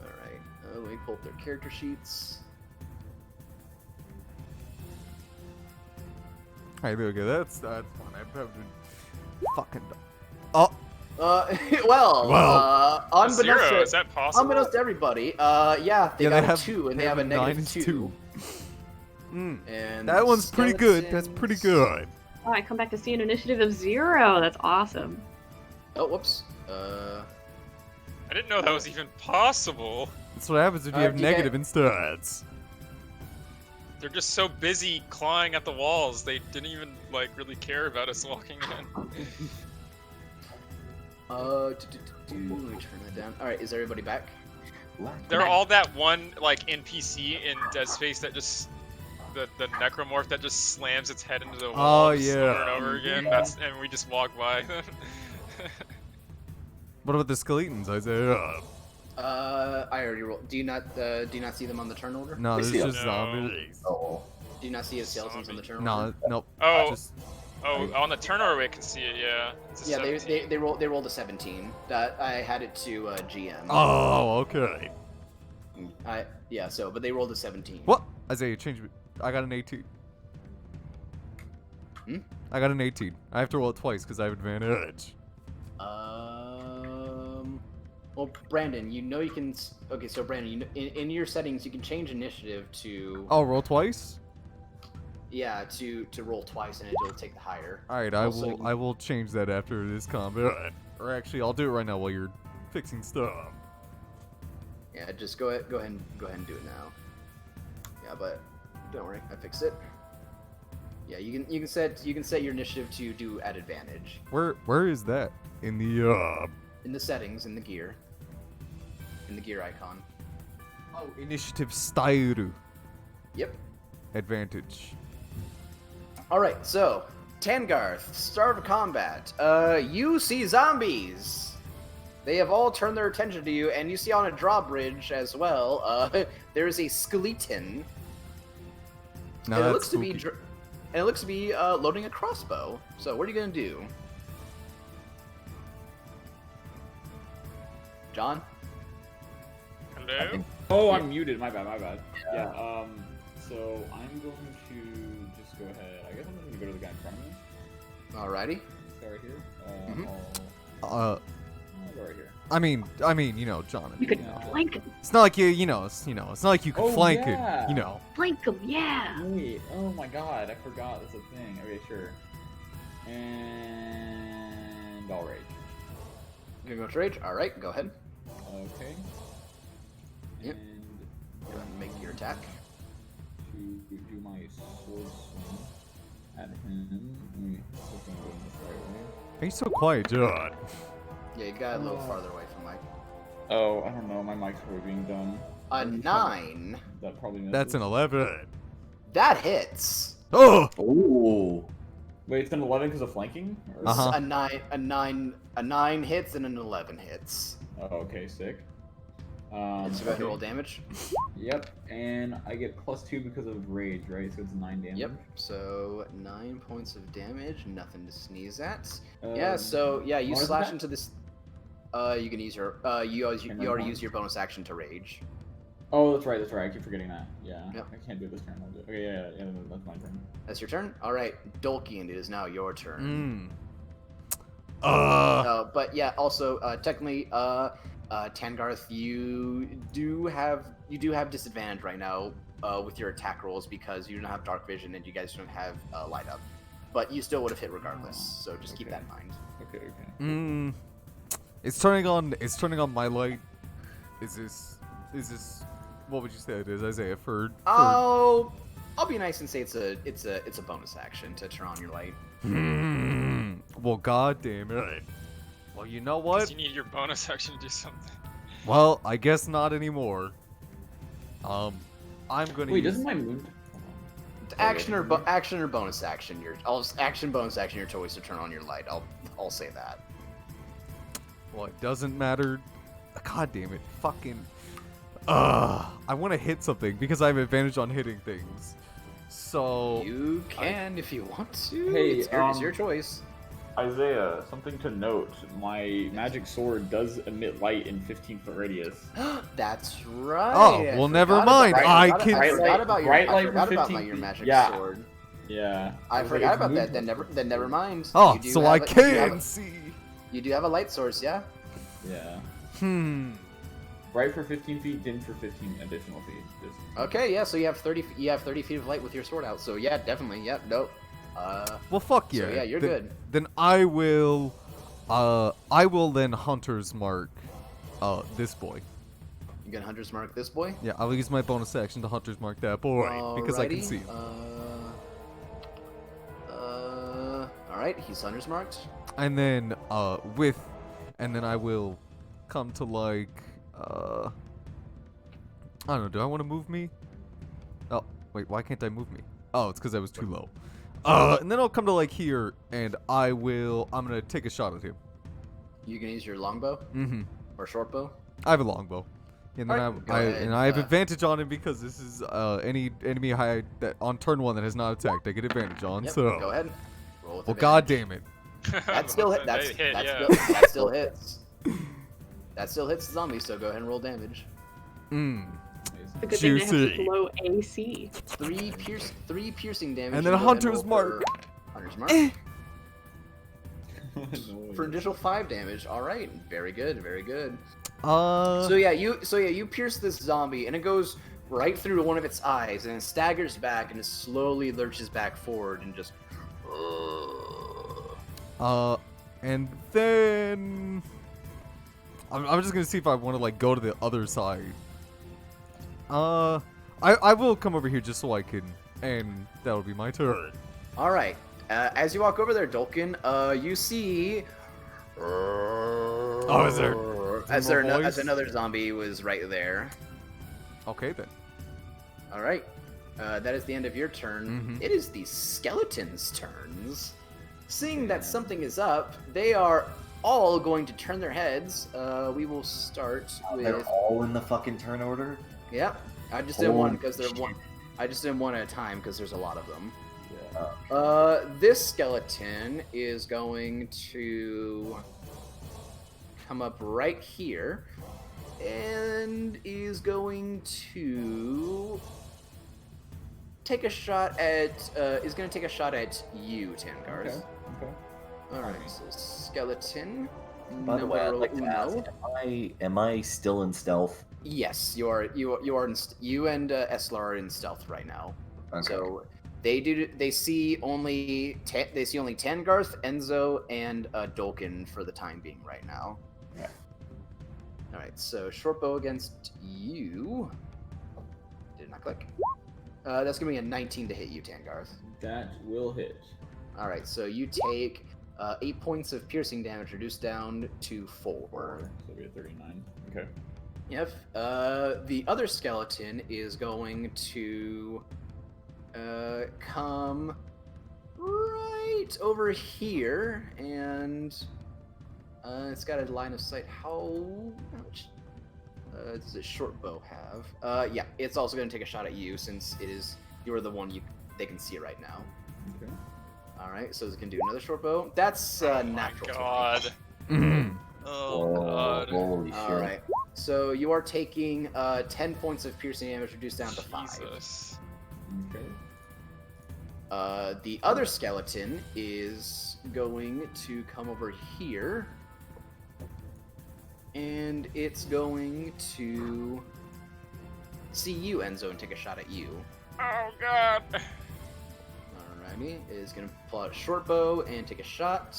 All right. Let me pull up their character sheets. Hey, there we go. That's fun. I've been fucking. Oh, Unbeknownst Zero, is that possible? unbeknownst to everybody, yeah, they got a 2 and they have a negative 2. And that one's pretty good. That's pretty good. Oh, I come back to see an initiative of 0. That's awesome. Oh, whoops. I didn't know that was even possible. That's what happens if you Uh, have do you negative insteads. They're just so busy clawing at the walls, they didn't even really care about us walking in. Let me turn that down. All right, is everybody back? They're all that one NPC in Dead Space that just the necromorph that just slams its head into the wall Oh, just yeah. over and over again. Yeah. And we just walk by. What about the skeletons, Isaiah? I already rolled. Do you not see them on the turn order? No, there's see 'em. just No. zombies. Oh. Do you not see skeletons on the turn No, order? nope. Oh. Just, Oh, on the turn order I can see it. Yeah. It's a Yeah, 17. they rolled a 17. That I had it to GM. oh, okay. But they rolled a 17. What? Isaiah, change it. I got an 18. I got an 18. I have to roll it twice because I have advantage. Well, Brandon, you know you can. Okay, so Brandon, in your settings, you can change initiative to. Oh, roll twice? Yeah, to roll twice and it'll take the higher. All right, Also, I will change that after this combat. Or actually, I'll do it right now while you're fixing stuff. Yeah, just go ahead and do it now. Yeah, but don't worry, I fixed it. Yeah, you can set your initiative to do at advantage Where is that in the in the settings in the gear icon. Oh, initiative style Yep. advantage. All right, so Tangarth, start of combat. You see zombies. They have all turned their attention to you, and you see on a drawbridge as well. There is a skeleton. Now And it that's looks spooky. to be loading a crossbow. So what are you gonna do, John? Hello? Oh, I'm muted. My bad. Yeah. So I'm going to just go ahead. I guess I'm just gonna go to the guy in front of me. Alrighty. This guy right here. Mhm. I'll go right here. I mean, John. You could Yeah. flank him. It's not like it's not like you could Oh, flank yeah. it, Flank him, yeah. Wait. Oh my god. I forgot. That's a thing. Okay, sure. And all right. You're gonna go to rage. All right, go ahead. Okay. Yep. And Go ahead and make your attack. to do my sword swing at him. Let me look at this guy. Are you so quiet, John? Yeah, you got a little farther away from Mike. Oh, I don't know. My mic's probably being dumb. A 9. That probably misses. That's an 11. That hits. Oh! Ooh. Wait, it's an 11 because of flanking? Or... Uh-huh. A 9 hits and an 11 hits. Oh, okay, sick. So go ahead and roll damage. Yep, and I get +2 because of rage, right? So it's 9 damage. Yep. So 9 points of damage. Nothing to sneeze at. Yeah. So yeah, you bonus slash attack? into this. You can use your. You already used your bonus action to rage. Oh, that's right. I keep forgetting that. Yeah. Yep. I can't do it this turn. I'll do it. Okay, yeah, that's my turn. That's your turn. All right, Dolkian, it is now your turn. But yeah, also technically, Tangarth, you do have disadvantage right now with your attack rolls because you don't have dark vision and you guys don't have light up. But you still would have hit regardless, so just keep that in mind. Okay. It's turning on my light. Is this what would you say it is, Isaiah? For I'll be nice and say it's a bonus action to turn on your light. Well, god damn it. Well, you know what? 'Cause you need your bonus action to do something. Well, I guess not anymore. I'm gonna Wait, use... doesn't my moon? Action or bonus action. Bonus action. Your choice to turn on your light. I'll say that. Well, it doesn't matter. God damn it. Fucking... I want to hit something because I have advantage on hitting things. So... You can if you want to. Hey, it's your choice. Isaiah, something to note. My magic sword does emit light in 15-foot radius. That's right. Oh, I well, forgot never about- mind. I I can- forgot about your, bright I light forgot from about 15 your magic yeah. sword. Yeah. I was like, forgot it's about that. moved- Then never mind. Oh, You do so have I a- you do have can a- see. You do have a light source, yeah? Yeah. Bright for 15 feet, dim for 15 additional feet. Just... Okay, yeah. So you have 30 feet of light with your sword out. So yeah, definitely. Yep. Nope. Well, fuck yeah. So yeah, you're good. Then I will then Hunter's Mark, this boy. You gonna Hunter's Mark this boy? Yeah, I'll use my bonus action to Hunter's Mark that boy because I can Alrighty, see him. All right, he's Hunter's marked. And then and then I will come to like I don't know. Do I want to move me? Oh wait, why can't I move me? Oh, it's because I was too low. And then I'll come to like here, and I'm gonna take a shot at him. You can use your longbow or short bow. I have a longbow. And then Alright, go ahead, I have advantage on him because this is any enemy that on turn 1 that has not attacked, I get advantage on. Yep, So go ahead. Roll with well, advantage. god damn it. That still hit. They hit, yeah. That still hits. That still hits the zombie. So go ahead and roll damage. It's a good thing they have Juicy. such low AC. Three piercing damage. And then go ahead Hunter's roll Mark. for Hunter's Mark. For an additional 5 damage. All right, very good, very good. So yeah, you pierce this zombie, and it goes right through one of its eyes, and it staggers back, and it slowly lurches back forward, and just. And then I'm just gonna see if I want to like go to the other side. I will come over here just so I can, and that'll be my turn. All right. As you walk over there, Dolkin, you see. Oh, is there? As more voice? as another zombie was right there. Okay then. All right. That is the end of your turn. Mhm. It is the skeletons' turns. Seeing that something is up, they are all going to turn their heads. We will start They're with. all in the fucking turn order. Yep. I just did one Holy because they're shit. one. I just did one at a time because there's a lot of them. Yeah. This skeleton is going to come up right here and is going to take a shot at you, Tangarth. Okay. Okay. All right, so skeleton. By the way, I'd numero like to ask, uno. am I still in stealth? Yes, you are. You and Eslar are in stealth right now. Okay. So they see only Tangarth, Enzo, and Dolkin for the time being right now. Yeah. All right. So short bow against you. Did not click. That's gonna be a 19 to hit you, Tangarth. That will hit. All right. So you take 8 points of piercing damage reduced down to 4. So we have 39. Okay. Yep. The other skeleton is going to come right over here, and it's got a line of sight. How much does a short bow have? Yeah, it's also going to take a shot at you since you're the one they can see right now. Okay. All right, so it's going to do another short bow. That's Oh my natural. 20. god. Mhm. Oh Whoa, god. holy shit. All right. So you are taking 10 points of piercing damage reduced down to 5. Jesus. Okay. The other skeleton is going to come over here, and it's going to see you, Enzo, and take a shot at you. Oh god. Alrighty, it is going to pull out a short bow and take a shot.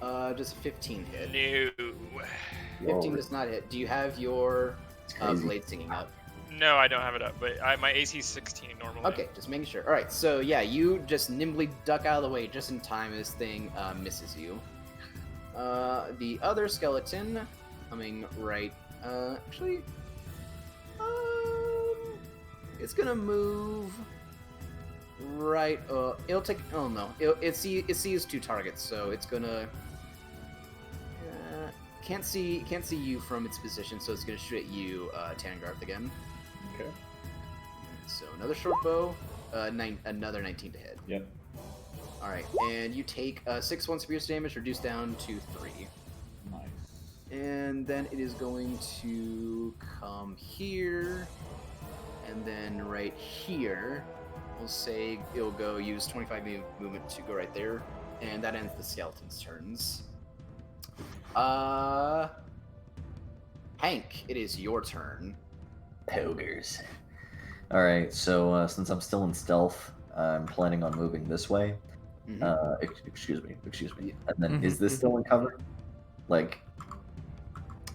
Does a 15 hit? No. 15 does not hit. Do you have your It's crazy. blade singing up? No, I don't have it up, but my AC is 16 normally. Okay, just making sure. All right, so yeah, you just nimbly duck out of the way just in time as this thing misses you. The other skeleton coming right. Actually, it's gonna move right. It'll take. Oh no, it sees 2 targets, so it's gonna. Can't see you from its position, so it's gonna shoot at you, Tangarth again. Okay. So another short bow, another 19 to hit. Yep. All right, and you take 6 points of piercing damage, reduced down to 3. Nice. And then it is going to come here, and then right here. We'll say it'll go use 25 movement to go right there, and that ends the skeleton's turns. Hank, it is your turn. Ogres. Alright, so since I'm still in stealth, I'm planning on moving this way. Mhm. Excuse me. And then, is this still in cover? Like,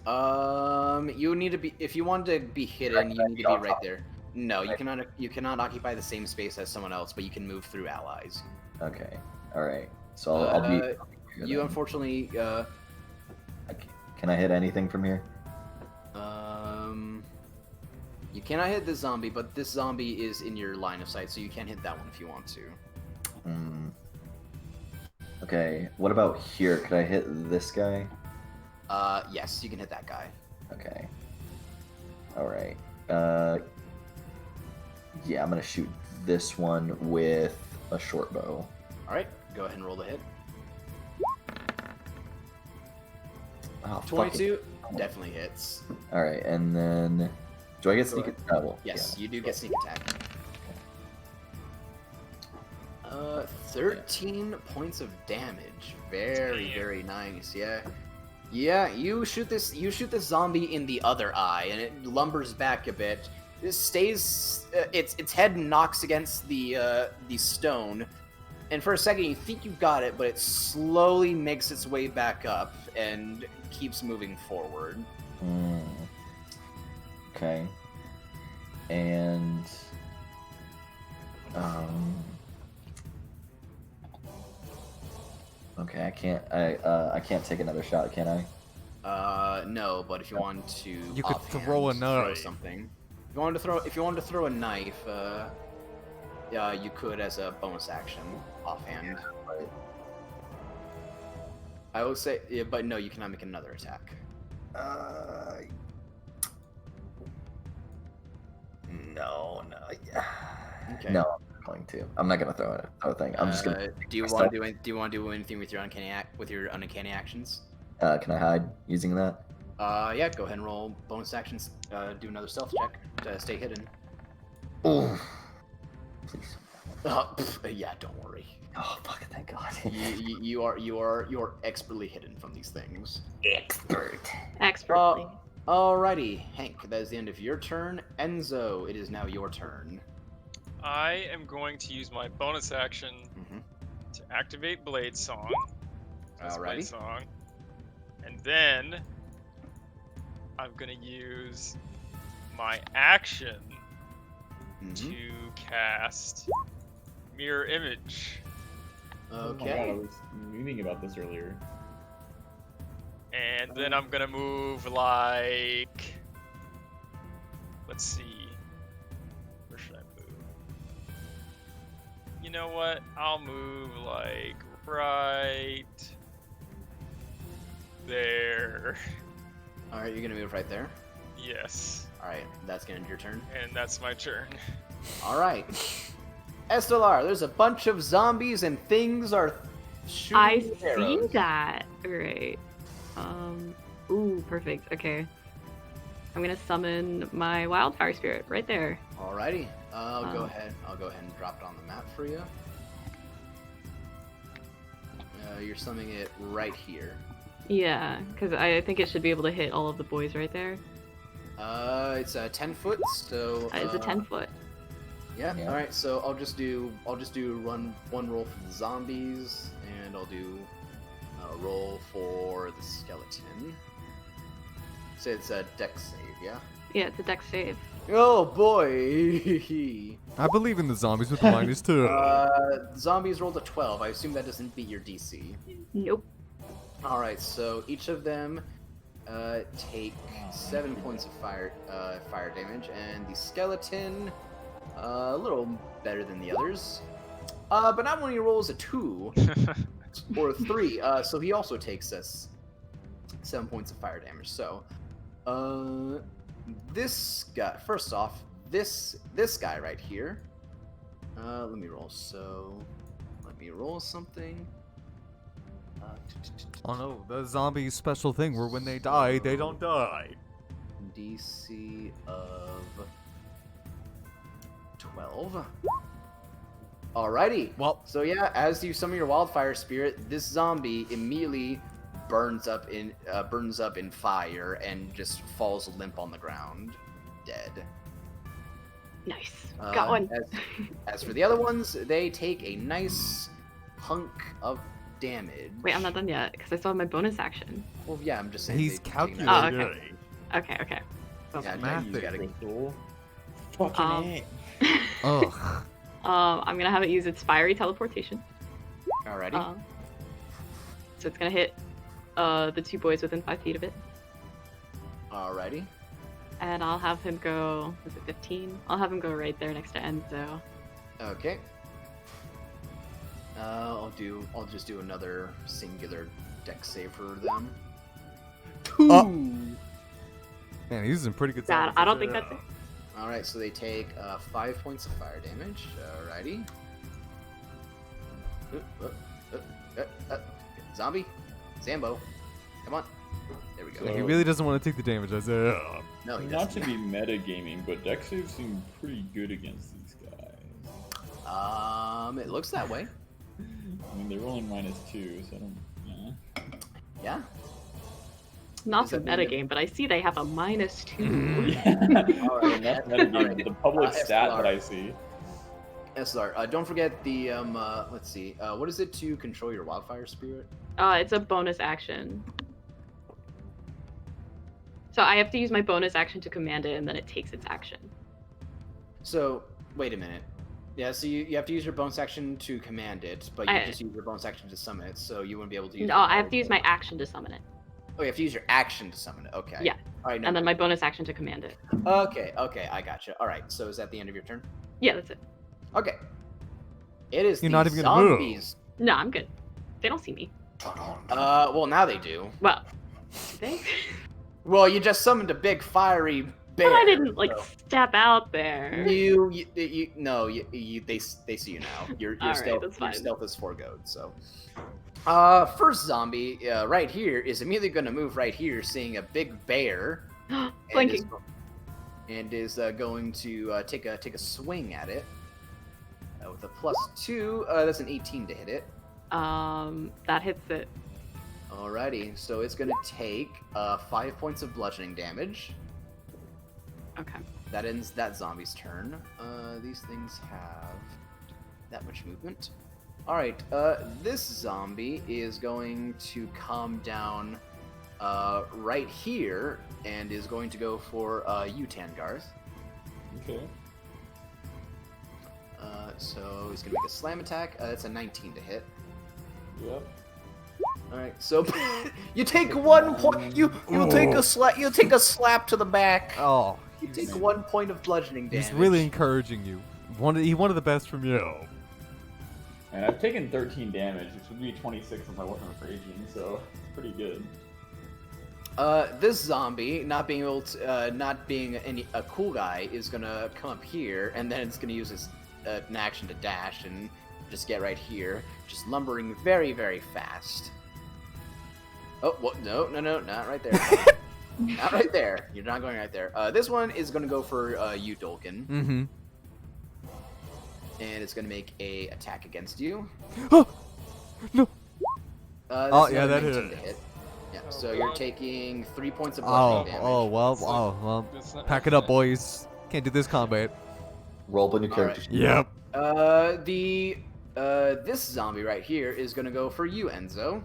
You need to be if you want to be hidden, you need to be right there. No, you cannot occupy the same space as someone else, but you can move through allies. okay. Alright. So I'll be. here You then. unfortunately, Can I hit anything from here? you cannot hit this zombie, but this zombie is in your line of sight, so you can hit that one if you want to. Okay. What about here? Could I hit this guy? Yes, you can hit that guy. Okay. Alright. Yeah, I'm gonna shoot this one with a short bow. All right, go ahead and roll the hit. Oh, 22 definitely hits. Alright, and then do I get Go sneak ahead. attack? Well, Yes, yeah. you do get sneak attack. 13 points of damage. Very, Damn. very nice. Yeah. Yeah, you shoot this zombie in the other eye, and it lumbers back a bit. It stays its head knocks against the stone. And for a second you think you got it, but it slowly makes its way back up and keeps moving forward. Okay. And okay, I can't take another shot, can I? No, but if you want to You could offhand throw a throw knife. something. If you wanted to throw a knife, yeah, you could as a bonus action offhand. Right. I would say, yeah, but no, you cannot make another attack. No, yeah. Okay. No, I'm not going to. I'm not gonna throw a thing. I'm just gonna. Do you want to do anything with your uncanny actions? Can I hide using that? Yeah. Go ahead and roll bonus actions. Do another stealth check to stay hidden. Oh, please. Yeah. Don't worry. Oh, fuck! Thank God. You are expertly hidden from these things. Expert. Expertly. Alrighty, Hank. That is the end of your turn. Enzo, it is now your turn. I am going to use my bonus action Mhm. to activate Blade Song. That's Blade Alrighty. Song. And then I'm gonna use my action Mhm. to cast Mirror Image. Oh my god, I Okay. was memeing about this earlier. And then I'm gonna move like. Let's see. Where should I move? You know what? I'll move like right there. All right, you're gonna move right there. Yes. All right, that's gonna end your turn. And that's my turn. All right. Estelar, there's a bunch of zombies and things are shooting I with see arrows. that. Right. Ooh, perfect. Okay. I'm gonna summon my wildfire spirit right there. Alrighty. I'll go Oh. ahead. I'll go ahead and drop it on the map for you. You're summoning it right here. Yeah, because I think it should be able to hit all of the boys right there. It's a 10 foot, so It's a 10-foot. Yeah. Yeah. All right. So I'll just do one roll for the zombies, and I'll do a roll for the skeleton. So it's a dex save, yeah. Yeah, it's a dex save. Oh boy. I believe in the zombies with the -2. Zombies rolled a 12. I assume that doesn't beat your DC. Nope. All right. So each of them take 7 points of fire damage, and the skeleton a little better than the others. But not when he rolls a 2 or a 3. So he also takes us 7 points of fire damage. So, this guy. First off, this guy right here. Let me roll. So, let me roll something. Oh no, the zombie special thing where when they die, they don't die. DC of 12. Alrighty. Well, So yeah, as you summon your wildfire spirit, this zombie immediately burns up in fire and just falls limp on the ground, dead. Nice. Got one. As for the other ones, they take a nice hunk of damage. Wait, I'm not done yet because I still have my bonus action. Well, yeah, I'm just saying. he's they take calculating. nice- Oh, okay. Okay. Yeah, math you gotta. Crystal. Fucking Um, A. Ugh. I'm gonna have it use its fiery teleportation. Alrighty. So it's gonna hit the two boys within 5 feet of it, Alrighty. and I'll have him go. Was it 15? I'll have him go right there next to Enzo. Okay. I'll just do another singular dex save for them. Man, he's in pretty good That time. I don't think that's it. Alright, so they take 5 points of fire damage. Alrighty. Zombie? Zambo. Come on. There we go. He really doesn't want to take the damage. I said, ugh. No, he Not to doesn't. be metagaming, but dex saves seem pretty good against these guys. It looks that way. I mean, they're rolling -2, so I don't. Yeah. Yeah. Not Does to that mean that- metagame, but I see they have a -2. Alright, That's metagaming. The public stat that I see. SR. Don't forget the let's see. What is it to control your wildfire spirit? It's a bonus action. So I have to use my bonus action to command it, and then it takes its action. So wait a minute. Yeah, so you have to use your bonus action to command it, but you I- just use your bonus action to summon it, so you wouldn't be able to use No, I have to use my action to summon it, Oh, you have to use your action to summon it. Okay. Yeah. Alright, and then my bonus action to command it. Okay, I gotcha. Alright, so is that the end of your turn? Yeah, that's it. Okay. It is You're the not even gonna move. zombies. No, I'm good. They don't see me. Well now they do. Well, do they? Well, you just summoned a big fiery bear. But I didn't like so- step out there. They see you now. Your All right, stealth, that's your fine. stealth is foregoed. So, first zombie right here is immediately going to move right here, seeing a big bear, Flanking. and is going to take a swing at it with a +2. That's an 18 to hit it. That hits it. Alrighty, so it's going to take 5 points of bludgeoning damage. Okay. That ends that zombie's turn. These things have that much movement. Alright, this zombie is going to come down right here and is going to go for you, Tangarth. Okay. So he's going to make a slam attack. That's a 19 to hit. Yep. All right, so you take 1 point. You take a slap. You take a slap to the back. Oh, You take 1 point of bludgeoning damage. he's really encouraging you. He wanted the best from you. And I've taken 13 damage, which would be 26 if I wasn't raging, so it's pretty good. This zombie, not being able to, not being a cool guy, is gonna come up here, and then it's gonna use his an action to dash and just get right here, just lumbering very, very fast. Oh, what? No, not right there. Not right there. You're not going right there. This one is gonna go for you, Dolkin. Mm-hmm. And it's gonna make a attack against you. Oh no! That's yeah, another that 19 hit. to hit. Yeah, Oh, so you're God. taking 3 points of Oh, bludgeoning damage. well. It's not Pack it up, happening. boys. Can't do this combat. Roll a new All character. right. sheet. Yep. This zombie right here is gonna go for you, Enzo.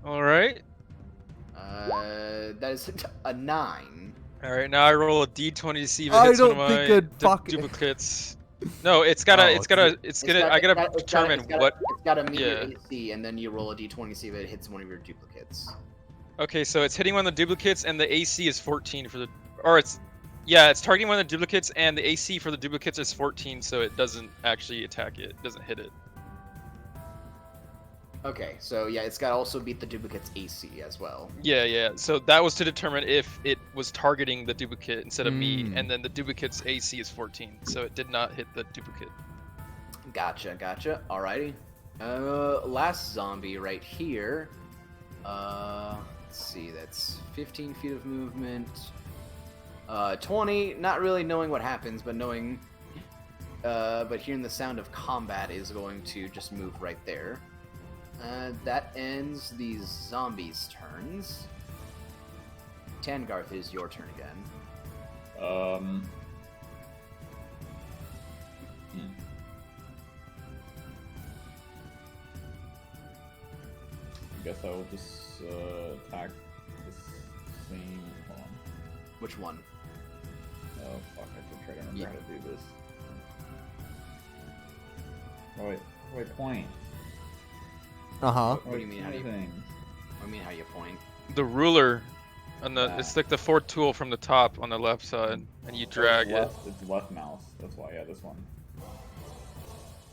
All right. That is a 9. All right. Now I roll a d20 to see if it I hits one of don't my think I'd fuck- duplicates. No, it's gotta. Oh, it's gotta. It's gonna. I gotta determine what. It's got a meter yeah. AC, and then you roll a d20 to see if it hits one of your duplicates. Okay, so it's hitting one of the duplicates, and the AC is 14 for the. Or it's. Yeah, it's targeting one of the duplicates, and the AC for the duplicates is 14, so it doesn't actually attack it. It doesn't hit it. Okay, so yeah, it's got to also beat the duplicate's AC as well. Yeah. So that was to determine if it was targeting the duplicate instead of me, Mm. and then the duplicate's AC is 14, so it did not hit the duplicate. Gotcha. Alrighty. Last zombie right here. Let's see, that's 15 feet of movement. 20, not really knowing what happens, but knowing, but hearing the sound of combat is going to just move right there. That ends these zombies' turns. Tangarth, is your turn again. I guess I will just attack this same. Hold on. Which one? Oh fuck! I have to try to remember Yeah. how to do this. Oh wait, point. Uh-huh. What do you mean, how do you- Things. I mean, how you point. The ruler, on the. Yeah. It's like the fourth tool from the top on the left side, and you drag it. It's left mouse. That's why. Yeah, this one.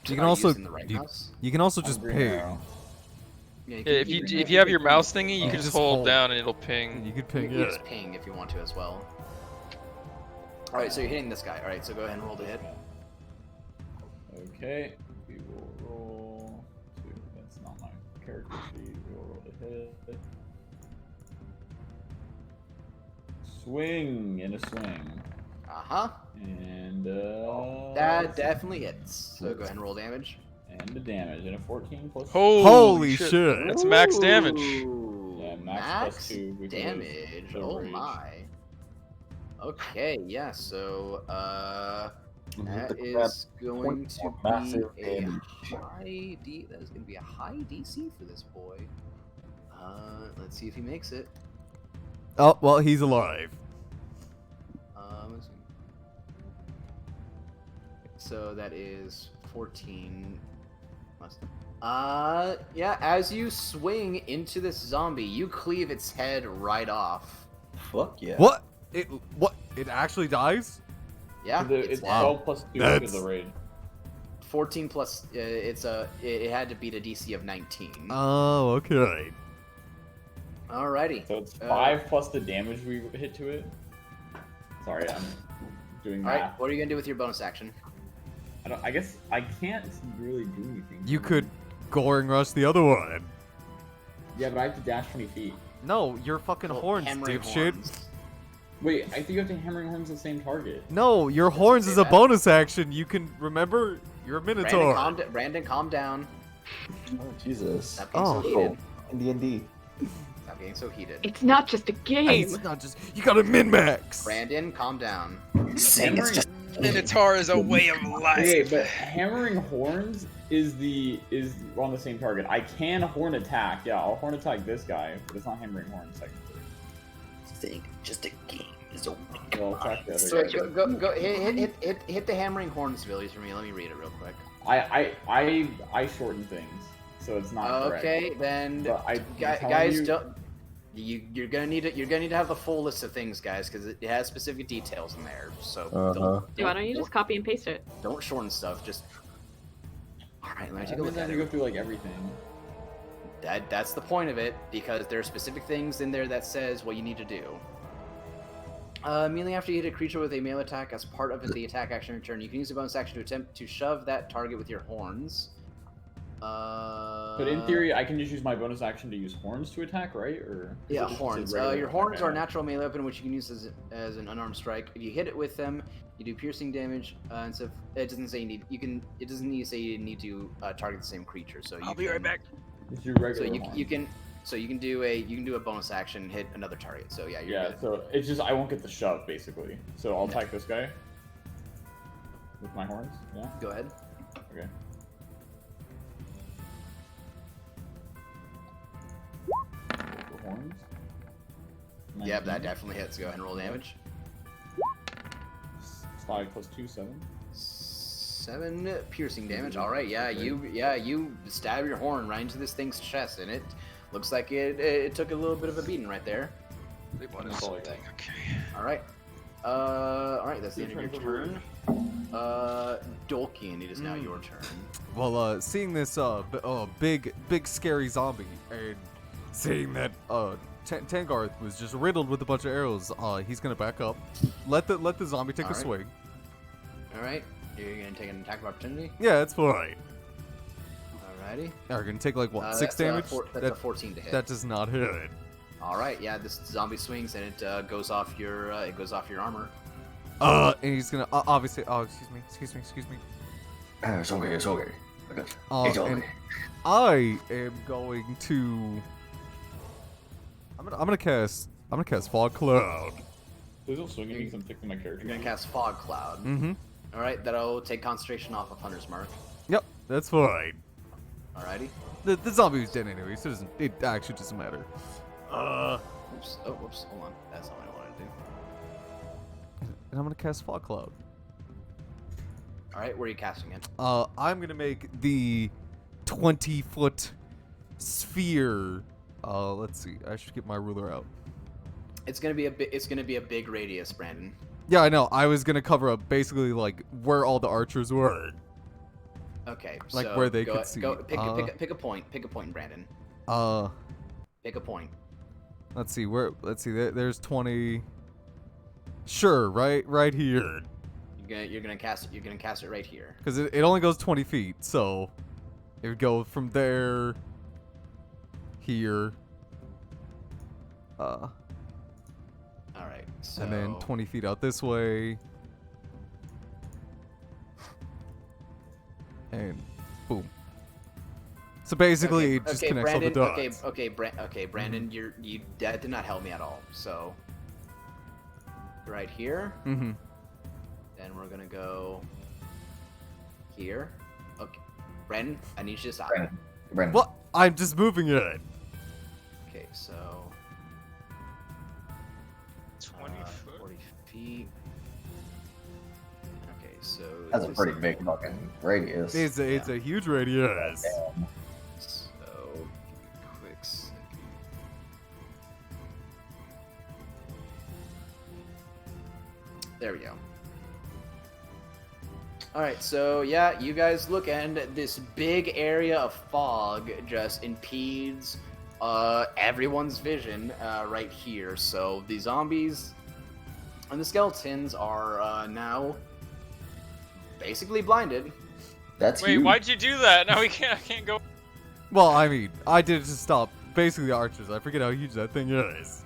You can Are also using the right you, mouse? you can also just Green ping. arrow. Yeah, Yeah, can if you have your mouse thingy, you You can just just hold hold. down and it'll ping. You could You ping can it. use ping if you want to as well. Alright, so you're hitting this guy. Alright, so go ahead and roll to hit. Okay, we will roll to. That's not my character sheet. We will roll to hit. Swing and a swing. Uh-huh. And That definitely hits. So go ahead and roll damage. and the damage and a 14 plus. Holy shit. That's max damage. Ooh, Yeah, max plus 2 because of damage. the Oh rage. my. Okay, yeah, so that The is going point to for be massive a damage. high D. That is going to be a high DC for this boy. Let's see if he makes it. Oh, well, he's alive. Let's see. So that is 14. Yeah. As you swing into this zombie, you cleave its head right off. Fuck yeah. What? It actually dies? Yeah, It's Wow. 12 plus 2 That's- because of the rage. 14 plus. It had to beat a DC of 19. Oh, okay. Alrighty. So it's 5 plus the damage we hit to it. Sorry, I'm doing All right. math. What are you gonna do with your bonus action? I guess I can't really do anything. You could Goring Rush the other one. Yeah, but I have to dash 20 feet. No, your fucking Well, horns, hammering dipshit. horns. Wait, I think you have to hammering horns the same target. No, your horns say is a that. bonus action. You can remember you're a Minotaur. Brandon, calm down. Oh, Jesus. Stop getting Oh. so heated. In D&D. Stop getting so heated. It's not just a game. It's not just you got a min-max. Brandon, calm down. Hammering, Minotaur is a way of life. okay, but hammering horns is on the same target. I can horn attack. Yeah, I'll horn attack this guy, but it's not hammering horns technically. Think just a game is a Well, I'll attack the other So guy. go hit the hammering horns, Villies, for me. Let me read it real quick. I shorten things. so it's not correct. Okay, then But I'm telling guys, you- don't. You're gonna need it. You're gonna need to have the full list of things, guys, because it has specific details in there. So Why don't you just copy and paste it? don't shorten stuff. Just all right. Let me take a Every look time at you go it. through like everything. That's the point of it, because there are specific things in there that says what you need to do. Immediately after you hit a creature with a melee attack, as part of the attack action return, you can use a bonus action to attempt to shove that target with your horns. But in theory, I can just use my bonus action to use horns to attack, right? Or is Yeah, it just horns. regular Your horns attack? are a natural melee weapon which you can use as an unarmed strike. If you hit it with them, you do piercing damage. And so it doesn't say you need. You can. It doesn't need to say you need to target the same creature. So I'll be right back. Just do regular So horns. you can do a bonus action and hit another target. So yeah, you're Yeah, good. so it's just I won't get the shove basically. So I'll attack this guy with my horns. Yeah. Go ahead. Okay. The horns. Yeah, that 19. definitely hits. Go ahead and roll damage. 5 plus 2, 7. 7 piercing damage. All right. Yeah, you stab your horn right into this thing's chest, and it looks like it took a little bit of a beating right there. That's all I got. All right. All right. That's the end of your Your turn. turn. Dolkian, it is now your turn. Well, seeing this big scary zombie and seeing that Tangarth was just riddled with a bunch of arrows, he's gonna back up. Let the zombie take a Alright. swing. All right. You're gonna take an attack of opportunity. Yeah, it's fine. Alrighty. Are gonna take like what 6 that's, damage? That's a 14 to hit. That does not hit. All right. Yeah, this zombie swings and it goes off your armor. And he's gonna obviously. Oh, excuse me. It's okay. It's okay. I got you. It's And okay. I am going to. I'm gonna cast Fog Cloud. Please don't swing at me because I'm fixing my character. You're gonna cast Fog Cloud. Mm-hmm. All right. That'll take concentration off of Hunter's Mark. Yep, that's fine. Alrighty. The zombie was dead anyway, so it actually doesn't matter. Oops. Oh, whoops. Hold on. That's not what I wanted to do. And I'm gonna cast Fog Cloud. All right. Where are you casting it? I'm gonna make the 20-foot sphere. Let's see. I should get my ruler out. It's gonna be a big radius, Brandon. Yeah, I know. I was gonna cover up basically like where all the archers were. Okay. Like so where they go, could see. Go, pick a point. Pick a point, Brandon. Pick a point. Let's see. Let's see. There's 20. Sure. Right here. You're gonna cast it. You're gonna cast it right here. Because it only goes 20 feet, so it would go from there, here, All right. So. and then 20 feet out this way, and boom. So basically, it just connects all the Brandon, dots. Okay, Brandon, you that did not help me at all. So. Right here. Mm-hmm. Then we're gonna go. Here. Okay. Brandon, I need you to stop. Brandon. What? I'm just moving it. Okay, so. 20 foot. 40 feet. Okay, so. That's a this pretty is- big fucking radius. It's a huge radius. So, quick second. There we go. Alright, so yeah, you guys look, and this big area of fog just impedes everyone's vision right here. So the zombies and the skeletons are now basically blinded. That's Wait, huge. why'd you do that? Now I can't go. Well, I mean, I did it to stop basically the archers. I forget how huge that thing is.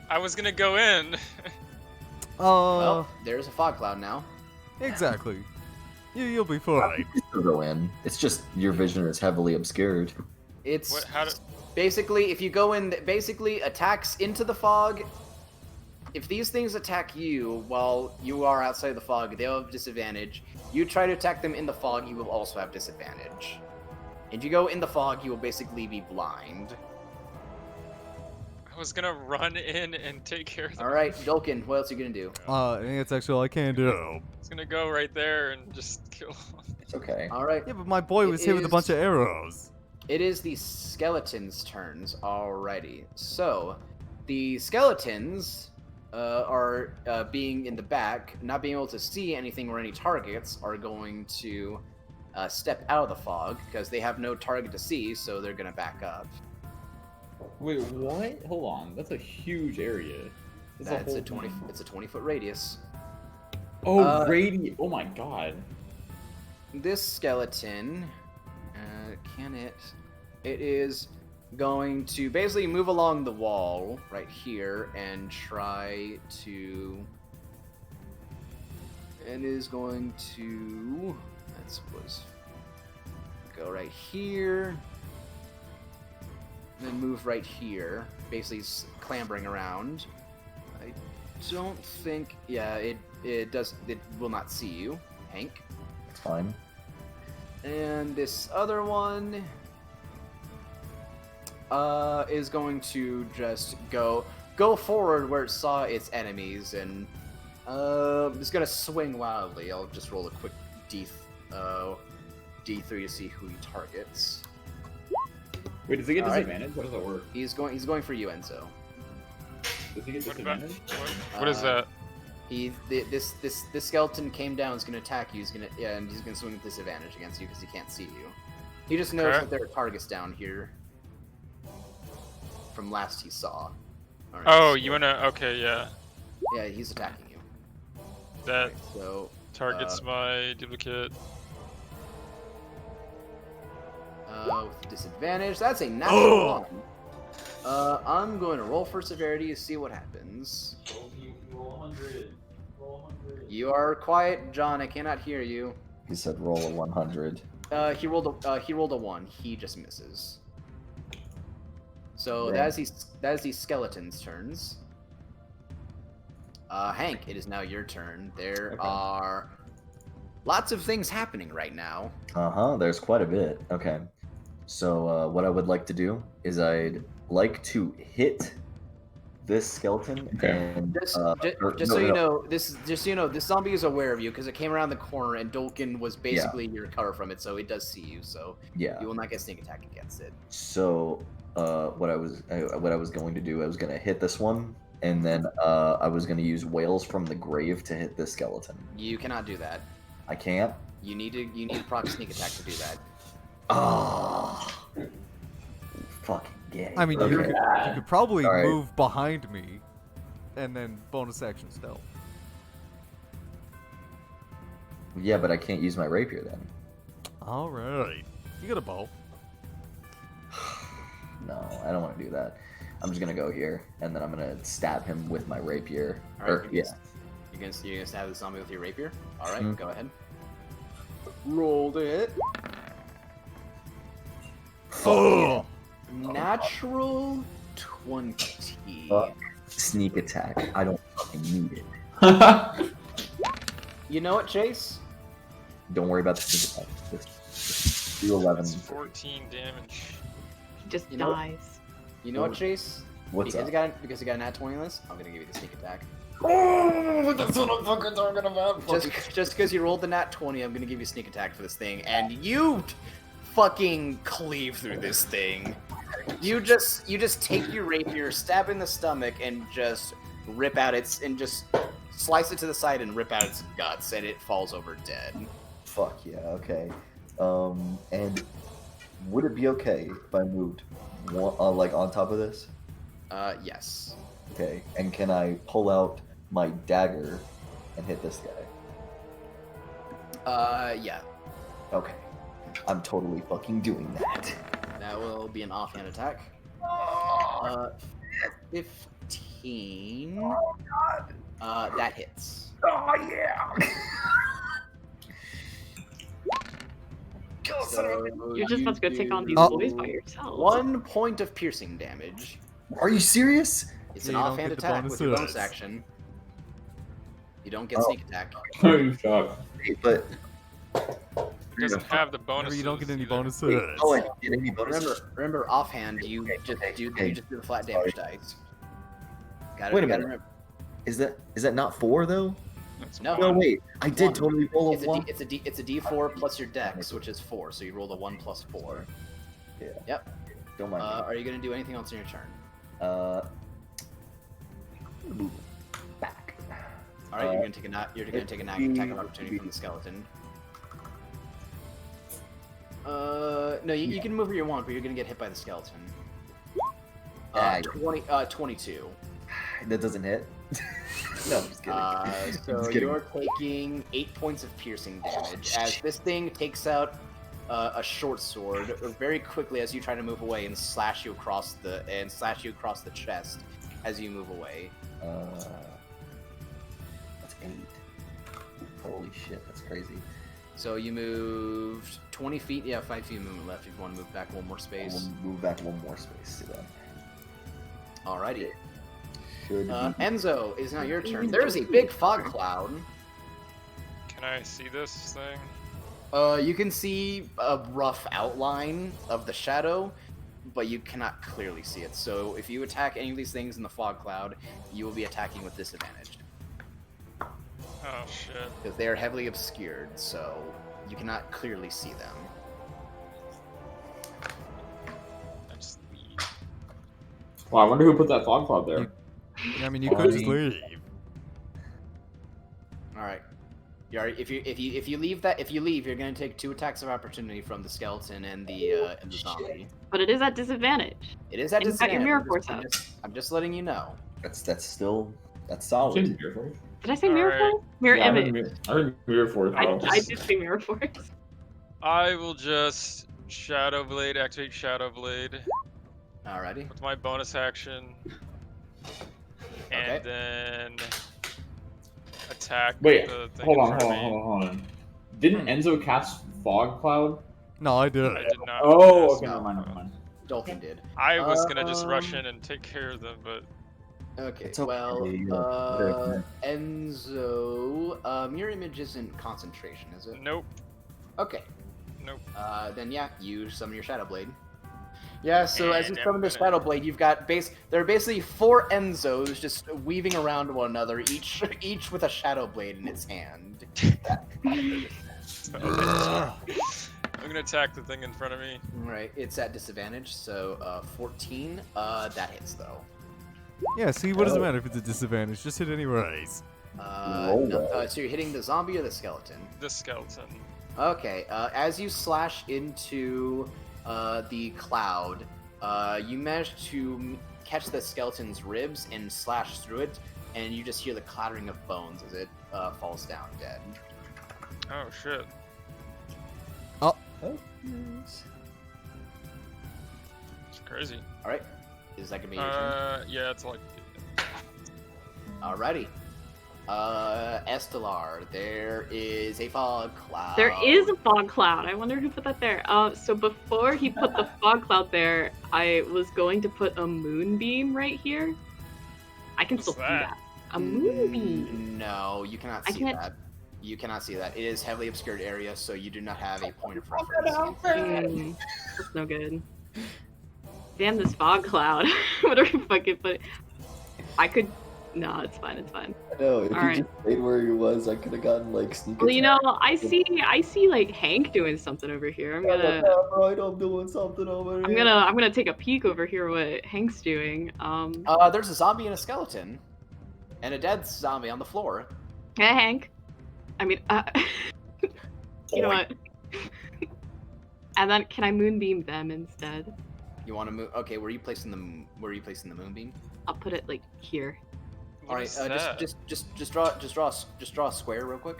I was gonna go in. Well, there's a fog cloud now. Exactly. You'll be fine. You still go in. It's just your vision is heavily obscured. It's What? How do? basically, if you go in, basically attacks into the fog. If these things attack you while you are outside the fog, they'll have disadvantage. You try to attack them in the fog, you will also have disadvantage. If you go in the fog, you will basically be blind. I was gonna run in and take care of them. All right, Dolkin, what else are you gonna do? I think that's actually all I can do. I was gonna go right there and just kill. It's okay. All right. Yeah, but my boy It was hit with a bunch is- of arrows. It is the skeletons' turns. Alrighty. So, the skeletons are being in the back, not being able to see anything or any targets, are going to step out of the fog because they have no target to see, so they're going to back up. Wait, what? Hold on. That's a huge area. It's a 20-foot radius. Oh, radius. Oh my god. This skeleton, can it? It is going to basically move along the wall right here and try to. And is going to. Go right here. Then move right here, basically clambering around. I don't think. Yeah, it does. It will not see you, Hank. It's fine. And this other one is going to just go forward where it saw its enemies, and it's gonna swing wildly. I'll just roll a quick D3 to see who he targets. Wait, does he get All right. disadvantage? How does that work? He's going for you, Enzo. Does he get What about- disadvantage? what is that? This skeleton came down. Is gonna attack you. And he's gonna swing with disadvantage against you because he can't see you. He just knows Okay. that there are targets down here from last he saw. Alright, Oh, so- you wanna? Okay, yeah. Yeah, he's attacking you. That Okay, so targets my duplicate. with disadvantage, that's a natural one. I'm going to roll for severity to see what happens. Roll 100. Roll 100. You are quiet, John. I cannot hear you. He said roll a 100. He rolled a 1. He just misses. So Yeah. that is the skeleton's turns. Hank, it is now your turn. There Okay. are lots of things happening right now. There's quite a bit. Okay. So what I would like to do is I'd like to hit this skeleton and Just no, so you no. know, this zombie is aware of you because it came around the corner and Dolkin was basically your cover from it, so it does see you. So Yeah. you will not get sneak attack against it. So what I was going to do, I was going to hit this one, and then I was going to use Whales from the Grave to hit this skeleton. You cannot do that. I can't. You need to proc sneak attack to do that. Oh, fucking gay. I mean, okay. you could probably Alright. move behind me, and then bonus action stealth. Yeah, but I can't use my rapier then. All right, you got a bow. No, I don't want to do that. I'm just gonna go here, and then I'm gonna stab him with my rapier. All right, Or, yeah. You're gonna stab the zombie with your rapier. All right, Mhm. go ahead. Rolled it. Oh, Natural 20. Fuck. Sneak attack. I don't fucking need it. You know what, Chase? Don't worry about the sneak attack. Just do 11. That's 14 damage. He just You know- dies. You know what, Chase? What's because up? because you got a nat 20 on this, I'm gonna give you the sneak attack. Oh, that's what I'm fucking talking about. Just because you rolled the nat 20, I'm gonna give you sneak attack for this thing, and you fucking cleave through this thing. You just take your rapier, stab in the stomach, and just rip out and just slice it to the side and rip out its guts, and it falls over dead. Fuck yeah, okay. And would it be okay if I moved like on top of this? Yes. Okay, and can I pull out my dagger and hit this guy? Yeah. Okay. I'm totally fucking doing that. That will be an offhand attack. 15. Oh god. That hits. Oh yeah. So You're just about to go take on these Oh. boys by yourself. 1 point of piercing damage. Are you serious? It's Yeah, an you don't offhand get the attack bonus with your to bonus this. action. You don't get Oh. sneak attack. I'm shocked. But It doesn't have the bonus. Remember, you don't get any either. bonuses. oh, I didn't get any bonus. Remember, offhand, you Okay, just okay, do okay. you just do the flat damage dice. Got it. Wait a gotta minute. remember. Is that not 4 though? That's No. No, one. wait. I did One. totally roll a It's a 1. D4 plus your dex, which is 4. So you roll a 1 plus 4. Yeah. Yep. Don't mind me. Are you gonna do anything else in your turn? Move back. All right, you're gonna take an attack of opportunity from the skeleton. No, you can move where you want, but you're gonna get hit by the skeleton. 22. That doesn't hit. No, I'm just kidding. So you're taking 8 points of piercing damage as this thing takes out a short sword very quickly as you try to move away and slash you across the chest as you move away. That's 8. Holy shit, that's crazy. So you moved 20 feet. Yeah, 5 feet of movement left. If you want to move back one more space. We'll move back one more space to that. Alrighty. Should be. Enzo, is now your turn. There is a big fog cloud. Can I see this thing? You can see a rough outline of the shadow, but you cannot clearly see it. So if you attack any of these things in the fog cloud, you will be attacking with disadvantage. Oh shit. Because they are heavily obscured, so you cannot clearly see them. I just leave. Wow, I wonder who put that fog cloud there. I mean, you could just leave. Alright. If you leave, you're gonna take 2 attacks of opportunity from the skeleton and the zombie. But it is at disadvantage. It is at And you got your disadvantage. mirror force up. I'm just letting you know. That's still Did solid. Did I say mirror Alright. force? Mirror Yeah, image. I heard mirror force. I did say mirror force. I will just Shadow Blade, activate Shadow Blade Alrighty. with my bonus action. And Okay. then attack Wait, the thing hold in on. front of me. Didn't Enzo cast fog cloud? No, I did. I did not. Oh, cast okay, it. never mind. Dalton did. I was gonna just rush Um, in and take care of them, but Okay, It's okay, well, yeah. Enzo, mirror image isn't concentration, is it? nope. Okay. Nope. Then yeah, you summon your Shadow Blade. Yeah, so as you And summon the I'm Shadow Blade, you've got there are basically 4 Enzos just weaving around one another, each with a Shadow Blade in its hand. I'm gonna attack the thing in front of me. Right, it's at disadvantage, so 14. That hits though. Yeah, see, what does it matter if it's a disadvantage? Just hit anyways. Roll No, that. so you're hitting the zombie or the skeleton? The skeleton. Okay, as you slash into the cloud, you manage to catch the skeleton's ribs and slash through it, and you just hear the clattering of bones as it falls down dead. Oh shit. Yes. It's crazy. Alright, is that gonna be your turn? Yeah, it's like. Alrighty. Estelar, there is a fog cloud. There is a fog cloud. I wonder who put that there. So before he put the fog cloud there, I was going to put a moonbeam right here. I can What's still see that? that. A moonbeam. No, you cannot I see can't- that. You cannot see that. It is heavily obscured area, so you do not have a point of reference. That's no good. Damn this fog cloud. Whatever fucking put it. I could. No, it's fine. It's fine. I know. If Alright. you just stayed where he was, I could have gotten like sneak Well, you attack. know, I see like Hank doing something over here. I'm gonna Right, I'm doing something over here. I'm gonna take a peek over here what Hank's doing. There's a zombie and a skeleton, and a dead zombie on the floor. Hey Hank. I mean, you know what? And then can I moonbeam them instead? You want to move? Okay, where are you placing the moonbeam? I'll put it like here. What All right, is that? just draw a square real quick.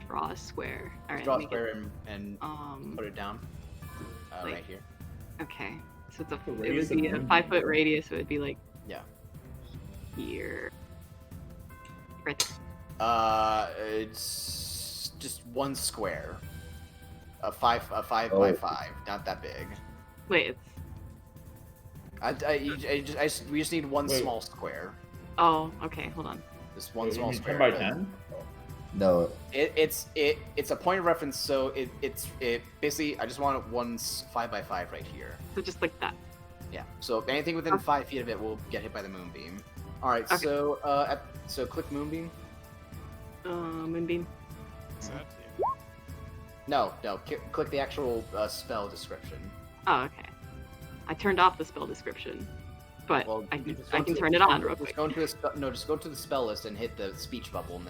Draw a square. All right. Draw a let me square and get- put it down. like- Right here. Okay. So The it radius would be of a moonbeam. 5-foot radius. So it would be like Yeah. here. Right there. It's just one square. A five Oh. by 5, not that big. Wait. We just need one Wait. small square. Oh, okay. Hold on. Just one Wait, you small mean square. 10 by 10? No, It's a point of reference, so it's basically I just want one 5 by 5 right here. So just like that. Yeah. So anything within Okay. 5 feet of it will get hit by the moonbeam. All right. Okay. So click moonbeam. Moonbeam. What's that do? No. Click the actual spell description. Oh, okay. I turned off the spell description, but Well, I just can go to- turn it on real Just quick. go into just go to the spell list and hit the speech bubble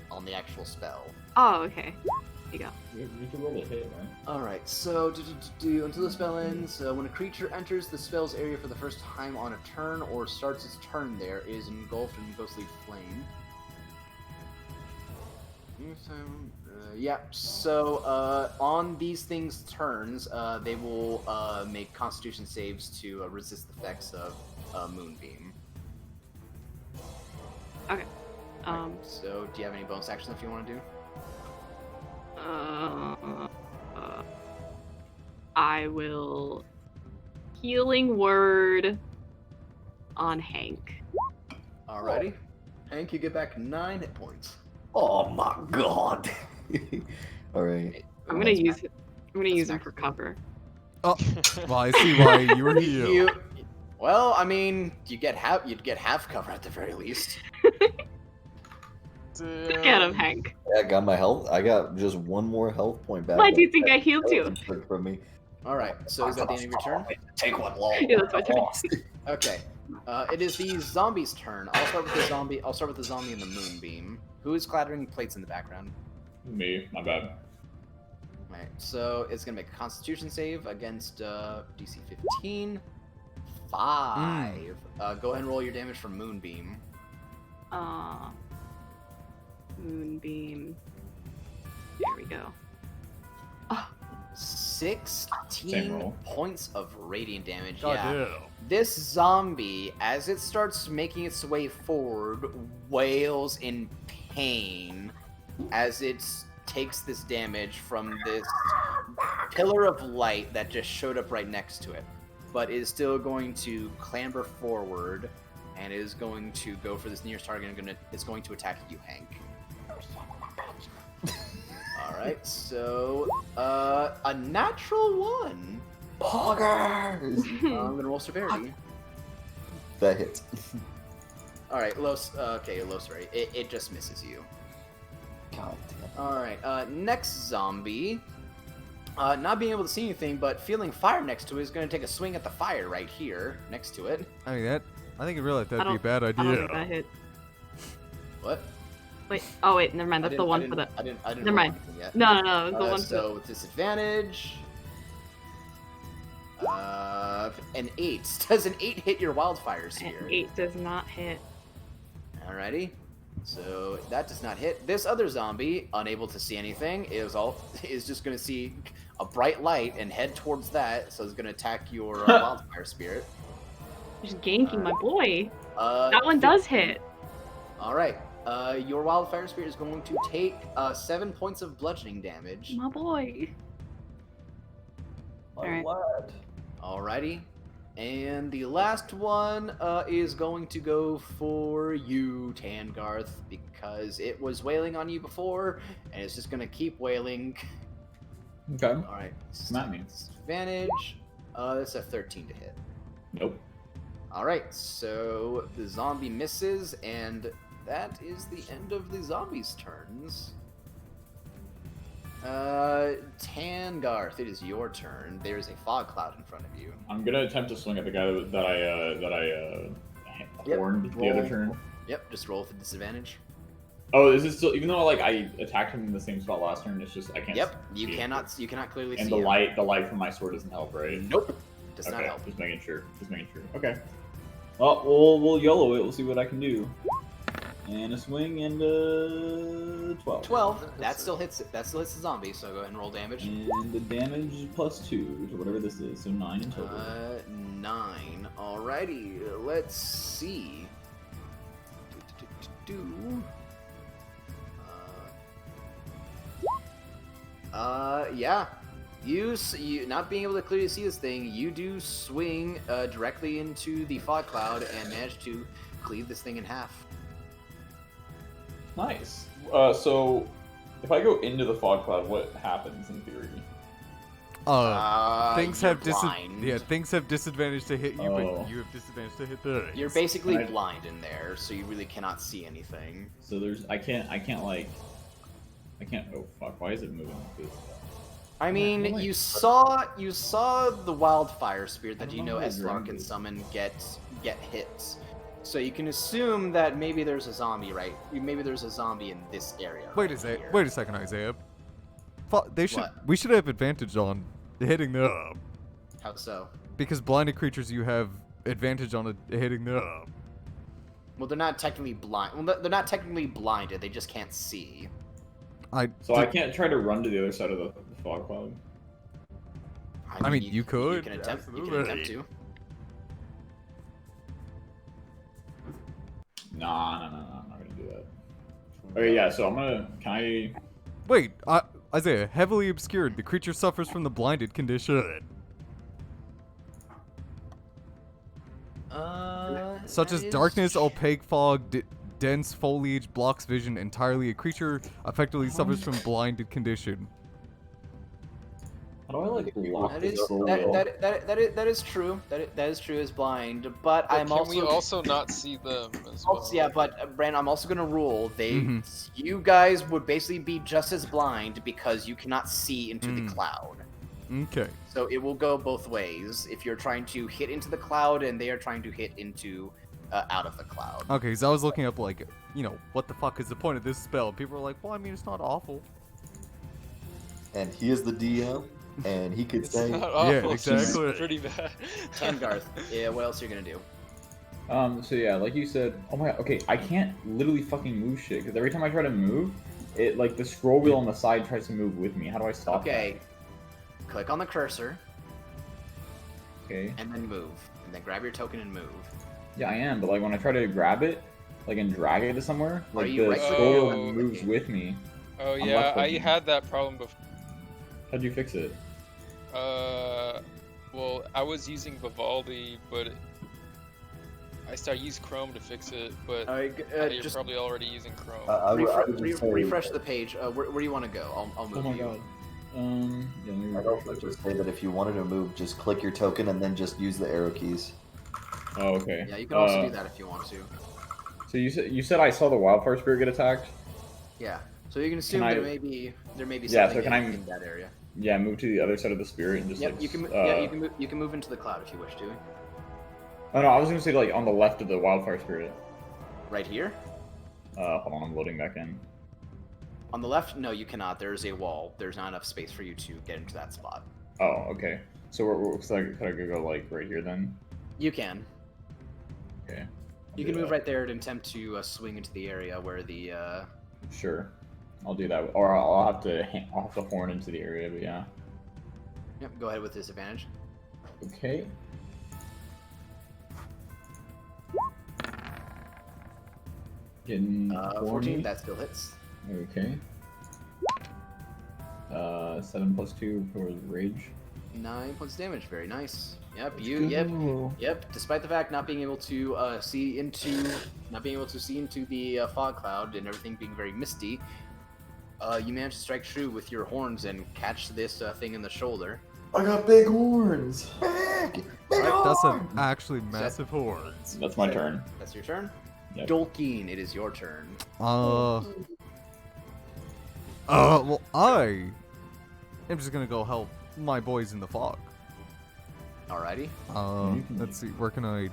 on the actual spell. Oh, okay. Here you go. You can roll a hit, right? Alright, so until the spell ends, when a creature enters the spell's area for the first time on a turn or starts its turn there, it is engulfed in ghostly flame. So on these things' turns, they will make Constitution saves to resist the effects of Moonbeam. Okay. So do you have any bonus action if you want to do? I will healing word on Hank. Alrighty. Hank, you get back 9 hit points. Oh my god. All right. I'm gonna use him for cover. Oh, well, I see why you were healed. Well, I mean, you'd get half cover at the very least. Look at him, Hank. I got my health. I got just one more health point back. Why do you think I healed you? Took from me. Alright, so is that the end of your turn? Take one long. Yeah, that's my turn. Okay. It is the zombie's turn. I'll start with the zombie in the moonbeam. Who is clattering plates in the background? Me, my bad. Right. So it's gonna make a Constitution save against DC 15. 5. Go ahead and roll your damage from moonbeam. Moonbeam. There we go. Oh, 16 roll. points of radiant damage. God Yeah. damn. This zombie, as it starts making its way forward, wails in pain as it takes this damage from this pillar of light that just showed up right next to it. But is still going to clamber forward and is going to go for this nearest target and is going to attack you, Hank. Alright, so a natural 1. Poggers! I'm gonna roll severity. That hits. Alright, low severity. It just misses you. God damn. Alright, next zombie. Not being able to see anything, but feeling fire next to it is going to take a swing at the fire right here, next to it. I mean, I think you realized that'd I be a bad I don't think idea. that hit. What? Wait. Oh wait, never mind. That's the one for the. I didn't Never roll mind. anything yet. No, the one for. So with disadvantage. An 8. Does an 8 hit your wildfire sphere? 8 does not hit. Alrighty. So that does not hit. This other zombie, unable to see anything, is just going to see a bright light and head towards that. So it's going to attack your wildfire spirit. Just ganking my boy. Uh, That one does hit. All right. Your wildfire spirit is going to take 7 points of bludgeoning damage. My boy. My Alright. lad. Alrighty. And the last one is going to go for you, Tangarth, because it was wailing on you before, and it's just going to keep wailing. Okay. Alright. Not me. Advantage. That's a 13 to hit. Nope. Alright, so the zombie misses, and that is the end of the zombies' turns. Tangarth, it is your turn. There's a fog cloud in front of you. I'm gonna attempt to swing at the guy that I Yep, horned the roll. other turn. Yep, just roll with a disadvantage. Oh, is it still? Even though I attacked him in the same spot last turn, it's just I can't. Yep, you see him. cannot clearly And see the him. light from my sword doesn't help, right? Nope, does Okay, not help. just making sure. Okay. Well, we'll YOLO it. We'll see what I can do. And a swing and 12. 12. That still hits it. That still hits the zombie. So go ahead and roll damage. And the damage plus 2 to whatever this is, so 9 in total. 9. Alrighty, let's see. Yeah. You not being able to clearly see this thing, you do swing directly into the fog cloud and manage to cleave this thing in half. Nice. So if I go into the fog cloud, what happens in theory? Things you're have blind. things have disadvantage to hit you, Oh. but you have disadvantage to hit things. You're basically Right. blind in there, so you really cannot see anything. So I can't. Oh fuck! Why is it moving like this? I mean, Well, you saw the wildfire spirit that I you don't know know how to Eslar drink can it. summon get hits. So you can assume that maybe there's a zombie, right? Maybe there's a zombie in this area. Wait right here. wait a second, Isaiah. What? We should have advantage on hitting them How so? because blinded creatures you have advantage on hitting them. Well, they're not technically blind. Well, they're not technically blinded. They just can't see. So I can't try to run to the other side of the fog cloud. I mean, you could, You can attempt. You can absolutely. attempt to. Nah, I'm not gonna do that. Okay, yeah. So I'm gonna. Can I? Wait, Isaiah, heavily obscured. The creature suffers from the blinded condition, such that as is darkness, opaque fog, dense foliage blocks vision entirely. A creature effectively suffers from blinded condition. How do I like lock That this is scroll that, wheel? that is true. That is true as blind, but But I'm can also we also not see them as well? yeah, but Brandon, I'm also gonna rule Mhm. you guys would basically be just as blind because you cannot see into the Mm. cloud. Okay. So it will go both ways. If you're trying to hit into the cloud and they are trying to hit into out of the cloud. Okay, so I was looking up, like, you know, what the fuck is the point of this spell? People are like, well, I mean, it's not awful. And he is the DM, and he could It's say, not awful. It's just exactly. pretty bad. Tangarth, yeah, what else are you gonna do? So yeah, like you said, oh my god, okay, I can't literally fucking move shit, because every time I try to move, it, like, the scroll wheel on the side tries to move with me. How do I stop Okay, click on the cursor that? Okay. and then move. And then grab your token and move. Yeah, I am, but like when I try to grab it, like, and drag it to somewhere, Are like, you the right scroll click? wheel moves with me. Oh I'm yeah, left I clicking. had that problem before. How'd you fix it? Well, I was using Vivaldi, but I started using Chrome to fix it. But Alright, you're just probably already using Chrome. I would just say, refresh the page. Where do you want to go? I'll move Oh my you. god. Yeah, let me I'd refresh also it. just say that if you wanted to move, just click your token and then just use the arrow keys. Oh, okay. Yeah, you can also do that if you want to. So you said I saw the wildfire spirit get attacked? Yeah. So you can assume I- there may be Yeah, something so can I- in that area. Yeah, move to the other side of the spirit and just Yep, like. you can. You can move into the cloud if you wish to. Oh no, I was gonna say like on the left of the wildfire spirit. Right here. Hold on, I'm loading back in. On the left, no, you cannot. There is a wall. There's not enough space for you to get into that spot. Oh, okay. So could I go like right here then? You can. Okay. You can move right there and attempt to swing into the area where the. Sure. I'll do that, or I'll have to horn into the area, but yeah. Yep. Go ahead with disadvantage. Okay. Getting 14. horny. That still hits. Okay. 7 plus 2 for rage. 9 points of damage. Very nice. Yep. Let's You. Yep. go. Yep. Despite the fact not being able to see into the fog cloud and everything being very misty, you managed to strike true with your horns and catch this thing in the shoulder. I got big horns. Big That's an horns. actually massive horde. That's my turn. That's your turn. Yep. Dolkeen, it is your turn. Well, I am just gonna go help my boys in the fog. Alrighty. Let's see, where can I?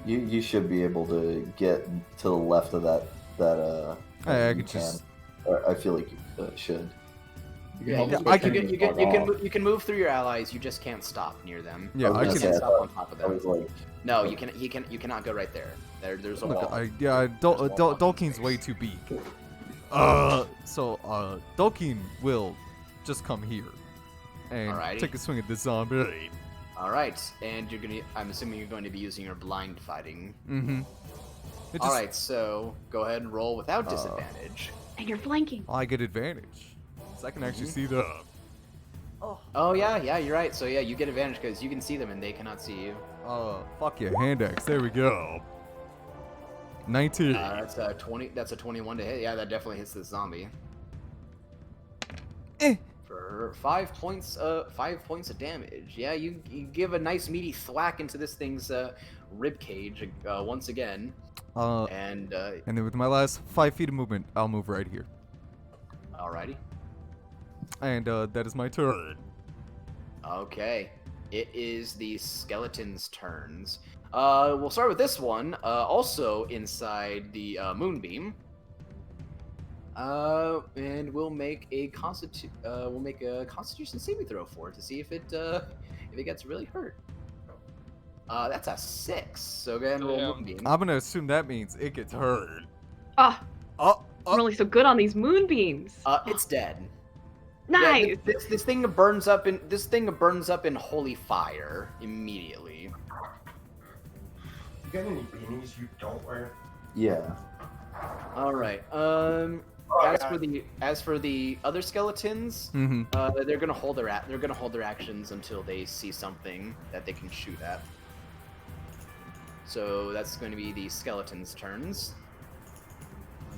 You should be able to get to the left of that. I you could just. I feel like you should. You Yeah, can help you, us I turn can- the fog off. you can move through your allies. You just can't stop near them. Yeah, I I was You can. gonna can't say, stop on top of I them. was like, No, you cannot go right there. There's a Look, wall. Dolkeen's way too big. So Dolkeen will just come here and Alrighty. take a swing at this zombie. All right, and I'm assuming you're going to be using your blind fighting. Mm-hmm. All right, so go ahead and roll without disadvantage. And you're flanking. I get advantage, so I can actually Mm-hmm. see them. Oh yeah, you're right. So yeah, you get advantage because you can see them and they cannot see you. Fuck yeah, hand axe. There we go. 19. That's a 20. That's a 21 to hit. Yeah, that definitely hits the zombie. For 5 points. 5 points of damage. Yeah, you give a nice meaty thwack into this thing's rib cage once again, and And then with my last 5 feet of movement, I'll move right here. alrighty. And that is my turn. Okay. It is the skeleton's turns. We'll start with this one. Also inside the moonbeam. And we'll make a Constitution saving throw for it to see if it gets really hurt. That's a 6. So go ahead and roll Damn. moonbeam. I'm gonna assume that means it gets hurt. Oh, Oh, I'm really so good on these moonbeams. It's dead. Nice. Yeah, this thing burns up in holy fire immediately. You got any beanies you don't wear? Yeah. All right. As for the other skeletons, they're gonna hold their actions until they see something that they can shoot at. So that's going to be the skeletons' turns.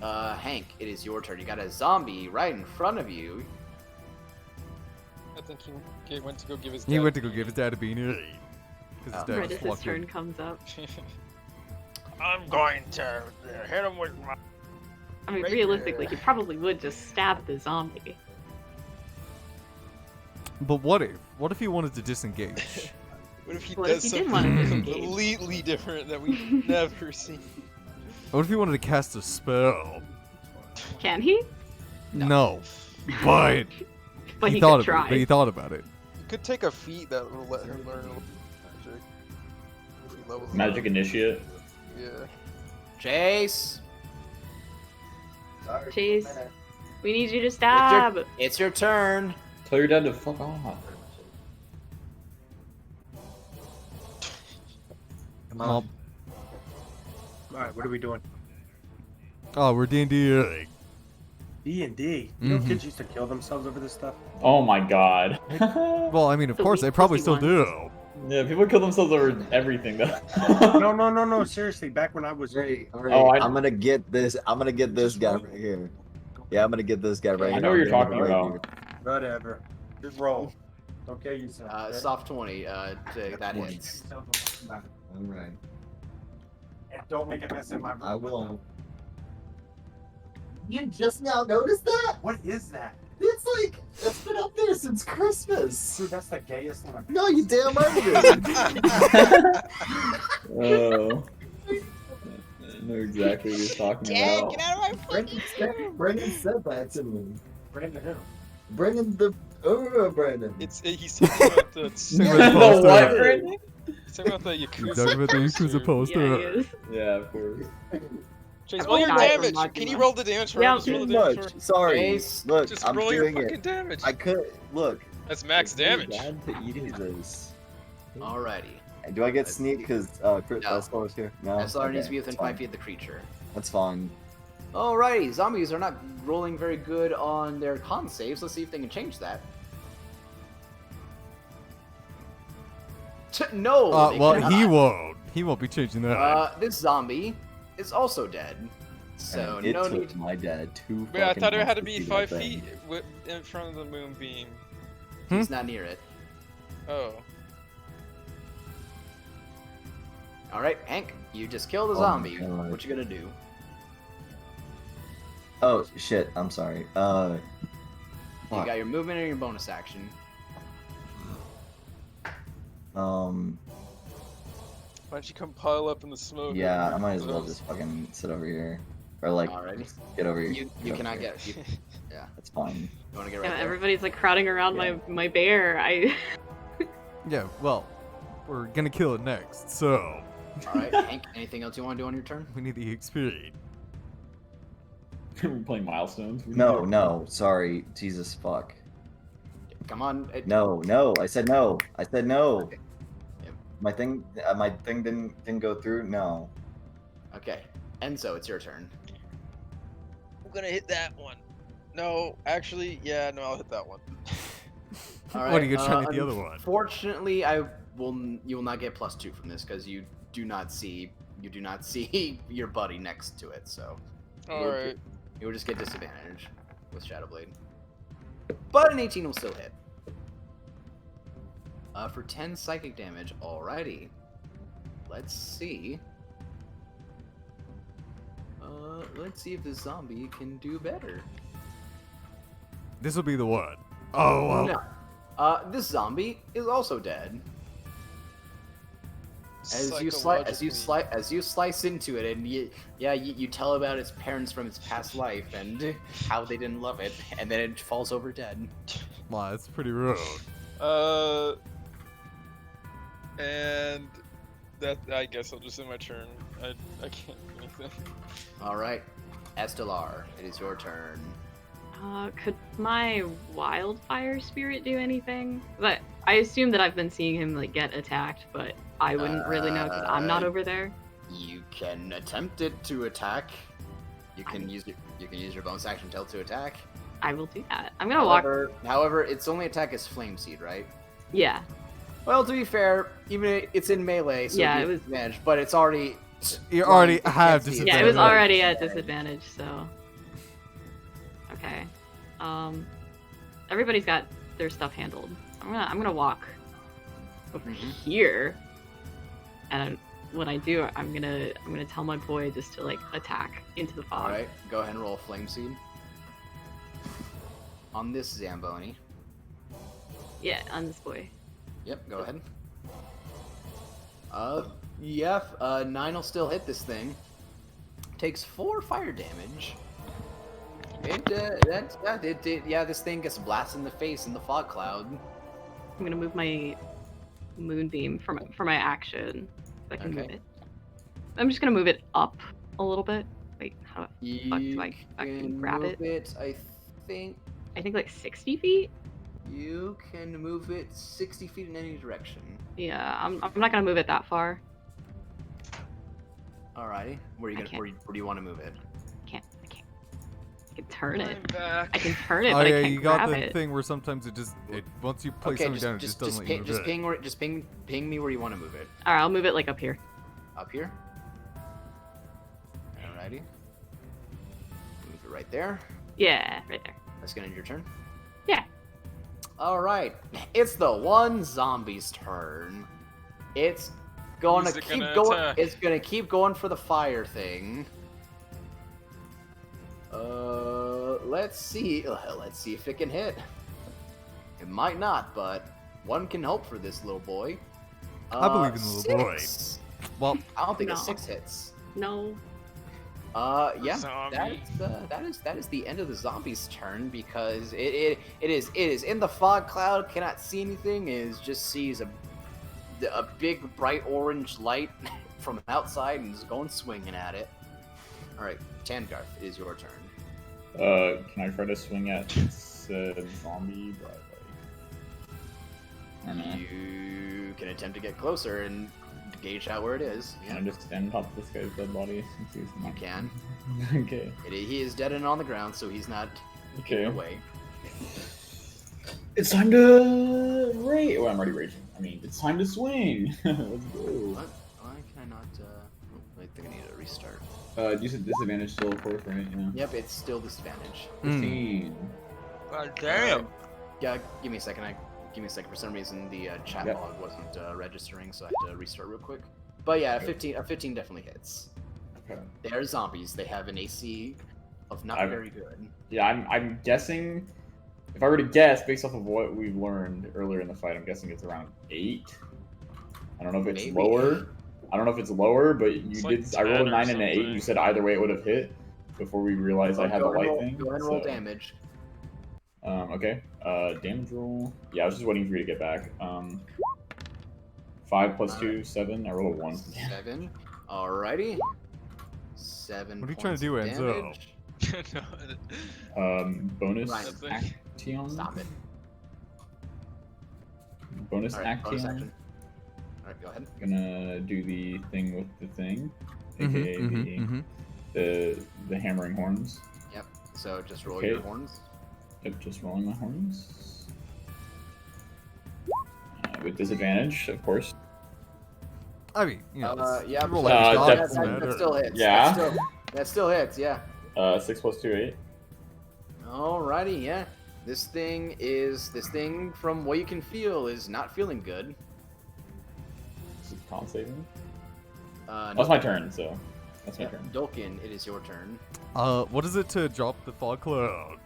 Hank, it is your turn. You got a zombie right in front of you. I think he went to go give his. He went to go give his dad a beanie. 'Cause his dad Right just as his walked turn in. comes up. I'm going to hit him with my. I mean, Right realistically, there. he probably would just stab the zombie. But what if he wanted to disengage? What if he What if does he did something want to disengage? completely different that we've never seen? What if he wanted to cast a spell? Can he? No. But But he thought could of try. it. But he thought about it. You could take a feat that will let him learn magic. If he levels Magic up. initiate. Yeah. Chase, Sorry. Chase, we need you to stab. it's your turn. Tell your dad to fuck off. Come on. All right, what are we doing? Oh, we're D&D. D&D. You know Mhm. kids used to kill themselves over this stuff? Oh my god. Well, I mean, of The course, weak they probably pussy still ones. do. Yeah, people kill themselves over everything though. No. Seriously, back when I was... Alright, Oh, I- I'm gonna get this. I'm gonna get this guy right here. Yeah, I'm gonna get this guy right here. I know what you're I'm talking gonna about. right Whatever. Just roll. Don't kill yourself. okay? Soft 20. That hits. here. Alright. And don't make a mess in my room. I will. You just now noticed that? What is that? It's been up there since Christmas. Dude, that's the gayest one. No, you damn right it Oh. I know exactly what you're talking about. out of my Brendan said that to me. Brandon who? Brendan Brendan. He's talking about the. Sing with The the what, poster. Brandon? He's talking about the He's Yakuza. talking about the Yakuza Yeah, he poster. is. Yeah, of course. Chase, I roll your won't die from damage. Makima. Can you roll the damage for Yeah, him? Just roll Too the damage much. for him. Sorry. Chase, Look, Just I'm roll your doing fucking it. damage. I could look. That's max it's too damage. bad to eat this. Alrighty. Do I get sneak because No. Eslar is here? No. Eslar needs Okay, to be within that's 5 fine. feet of the creature. That's fine. Alrighty, zombies are not rolling very good on their con saves. Let's see if they can change that. No! they Well, cannot. he won't. He won't be changing that. This zombie is also dead. So And it no took need. my dad 2 Wait, I fucking thought it had to months be do 5 that feet thing. in front of the moonbeam. He's not near it. Oh. Alright, Hank, you just killed a Oh my zombie. God. What you gonna do? Oh shit! I'm sorry. You Fuck. got your movement and your bonus action. Why don't you come pile up in the smoke? Yeah, over I might as your well clothes? just fucking sit over here, or like Alrighty. get over here. You Get cannot over here. get. Yeah. That's fine. You wanna get Yeah, right there? everybody's like crowding around Yeah. my bear. Yeah, well, we're gonna kill it next, so Alright, Hank, anything else you wanna do on your turn? we need the XP. We're playing milestones. No, sorry. Jesus fuck. Come on. No, I said no. I said no. Okay. Yep. My thing didn't go through. No. Okay. Enzo, it's your turn. I'm gonna hit that one. No, actually, yeah, no, I'll hit that one. Alright. What are you gonna try to hit the other one? Unfortunately, you will not get +2 from this because you do not see your buddy next to it, so Alright. you will just get disadvantage with Shadow Blade. But an 18 will still hit. For 10 psychic damage. Alrighty. Let's see. Let's see if the zombie can do better. This will be the one. Oh well. No. This zombie is also dead. As you slice into it, and you tell about its parents from its past life and how they didn't love it, and then it falls over dead. Wow, that's pretty rude. And that I guess I'll just end my turn. I can't do anything. All right, Estelar, it is your turn. Could my wildfire spirit do anything? But I assume that I've been seeing him like get attacked, but I wouldn't really know because I'm not over there. You can attempt it to attack. You can use your bonus action tilt to attack. I will do that. I'm gonna walk. However, its only attack is Flame Seed, right? Yeah. Well, to be fair, even it's in melee, so Yeah, it it was. advantage, but it's already. You already it have can't see disadvantage. Yeah, it was already at disadvantage, so. Okay. Everybody's got their stuff handled. I'm gonna walk over here, and when I do, I'm gonna tell my boy just to like attack into the fog. All right, go ahead and roll Flame Seed on this Zamboni. Yeah, on this boy. Yep, go ahead. Yeah, 9 will still hit this thing. Takes 4 fire damage. This thing gets blasted in the face in the fog cloud. I'm gonna move my moonbeam for my action. If I can move it. I'm just gonna move it up a little bit. Wait, how the fuck do I can grab move it? I think like 60 feet. you can move it 60 feet in any direction. Yeah, I'm not gonna move it that far. Alrighty, where do you want to move it? I can't. I can turn it. I'm back. I can turn it, Oh but yeah, I can't you got grab the it. thing where sometimes once you place something down, it just doesn't let you move it. Just ping me where you want to move it. All right, I'll move it like up here. Up here. Alrighty. Move it right there. Yeah, right there. That's gonna end your turn. Yeah. Alright. It's the one zombie's turn. It's gonna Who's it keep gonna going. attack? It's gonna keep going for the fire thing. Let's see. Let's see if it can hit. It might not, but one can hope for this little boy. I believe in the little boy. 6. Well, I don't think No. a 6 hits. No. Yeah, Zombie. that is the end of the zombie's turn because it is in the fog cloud, cannot see anything, just sees a big bright orange light from outside and is going swinging at it. All right, Tangarth, it is your turn. Can I try to swing at this zombie? But, I don't know. You can attempt to get closer and gauge out where it is. Can I just stand on top of this guy's dead body since he's not? You can. Okay. He is dead and on the ground, so he's not Okay. away. It's time to rage. Well, I'm already raging. I mean, it's time to swing. Let's go. What? Why can I not? I think I need a restart. You said disadvantage still, of course, right? Yeah. Yep, it's still disadvantage. 15. God damn. Yeah, give me a second. For some reason, the chat Yep. log wasn't registering, so I had to restart real quick. But yeah, 15 definitely hits. Okay. They are zombies. They have an AC of not very good. Yeah, I'm guessing. If I were to guess, based off of what we've learned earlier in the fight, I'm guessing it's around 8. I don't know if it's Maybe. lower. I don't know if it's lower, but you It's did. like I rolled a 10 or 9 and an 8. You something. said either way it would have hit before we realized I had the light thing. Go ahead and roll so- damage. Okay. Damage roll. Yeah, I was just waiting for you to get back. 5 plus 2, 7. I rolled a 1. 7. Alrighty. 7. What are you trying to do, points of Enzo? damage. No, Bonus Ryan. action. Stop it. Bonus Alright, bonus action. action. Alright, go ahead. Gonna do the thing with the thing, Mhm, aka mhm, mhm. the hammering horns. Yep. So just roll Okay. your horns. Yep, just rolling my horns. With disadvantage, of course. I mean, you know, Yeah, roll but- like a dog, that- doesn't that matter. still hits. Yeah? That still hits, yeah. 6 plus 2, 8. Alrighty, yeah. This thing from what you can feel is not feeling good. This is con saving. No. That's my turn, so that's my Yeah, turn. Dolkin, it is your turn. What is it to drop the fog cloud?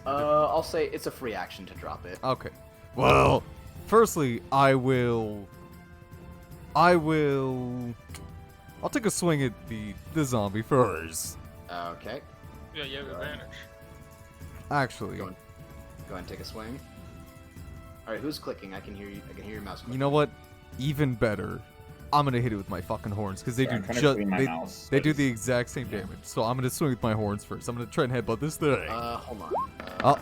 I'll say it's a free action to drop it. Okay. Well, firstly, I'll take a swing at the zombie first. Okay. Yeah, you have advantage. Actually, Go ahead and take a swing. All right, who's clicking? I can hear you. I can hear your mouse. you know what? Even better. I'm gonna hit it with my fucking horns because they Sorry, I'm do trying to just clean my mouse. they I do just- the exact same damage. So I'm gonna swing with my horns first. I'm gonna try and headbutt this thing. Hold on. Oh.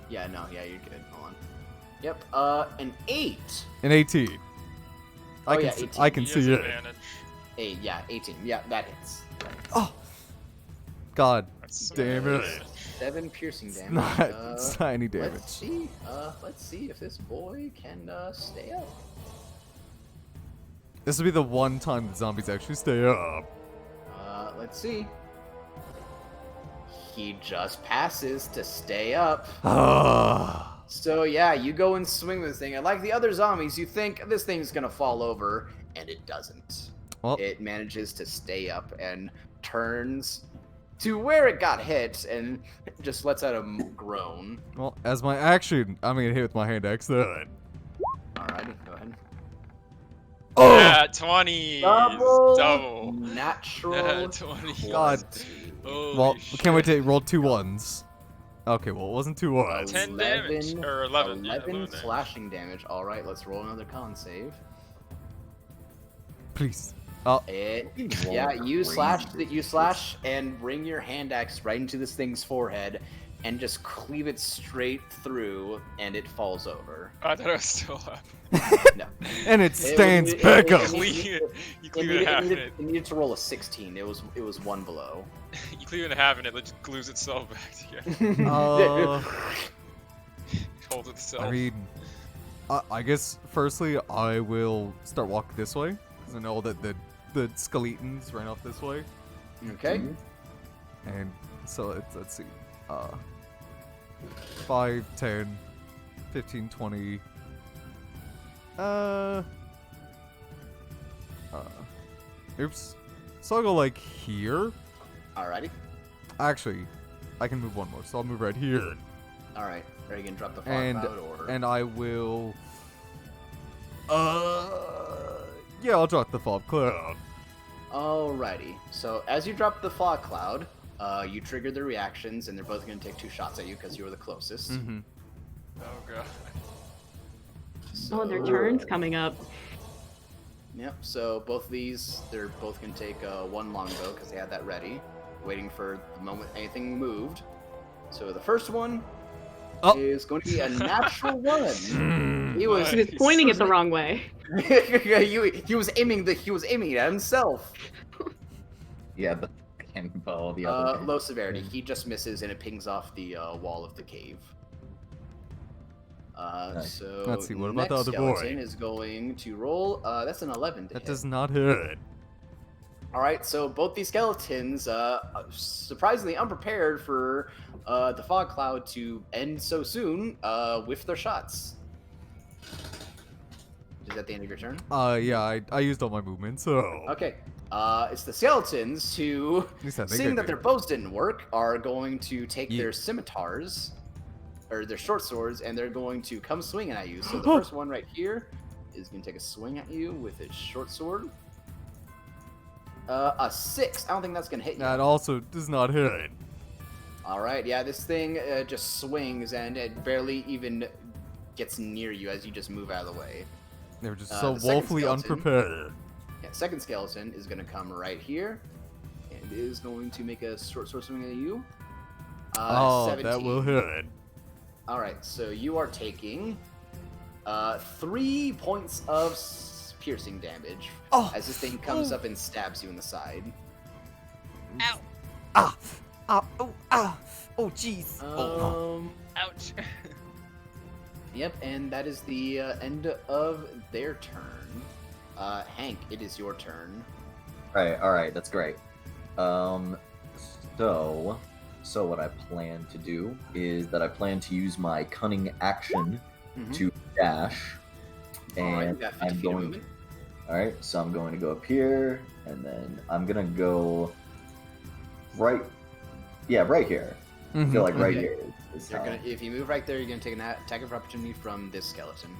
Yeah, no, yeah, you're good. Hold on. Yep. An 8. An 18. Oh, yeah, 18. 18. I can He see has it. advantage. 8. Yeah, 18. Yeah, that hits. Oh. God That's damn it. 7 piercing It's damage. not, it's not any damage. Let's see if this boy can stay up. This will be the one time the zombies actually stay up. Let's see. He just passes to stay up. Ah. So yeah, you go and swing this thing, and like the other zombies, you think this thing's gonna fall over, and it doesn't. Well, It manages to stay up and turns to where it got hit, and just lets out a groan. well, as my action, I'm gonna hit with my hand axe then. Alrighty, go ahead. Oh! Yeah, 20. Double. Natural. Yeah, 20. God. Holy Well, shit. can't wait to roll 2 1s. Okay, well, it wasn't 2 1s. 10 damage. Or 11. Yeah, 11 damage. slashing damage. Alright, let's roll another con save. Please. Oh, Yeah, you slash and bring your hand axe right into this thing's forehead and just cleave it straight through, and it falls over. I thought I was still up. No. and it stands back up. You cleave it in half and It needed to roll a 16. It was one below. you cleave it in half and it just glues itself back together. Holds itself. I mean, I guess firstly I will start walking this way because I know that the skeletons ran off this way, Okay. and so let's see, 5, 10, 15, 20. Oops. So I'll go like here. Alrighty. Actually, I can move one more, so I'll move right here. Alright. Are you gonna drop the fog And cloud or? and I will. Yeah, I'll drop the fog cloud. Alrighty. So as you drop the fog cloud, you trigger the reactions, and they're both gonna take 2 shots at you because you were the closest. Mm-hmm. Oh god. Oh, their turn's coming up. Yep. So both these, they're both gonna take 1 longbow because they had that ready, waiting for the moment anything moved. So the first one is going to be a natural 1. He was He was pointing it the wrong way. he was aiming at himself. Yeah, the cannonball, the other. Low severity. He just misses and it pings off the wall of the cave. Nice. So Let's see, what about the next other boy? skeleton is going to roll. That's an 11 to That hit. does not hit. All right, so both these skeletons, surprisingly unprepared for the fog cloud to end so soon, with their shots. Is that the end of your turn? Yeah, I used all my movement, so. Okay. It's the skeletons who, At least I think seeing I that did. their bows didn't work, are going to take Yeah. their scimitars, or their short swords, and they're going to come swinging at you. So the first one right here is going to take a swing at you with its short sword. A 6. I don't think that's going to hit you. That also does not hit. All right, yeah, this thing just swings, and it barely even gets near you as you just move out of the way. They were just The so second woefully skeleton. unprepared. Yeah, second skeleton is going to come right here, and is going to make a short sword swing at you. Oh, 17. that will hit. All right, so you are taking 3 points of piercing damage as this thing comes up and stabs you in the side. Ow. Ah! Ah! Oh! Ah! Oh, jeez! Ouch. Yep, and that is the end of their turn. Hank, it is your turn. Alright, that's great. So what I plan to do is that I plan to use my cunning action Mhm. to dash. All right, you And got 50 I'm feet of going movement. Alright, so I'm going to go up here, and then I'm gonna go right here. I feel like right Okay. here is You're how gonna, if you move right there, you're gonna take an attack of opportunity from this skeleton.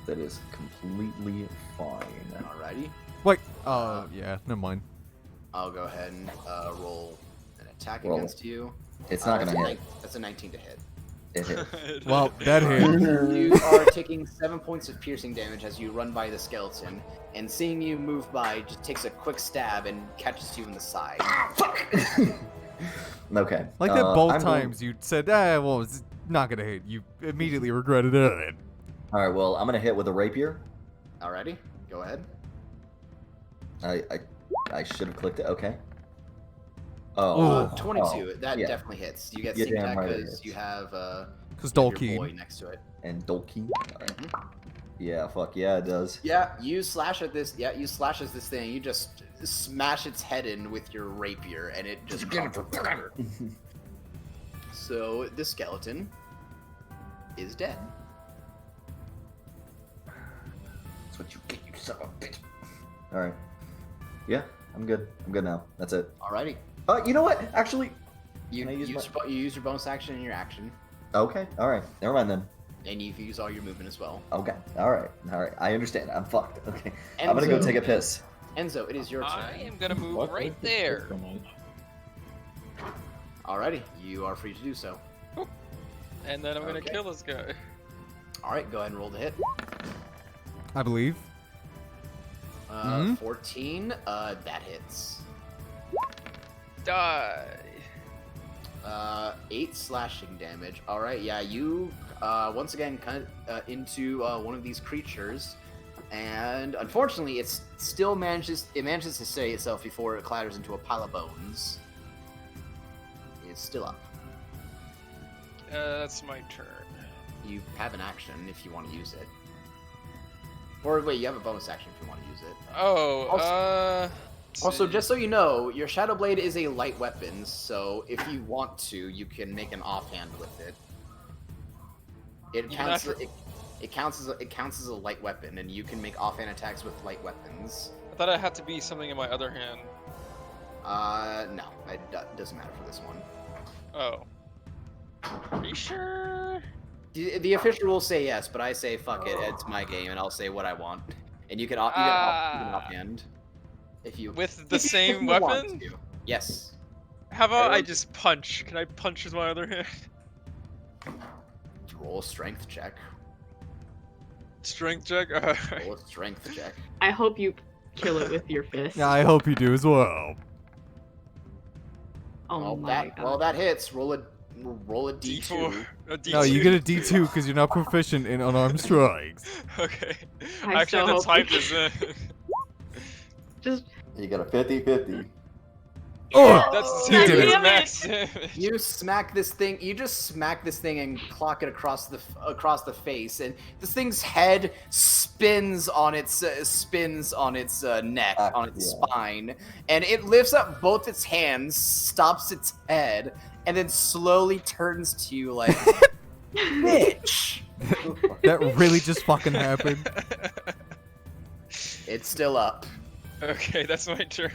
that is completely fine. Alrighty. Wait. Yeah. Never mind. I'll go ahead and roll an attack Roll against you. It's not That's gonna a hit. That's a 19 to hit. It hit. Well, that hit. You are taking 7 points of piercing damage as you run by the skeleton, and seeing you move by just takes a quick stab and catches you in the side. Fuck. Okay. Like that both I'm going- times you said, well, it's not gonna hit. You immediately regretted it. All right. Well, I'm gonna hit with a rapier. Alrighty, go ahead. I should have clicked it. Okay. Oh. 22. That yeah. definitely hits. You get You're sneak damn attack right it because hits. you have Because your boy Dolkeen. next to it. And Dolkey. Yeah. Fuck yeah, it does. Yeah, you slash at this. Yeah, you slash at this thing. You just smash its head in with your rapier, and it just. So this skeleton is dead. That's what you get, you son of a bitch. All right. Yeah, I'm good. I'm good now. That's it. Alrighty. You know what? Actually. You Can I use you use your bonus action in your action, Okay. All right. Never mind then. and you've used all your movement as well. Okay. All right. All right. I understand. I'm fucked. Okay. I'm gonna go Enzo. take a piss. Enzo, it is your turn. I am gonna move What? right What's this there. so much? Alrighty, you are free to do so. And then I'm gonna Okay. kill this guy. Alright, go ahead and roll the hit. I believe. Mhm. 14, that hits. Die. 8 slashing damage. Alright, yeah, you once again cut into one of these creatures, and unfortunately it still manages to steady itself before it clatters into a pile of bones. It's still up. That's my turn. You have an action if you want to use it. Or wait, you have a bonus action if you want to use it. Oh, let's Also, see. just so you know, your Shadow Blade is a light weapon, so if you want to, you can make an offhand with it. It You counts. have to- It counts as a light weapon, and you can make offhand attacks with light weapons. I thought it had to be something in my other hand. No, it doesn't matter for this one. Oh. Are you sure? The official will say yes, but I say fuck it. It's my game, and I'll say what I want. And you can you can offhand if you With the if you same want weapon? to. Yes. How about I Everyone- just punch? Can I punch with my other hand? Roll a strength check. Strength check? Alright. Roll a strength check. I hope you kill it with your fist. Yeah, I hope you do as well. Oh Well, my god. well, that hits. Roll a D2. D4. A D2. No, you get a D2 because you're not proficient in unarmed strikes. Okay. I I actually still had to hope type you- this in. Just You got a 50-50. Oh! That's You did it. that's max damage. You smack this thing. You just smack this thing and clock it across the face, and this thing's head spins on its neck, on its Yeah. spine, and it lifts up both its hands, stops its head, and then slowly turns to you like, bitch. That really just fucking happened. It's still up. Okay, that's my turn.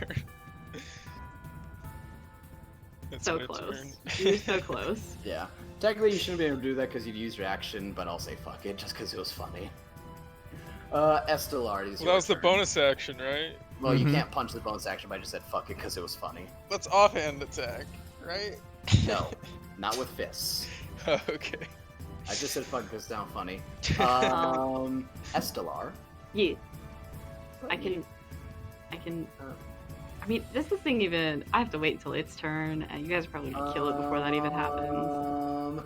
That's so my close. turn. You're so close. Yeah. Technically, you shouldn't be able to do that because you'd use your action, but I'll say fuck it just because it was funny. Estelar is Well, your that was the turn. bonus action, right? Well, you Mhm. can't punch the bonus action, but I just said fuck it because it was funny. That's offhand attack, right? No, not with fists. Okay. I just said fuck because it sounded funny. Estelar. Yeah. I can. I mean, this isn't even. I have to wait until its turn, and you guys are probably gonna kill it before that even happens.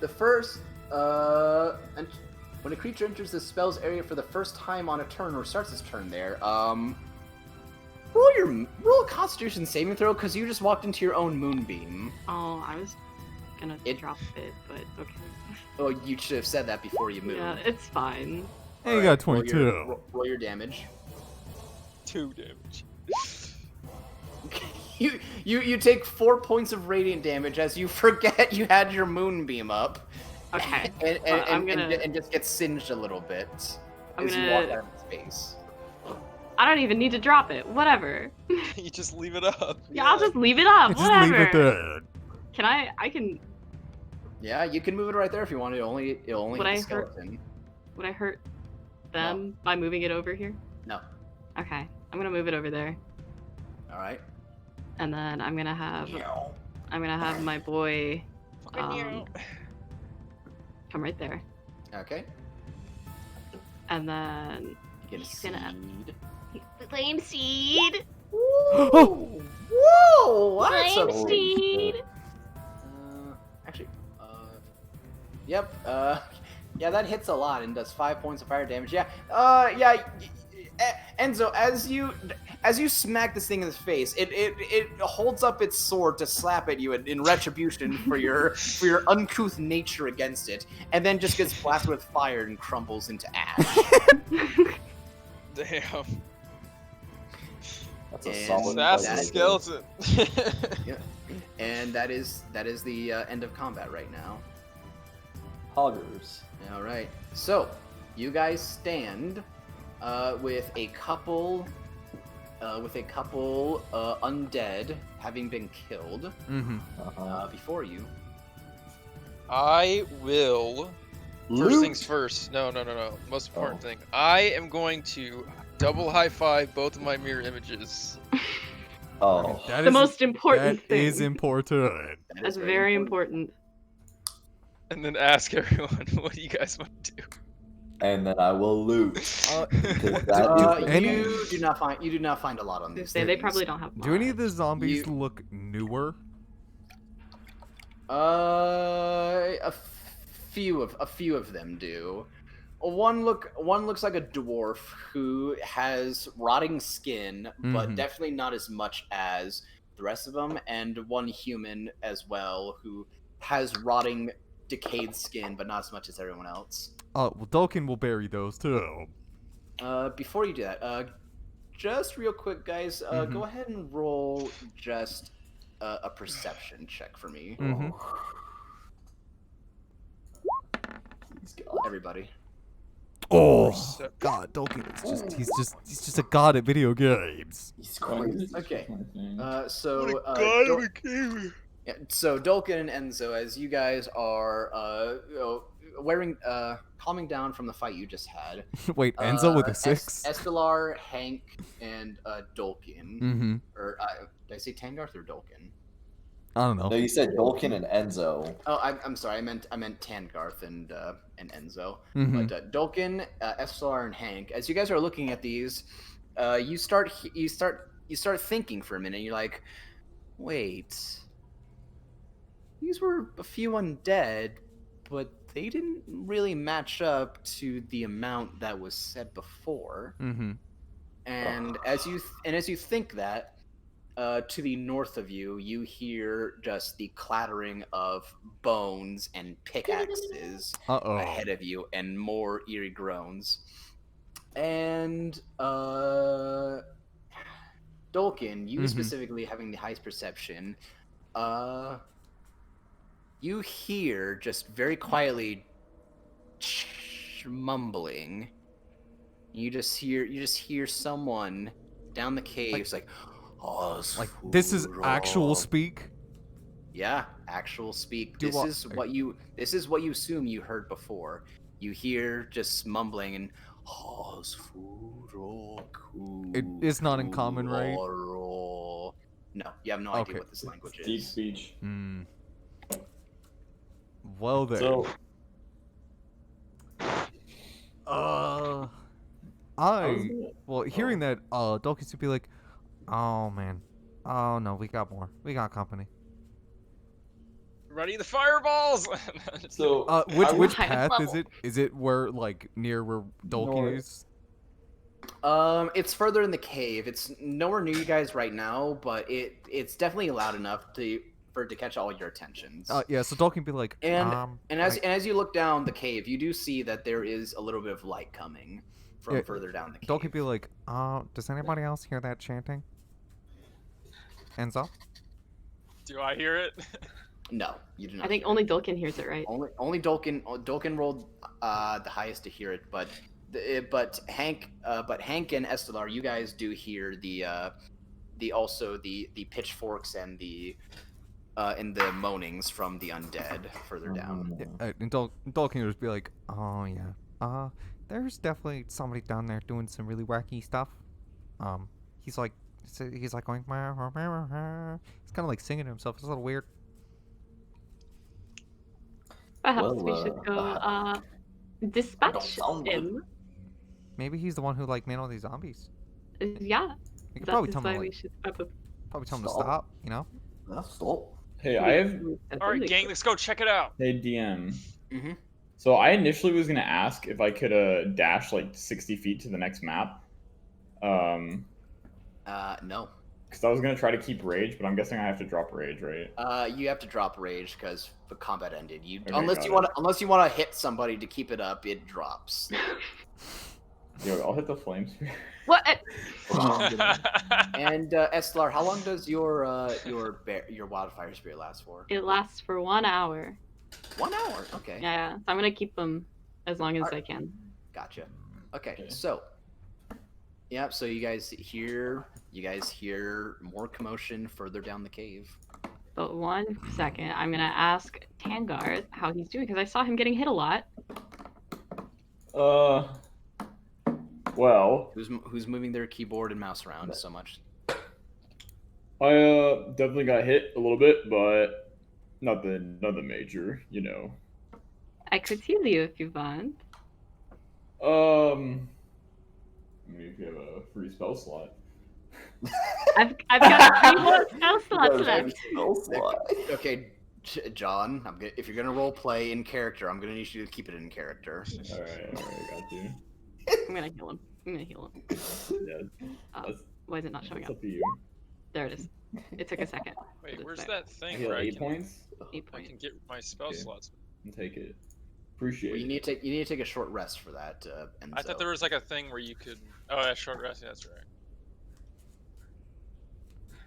The first, and when a creature enters the spell's area for the first time on a turn or starts its turn there, roll a Constitution saving throw because you just walked into your own moonbeam. Oh, I was gonna It- drop it, but okay. Oh, you should have said that before you moved. Yeah, it's fine. Hey, you got Roll 22. roll your damage. 2 damage. You take 4 points of radiant damage as you forget you had your moonbeam up. Okay. and, Well, I'm gonna- and just get singed a little bit I'm as you walk gonna- out of space. I don't even need to drop it. Whatever. You just leave it up. Yeah, I'll just leave it up. Just Whatever. leave it there. Can I can Yeah, you can move it right there if you want. It'll only hit Would the I hurt- skeleton. would I hurt them by moving it over here? No. Okay, I'm gonna move it over there, All right. and then I'm gonna have my boy come right there, Okay. and then Get a He's gonna- seed. flame seed. Whoa! Whoa! That's Flame a seed. Actually, yep. Yeah, that hits a lot and does 5 points of fire damage. Yeah. Enzo, as you smack this thing in the face, it holds up its sword to slap at you in retribution for your uncouth nature against it, and then just gets blasted with fire and crumbles into ash. Damn. That's a And solid. That's that- the skeleton. And that is the end of combat right now. Hoggers. All right. So you guys stand with a couple undead having been killed Mm-hmm. before you. I will. First Loot. things first. No. Most important thing. I am going to double high five both of my mirror images. Oh. The most important That thing. is important. That That's is very important. And then ask everyone, what do you guys want to do? And then I will loot. Uh, 'Cause that is- You do not find a lot on these. They things. probably don't have. Do any of the mods. zombies You- look newer? A few of them do. One looks like a dwarf who has rotting skin, but Mhm. definitely not as much as the rest of them, and one human as well who has rotting, decayed skin, but not as much as everyone else. Well, Dolkin will bury those too. Before you do that, just real quick, guys, go ahead and roll just a perception check for me, Mm-hmm. everybody. Oh Perception. God, Dolkin is he's just a god at video games. He's crazy. Okay. What So a god Dol- of a game. yeah, so Dolkin and Enzo, as you guys are calming down from the fight you just had. Wait, Enzo with a Es- 6? Estelar, Hank, and Dolkin. Mm-hmm. Or did I say Tangarth or Dolkin? I don't know. No, you said Dolkin and Enzo. Oh, I'm sorry. I meant Tangarth and Enzo. Mhm. But Dolkin, Estelar, and Hank. As you guys are looking at these, you start thinking for a minute. You're like, wait, these were a few undead, but they didn't really match up to the amount that was said before. Mm-hmm. And as you think that, to the north of you, you hear just the clattering of bones and pickaxes Uh-oh. ahead of you, and more eerie groans. And Dolkin, you Mhm. specifically having the highest perception, you hear just very quietly mumbling. You just hear someone down the caves like Like, this is actual Osfuro." speak? Yeah, actual speak. Do This what- is what you assume you heard before. You hear just mumbling and It is not in common, right? No, you have no idea Okay. what this language Deep is. speech. Hmm. Well then. So, Hearing that, Dolkin would be like, oh man. Oh no, we got more. We got company. Ready the fireballs! so Which High path is level. it? Is it where, like, near where Dolkin North. is? It's further in the cave. It's nowhere near you guys right now, but it's definitely loud enough for it to catch all your attentions. Yeah, so Dolkin would be like, And as you look down the cave, you do see that there is a little bit of light coming from Yeah, further down the cave. Dolkin would be like, does anybody else hear that chanting? Enzo? Do I hear it? No, you do not. I think hear only Dolkin hears it, right? it. only Dolkin rolled the highest to hear it, but Hank and Estelar, you guys do hear the pitchforks and the and the moanings from the undead further down. And Dolkin would just be like, oh yeah, there's definitely somebody down there doing some really wacky stuff. He's like going, he's kind of like singing to himself. It's a little weird. Perhaps Well, we should go dispatch sound good. him. Maybe he's the one who like made all these zombies. Yeah, We could that probably is tell him why to, we like, should probably tell him to Stop. stop. You know. Stop. Hey, I have. All right, gang, let's go check it out. Hey, DM. Mm-hmm. So I initially was gonna ask if I could dash like 60 feet to the next map. No. Because I was gonna try to keep rage, but I'm guessing I have to drop rage, right? You have to drop rage because the combat ended. Okay, Unless got you it. want to hit somebody to keep it up, it drops. Yo, I'll hit the flame spear. What? And Estelar, how long does your wildfire spear last for? It lasts for 1 hour. 1 hour. Okay. Yeah, so I'm gonna keep them as long as Alright. I can. Gotcha. Okay. Okay. So. Yeah. So you guys hear more commotion further down the cave. But 1 second, I'm gonna ask Tangar how he's doing because I saw him getting hit a lot. Well, Who's moving their keyboard and mouse around so much? I definitely got hit a little bit, but nothing major, you know. I could heal you if you want. I mean, if you have a free spell slot. I've got 3 more spell slots left. Okay, John. If you're gonna role play in character, I'm gonna need you to keep it in character. All right, got you. I'm gonna heal him. Yeah, Why is it not showing it's up? up to you. There it is. It took a second. Wait, It's where's there. that I thing heal where I 8 can, points. 8 I points. can get my spell Okay. slots? And take it. Appreciate Well, you it. need to take a short rest for that. Enzo. I thought there was like a thing where you could. Oh, yeah, short rest. Yeah, that's right.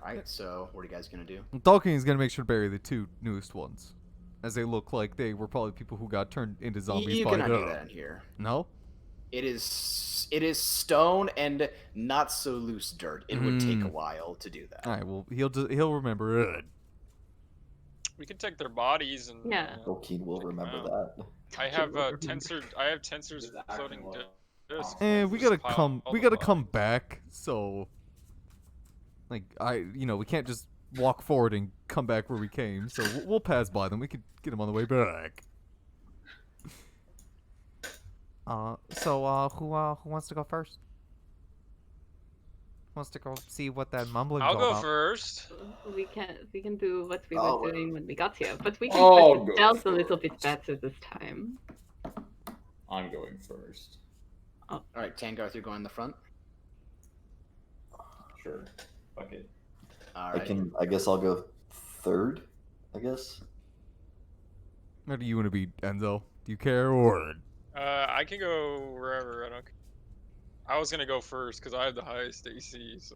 All right. So what are you guys gonna do? Dolkin is gonna make sure to bury the 2 newest ones, as they look like they were probably people who got turned into zombies. You by cannot do the- that in here. No. It is stone and not so loose dirt. It would take a Mm. while to do that. All right. Well, he'll remember it. We can take their bodies and. Yeah. Dokeen will check 'em remember out. that. I have tensors floating. Discs. And we Just gotta pile come. all We the gotta come bodies. back. So, like, we can't just walk forward and come back where we came. So we'll pass by them. We could get them on the way back. Who wants to go first? Who wants to go see what that mumbling I'll all go about? first. We can do what we Oh, were well. doing when we got here, but we can I'll try go to stealth a little bit better this time. I'm going first. All right, Tangarth, you're going in the front. Sure. Fuck it. All I right. I guess I'll go third. I guess. Or do you want to be Enzo? Do you care or? I can go wherever. I don't. I was gonna go first because I have the highest AC. So.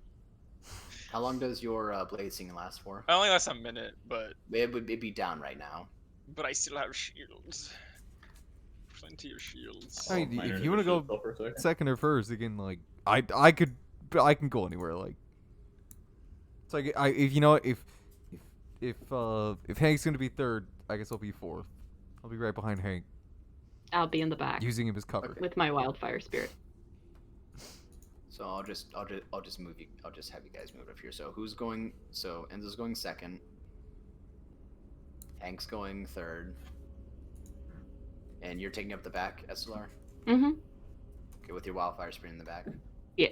How long does your blade singing last for? I only last a minute, but It'd be down right now. I still have shields. Plenty of shields. I mean, Minor if you want to go initiative for a second. second or first, again, like I can go anywhere. Like, it's like if Hank's gonna be third, I guess I'll be fourth. I'll be right behind Hank, I'll be in the back using him as cover. Okay. with my wildfire spirit. So I'll just move you. I'll just have you guys move up here. So who's going? So Enzo's going second. Hank's going third. And you're taking up the back, SLR? Mm-hmm. Okay, with your wildfire spirit in the back. Yeah.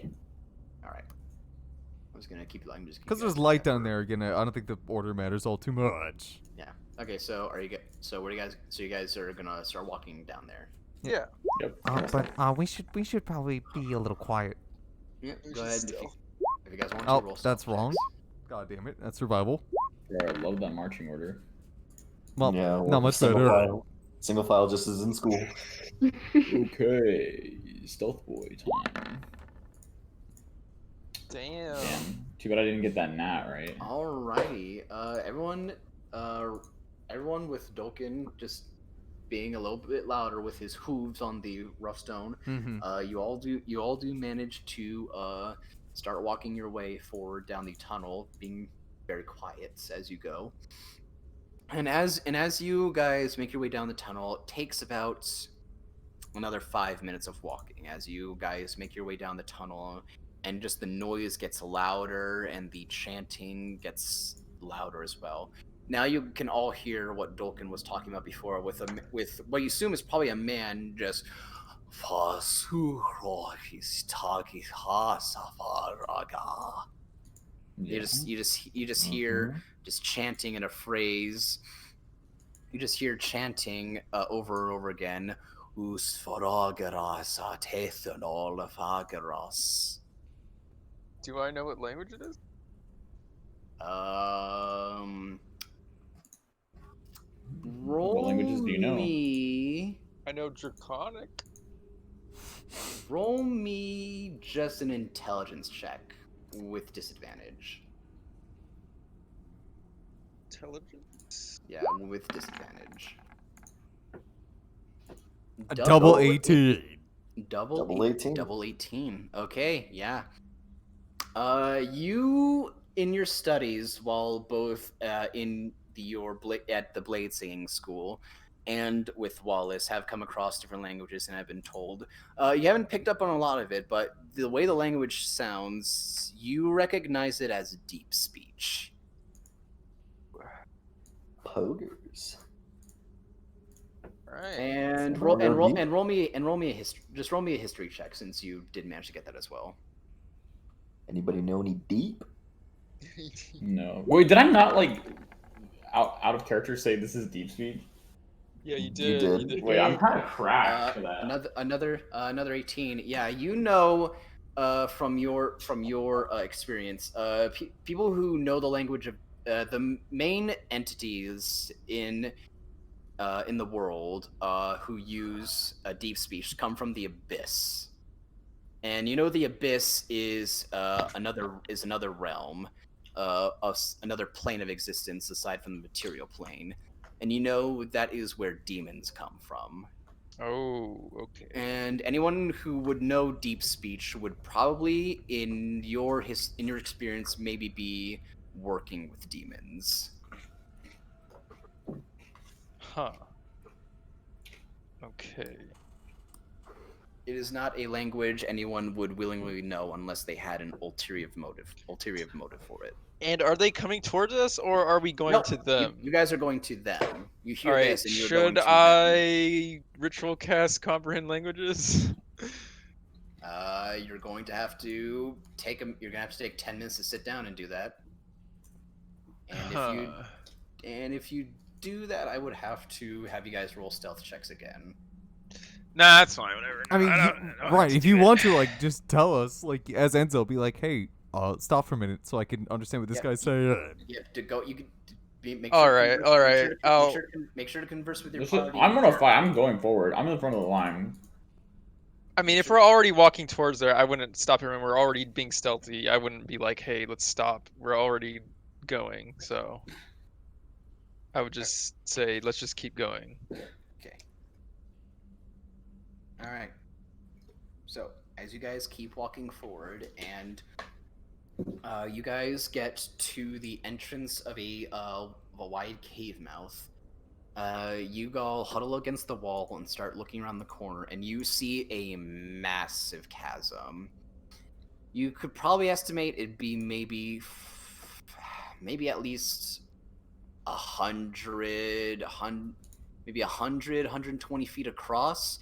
All right. I'm just gonna keep. I'm just Because there's light down there again. I don't think the order matters all too much. Yeah. Okay. So So what do you guys? So you guys are gonna start walking down there. Yeah. Yep. But we should probably be a little quiet. Yeah. We Go should ahead. stealth. If you guys want to Oh, roll. that's stealth wrong. checks. God damn it, that's survival. Bro, I love that marching order. Well, Yeah. not well, much single better. File. Single file just as in school. Okay, stealth boy time. Damn. Damn. Too bad I didn't get that nat right. Alrighty. Everyone with Dolkin just being a little bit louder with his hooves on the rough stone. Mm-hmm. You all do manage to start walking your way forward down the tunnel, being very quiet as you go. And as you guys make your way down the tunnel, it takes about another 5 minutes of walking as you guys make your way down the tunnel, and just the noise gets louder and the chanting gets louder as well. Now you can all hear what Dolkin was talking about before, with what you assume is probably a man just. You just hear just chanting in a phrase. You just hear chanting over and over again. Us foragaras atethanol fagaras. Do I know what language it is? Roll What languages do you know? me. I know Draconic. Roll me just an intelligence check with disadvantage. Intelligence. Yeah, with disadvantage. A double Double 18. Double 18. Double 18. Okay, yeah. You in your studies, while both at the blade singing school and with Wallace, have come across different languages and have been told. You haven't picked up on a lot of it, but the way the language sounds, you recognize it as deep speech. Pogers. Right. And Someone roll me a history. Just roll me a history check since you did manage to get that as well. Anybody know any deep? No. Wait, did I not like out of character say this is deep speed? Yeah, you You did. did. You did. Wait, I'm kind of cracked for that. Another 18. Yeah, you know, from your experience, people who know the language of the main entities in the world who use deep speech come from the abyss, and you know the abyss is another realm, another plane of existence aside from the material plane, and you know that is where demons come from. Oh, okay. And anyone who would know deep speech would probably, in your experience, maybe be working with demons. Huh. Okay. It is not a language anyone would willingly know unless they had an ulterior motive for it. And are they coming towards us, or are we going Nope, to them? You guys are going to them. You hear All right. this, and you're going Should to them. I ritual cast comprehend languages? You're going to have to take them. You're gonna have to take 10 minutes to sit down and do that. And if you do that, I would have to have you guys roll stealth checks again. Nah, that's fine. Whatever. I mean, I don't have right? to If do you that. want to, like, just tell us, like, as Enzo, be like, hey, stop for a minute so I can understand what this Yeah, guy's saying. You have to go. You can make All sure. right, all right. Make sure to converse with your Listen, party. I'm gonna fight. I'm going forward. I'm in the front of the line. I mean, if we're already walking towards there, I wouldn't stop him. And we're already being stealthy. I wouldn't be like, "Hey, let's stop." We're already going, so I would just say, "Let's just keep going." Okay. All right. So as you guys keep walking forward, and you guys get to the entrance of a wide cave mouth, you all huddle against the wall and start looking around the corner, and you see a massive chasm. You could probably estimate it'd be maybe at least 120 feet across.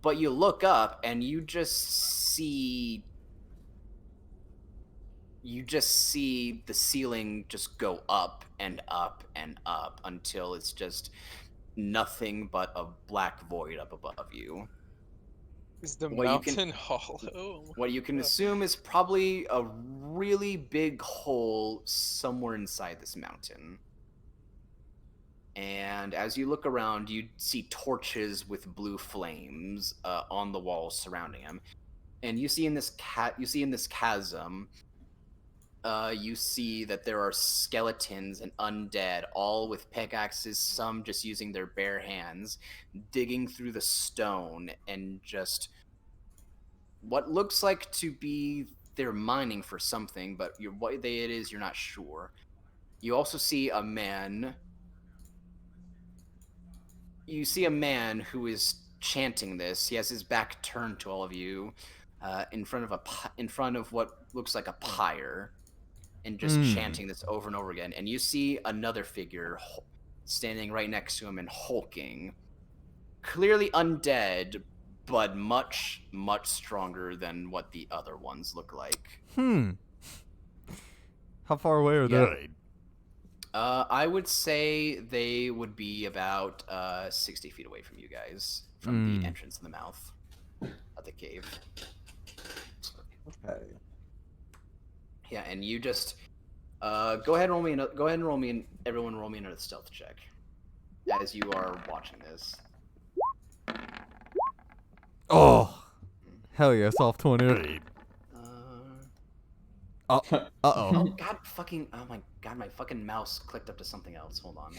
But you look up and you just see the ceiling just go up and up and up until it's just nothing but a black void up above you. Is the Well, you can- mountain hollow? What you can assume is probably a really big hole somewhere inside this mountain. And as you look around, you see torches with blue flames on the walls surrounding him. And you see in this chasm, you see that there are skeletons and undead, all with pickaxes, some just using their bare hands, digging through the stone, and just what looks like to be they're mining for something, but what it is, you're not sure. You also see a man you see a man who is chanting this. He has his back turned to all of you, in front of in front of what looks like a pyre, and just chanting this over and over again. And you see another figure standing right next to him and hulking, clearly undead, but much, much stronger than what the other ones look like. How far away are they? I would say they would be about 60 feet away from you guys, from the entrance of the mouth of the cave. Okay. Yeah, and you just go ahead and roll me. Go ahead and roll me. Everyone, roll me another stealth check as you are watching this. Oh, hell yeah! Soft 28. Oh God, fucking! Oh my God, my fucking mouse clicked up to something else. Hold on.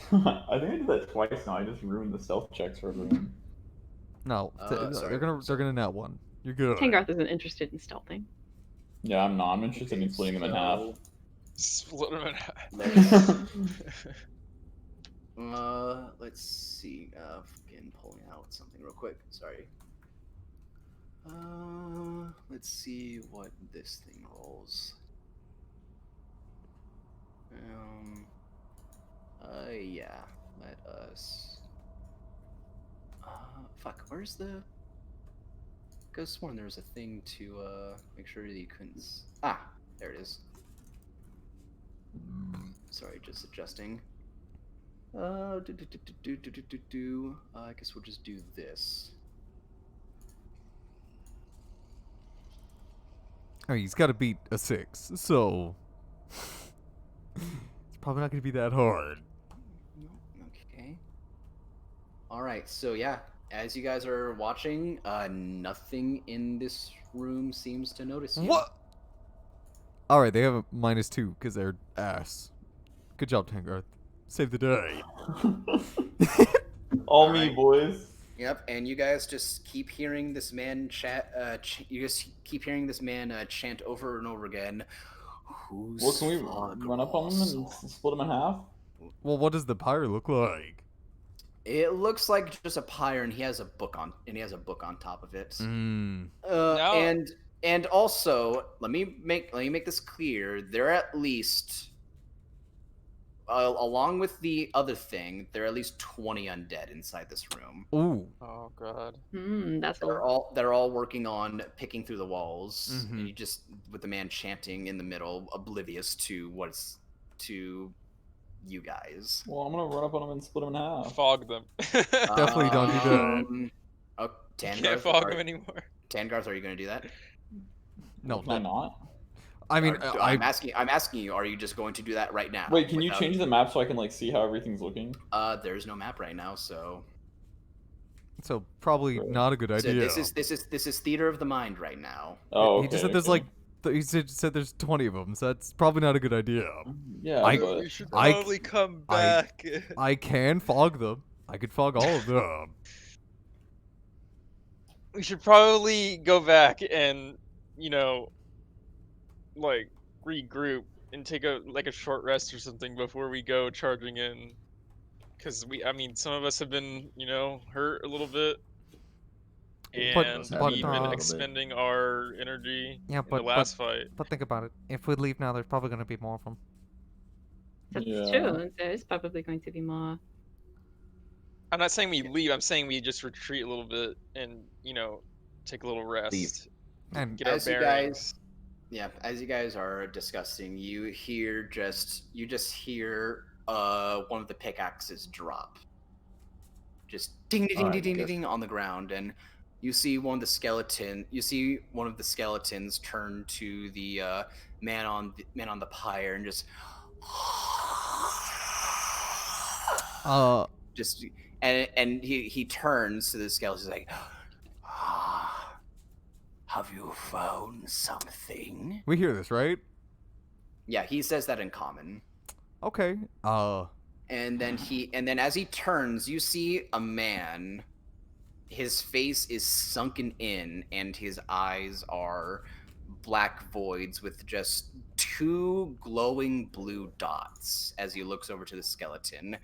I think I did that twice now. I just ruined the stealth checks for everyone. No, Sorry. they're gonna net one. You're good. Tangarth isn't interested in stealthing. Yeah, I'm not. I'm interested in splitting them in half. Split them in half. Let's see. Fucking pulling out something real quick. Sorry. Let's see what this thing rolls. Yeah. Let us. Fuck. Where's the? I could have sworn there was a thing to make sure that you couldn't. There it is. Sorry, just adjusting. I guess we'll just do this. Oh, he's got to beat a 6, so it's probably not gonna be that hard. Okay. All right. So yeah, as you guys are watching, nothing in this room seems to notice you. What? All right, they have a -2 because they're ass. Good job, Tangarth. Save the day. All me, boys. Yep, and you guys just keep hearing this man you just keep hearing this man chant over and over again. Well, can we run up on them and split them in half? Well, what does the pyre look like? It looks like just a pyre, and he has a book on top of it. And also, let me make this clear. There are at least, along with the other thing, there are at least 20 undead inside this room. Ooh. Oh god. That's They're all working on picking through the walls, and you just with the man chanting in the middle, oblivious to you guys. Well, I'm gonna run up on them and split them in half. Fog them. Definitely don't do that. Oh, Can't Tangarth, fog them anymore. Tangarth, are you going to do that? No, Am I not? I mean, I'm asking you. Are you just going to do that right now? Wait, can you change the map so I can like see how everything's looking? There's no map right now, so. So probably not a good idea. So this is theater of the mind right now. Oh, He just said there's like. He said there's 20 of them, so that's probably not a good idea. Yeah, You but should probably come back. I can fog them. I could fog all of them. We should probably go back and, like, regroup and take a short rest or something before we go charging in. Because some of us have been, hurt a little bit. And we've been expending our energy in the last fight. But think about it. If we leave now, there's probably going to be more of them. That's Yeah. true. There's probably going to be more. I'm not saying we leave. I'm saying we just retreat a little bit and, take a little rest. Leave. And Get our bearings. As you guys are discussing, you just hear one of the pickaxes drop. Just ding ding ding ding ding ding on the ground, and you see one of the skeletons turn to the man on the pyre and just and he turns to the skeleton. He's like, have you found something? we hear this, right? Yeah, he says that in common. Okay. And then as he turns, you see a man. His face is sunken in, and his eyes are black voids with just 2 glowing blue dots as he looks over to the skeleton.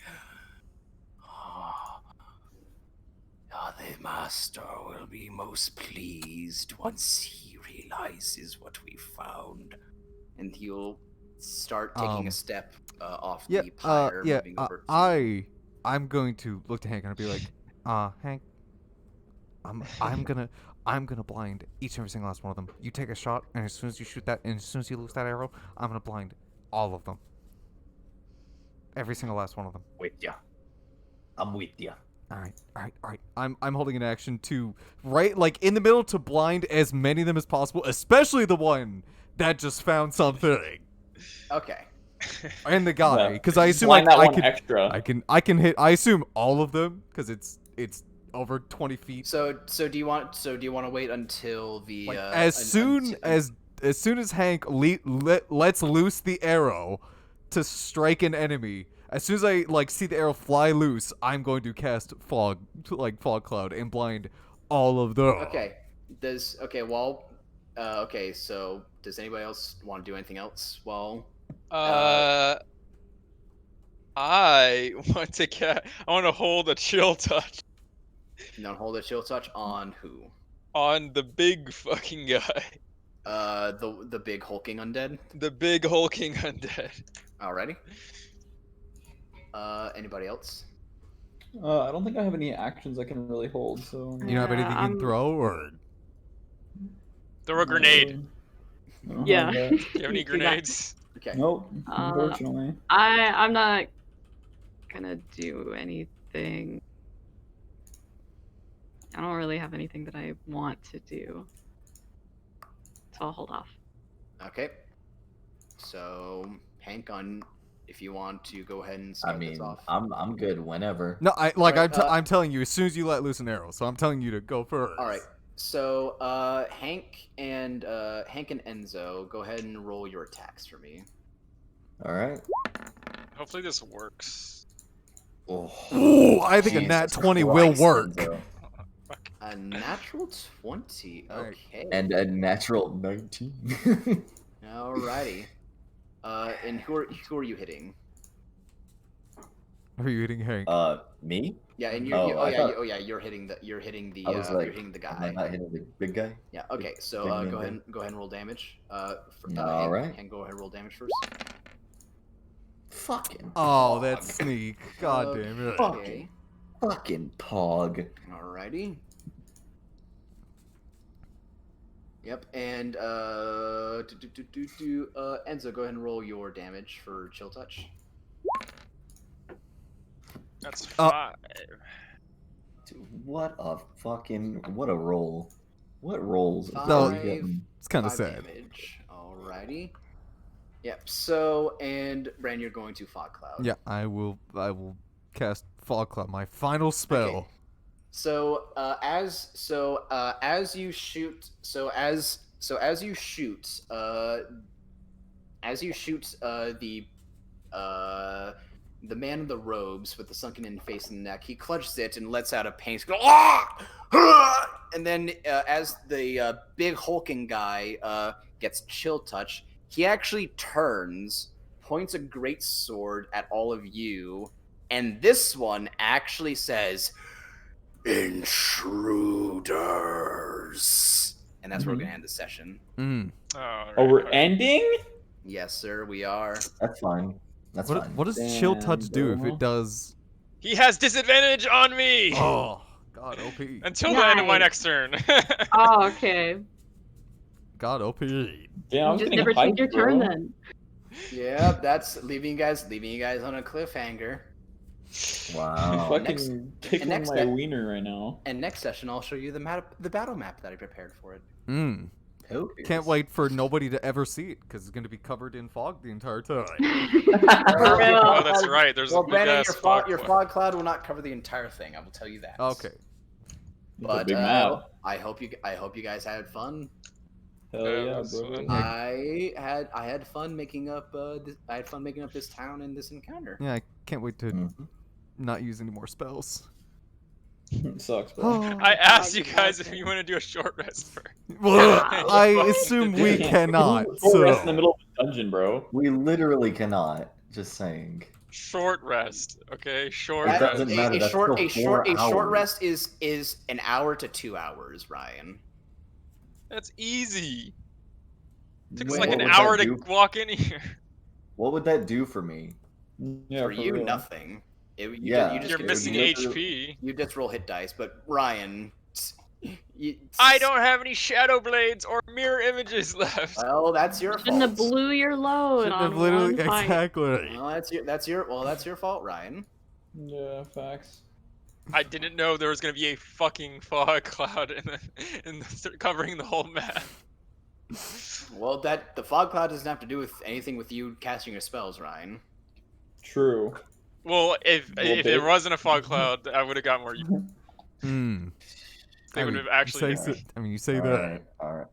The master will be most pleased once he realizes what we found. And he'll start taking a step off the pyre, moving over to... I'm going to look to Hank and I'll be like, Hank, I'm gonna blind each and every single last one of them. You take a shot, and as soon as you shoot that, and as soon as you lose that arrow, I'm gonna blind all of them. Every single last one of them. With ya. I'm with ya. All right. I'm holding an action to like in the middle to blind as many of them as possible, especially the one that just found something. Okay. And the guy, because I assume Blind that I one can extra. I can hit. I assume all of them because it's over 20 feet. So do you want to wait until the Like, as soon as Hank lets loose the arrow to strike an enemy, as soon as I see the arrow fly loose, I'm going to cast fog cloud and blind all of them. Okay. So does anybody else want to do anything else while I want to hold a chill touch hold a chill touch on who? on the big fucking guy. The big hulking undead? The big hulking undead. Alrighty. Anybody else? I don't think I have any actions I can really hold, so... You don't have anything you can throw, or? Throw a grenade. Yeah. Do you have any grenades? Okay. Nope, unfortunately. I'm not gonna do anything. I don't really have anything that I want to do. So I'll hold off. Okay. So, Hank, if you want to go ahead and start this off. I'm good whenever. No, Alright, I'm telling you, as soon as you let loose an arrow, so I'm telling you to go first. All right. So, Hank and Enzo, go ahead and roll your attacks for me. All right. Hopefully this works. Oh, Ooh, I think a Jesus nat 20 will Christ, work. Enzo. A natural 20. Alright. Okay. And a natural 19. Alrighty. And who are you hitting? Are you hitting Hank? Me? Yeah, and you're hitting the I was like, hitting the am I guy. not hitting the big guy? Yeah. Okay. So Big go man ahead and roll damage. All right. And go ahead and roll damage first. Fucking. Oh, pog. that's sneak. God damn it. Okay. Fucking pog. Alrighty. Yep, and Enzo, go ahead and roll your damage for chill touch. That's 5. Dude, what a roll. What rolls? No, are we getting? It's kind of 5 sad. damage. Alrighty. Yep. So, and Bran, you're going to fog cloud. Yeah, I will cast Fog Cloud, my final spell. Okay. So as you shoot the man in the robes with the sunken in face and neck, he clutches it and lets out a pain. Go, ah! Ah! And then as the big hulking guy gets chill touch, he actually turns, points a great sword at all of you, and this one actually says, "Intruders." And that's where we're gonna end the session. Oh, we're ending? Yes, sir, we are. That's fine. That's What, fine. what does Chill Touch do if it does? He has disadvantage on me Oh, God, OP. until the end of my Nice. next turn. Oh, okay. God, OP. Yeah, You I'm just getting never hyped, take your turn bro. then. Yeah, that's leaving you guys on a cliffhanger. Wow. Fucking tickling next my step- wiener right now. And next session, I'll show you the battle map that I prepared for it. Can't wait for nobody to ever see it, because it's going to be covered in fog the entire time. For Oh, real. that's right. There's Well, a big Brandon, ass your cloud. fog cloud will not cover the entire thing. I will tell you that. Okay. It's a But big map. I hope you guys had fun. Hell Yeah, yeah, that's bro. fun. I had fun making up this town and this encounter. Yeah, I can't wait to Mhm. not use any more spells. It sucks, bro. Oh, I asked you guys if you want to do a short rest first. well, I assume we Can't- cannot. Full rest in the So middle of the dungeon, bro. We literally cannot. Just saying. Short rest, okay? Short It That- doesn't rest. matter, a that's short still a short 4 a short hours. rest is an hour to 2 hours, Ryan. That's easy. Took us Wait, like what an would hour that to do? walk in here. What would that do for me? Yeah, For you, real. nothing. You Yeah, just You're get missing you, HP. you just roll hit dice, but Ryan, you, I don't have any shadow blades or mirror images left. Well, that's your Shouldn't have fault. blew your load Shouldn't on have literally one fight. exactly. Well, that's your fault, Ryan. Yeah, facts. I didn't know there was gonna be a fucking fog cloud covering the whole map. Well, the fog cloud doesn't have to do with anything with you casting your spells, Ryan. True. Well, if Little there bit. wasn't a fog cloud, I would have got more. Hmm. They would have actually. You say, you say All that. right, all right.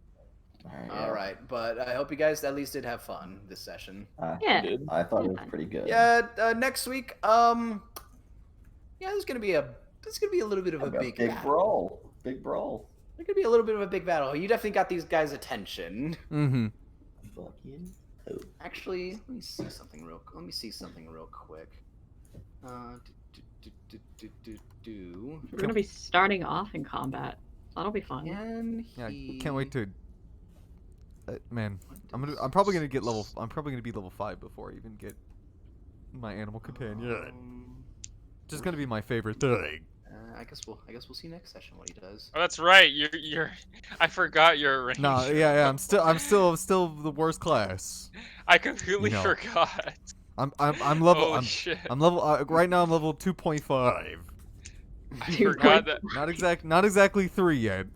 All right, but I hope you guys at least did have fun this session. Yeah. Did. I thought it was pretty good. Yeah, next week, yeah, there's gonna be a little bit of a big big battle. brawl. Big brawl. There's gonna be a little bit of a big battle. You definitely got these guys' attention. Mm-hmm. Fucking hope. Actually, let me see something real quick. We're gonna be starting off in combat. That'll be fun. Can Yeah, he... can't wait to. Man, I'm probably gonna get level. I'm probably gonna be level 5 before I even get my animal companion. Just gonna be my favorite thing. I guess we'll see next session what he does. Oh, that's right. You're. I forgot your range. No, yeah, I'm still the worst class. I completely You know. forgot. I'm level. Holy shit. I'm level. Right now I'm level 2.5. I forgot that. Not exactly 3 yet.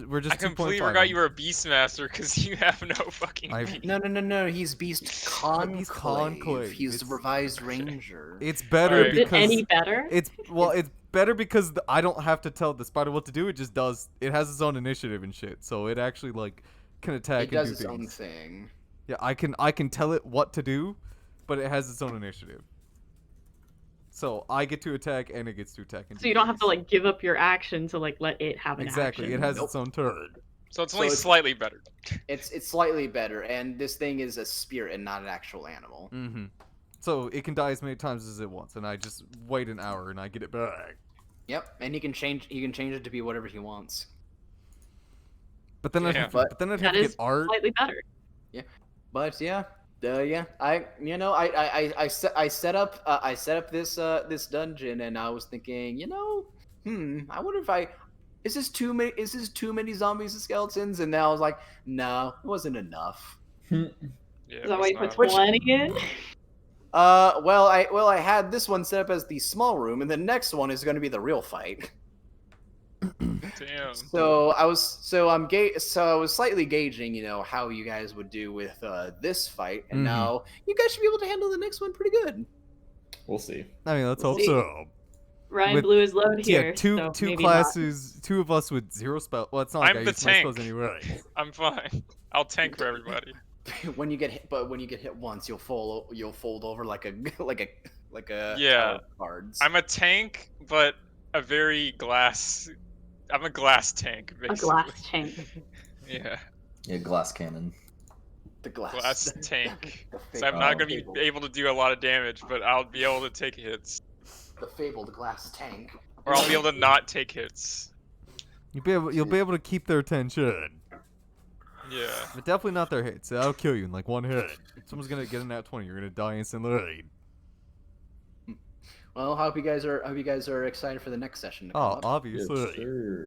We're just I completely 2.5. forgot you were a Beastmaster because you have no fucking beast. No. He's Beast Conclave. He's Conclave. He's the It's- revised ranger. It's better Alright. Is it because any better? it's better because I don't have to tell the spider what to do. It just does. It has its own initiative and shit. So it actually like can attack It does and do its own things. thing. Yeah, I can tell it what to do, but it has its own initiative. So I get to attack and it gets to attack. And So do you don't have things. to like give up your action to like let it have an Exactly. action. It has Nope. its own turn. So it's So only it's- slightly better. It's slightly better, and this thing is a spirit and not an actual animal. Mm-hmm. So it can die as many times as it wants, and I just wait an hour and I get it back. Yep, and he can change it to be whatever he wants. But then Yeah. but then I'd have That to is get art. slightly better. But yeah, I set up this dungeon, and I was thinking, I wonder if is this too many zombies and skeletons? And then I was like, no, it wasn't enough. Yeah, Is that why you put it's not- 20 in? Well, I had this one set up as the small room, and the next one is going to be the real fight. Damn. So I was slightly gauging, how you guys would do with this fight, and Mhm. now you guys should be able to handle the next one pretty good. We'll see. I mean, let's hope See. so. Ryan With- blew his load here. Yeah, two so maybe classes, 2 of us with 0 spell. Well, it's not like I'm I the use my spells tank. anyway. I'm fine. I'll tank for everybody. When you get hit once, you'll fold over like a Yeah. tower of cards. I'm a tank, but a very glass. I'm a glass tank, not. basically. A glass tank. Yeah, Yeah, glass cannon. the glass. glass tank. The So I'm not gonna be fabled- able to do a lot of damage, but I'll be able to take hits, the fabled glass tank. or I'll be able to not take hits. You'll be able to keep their attention, Yeah. but definitely not their hits. That'll kill you in like 1 hit. Someone's gonna get a nat 20. You're gonna die instantly. Well, I hope you guys are excited for the next session. To come Oh, up. obviously. Yes, sir.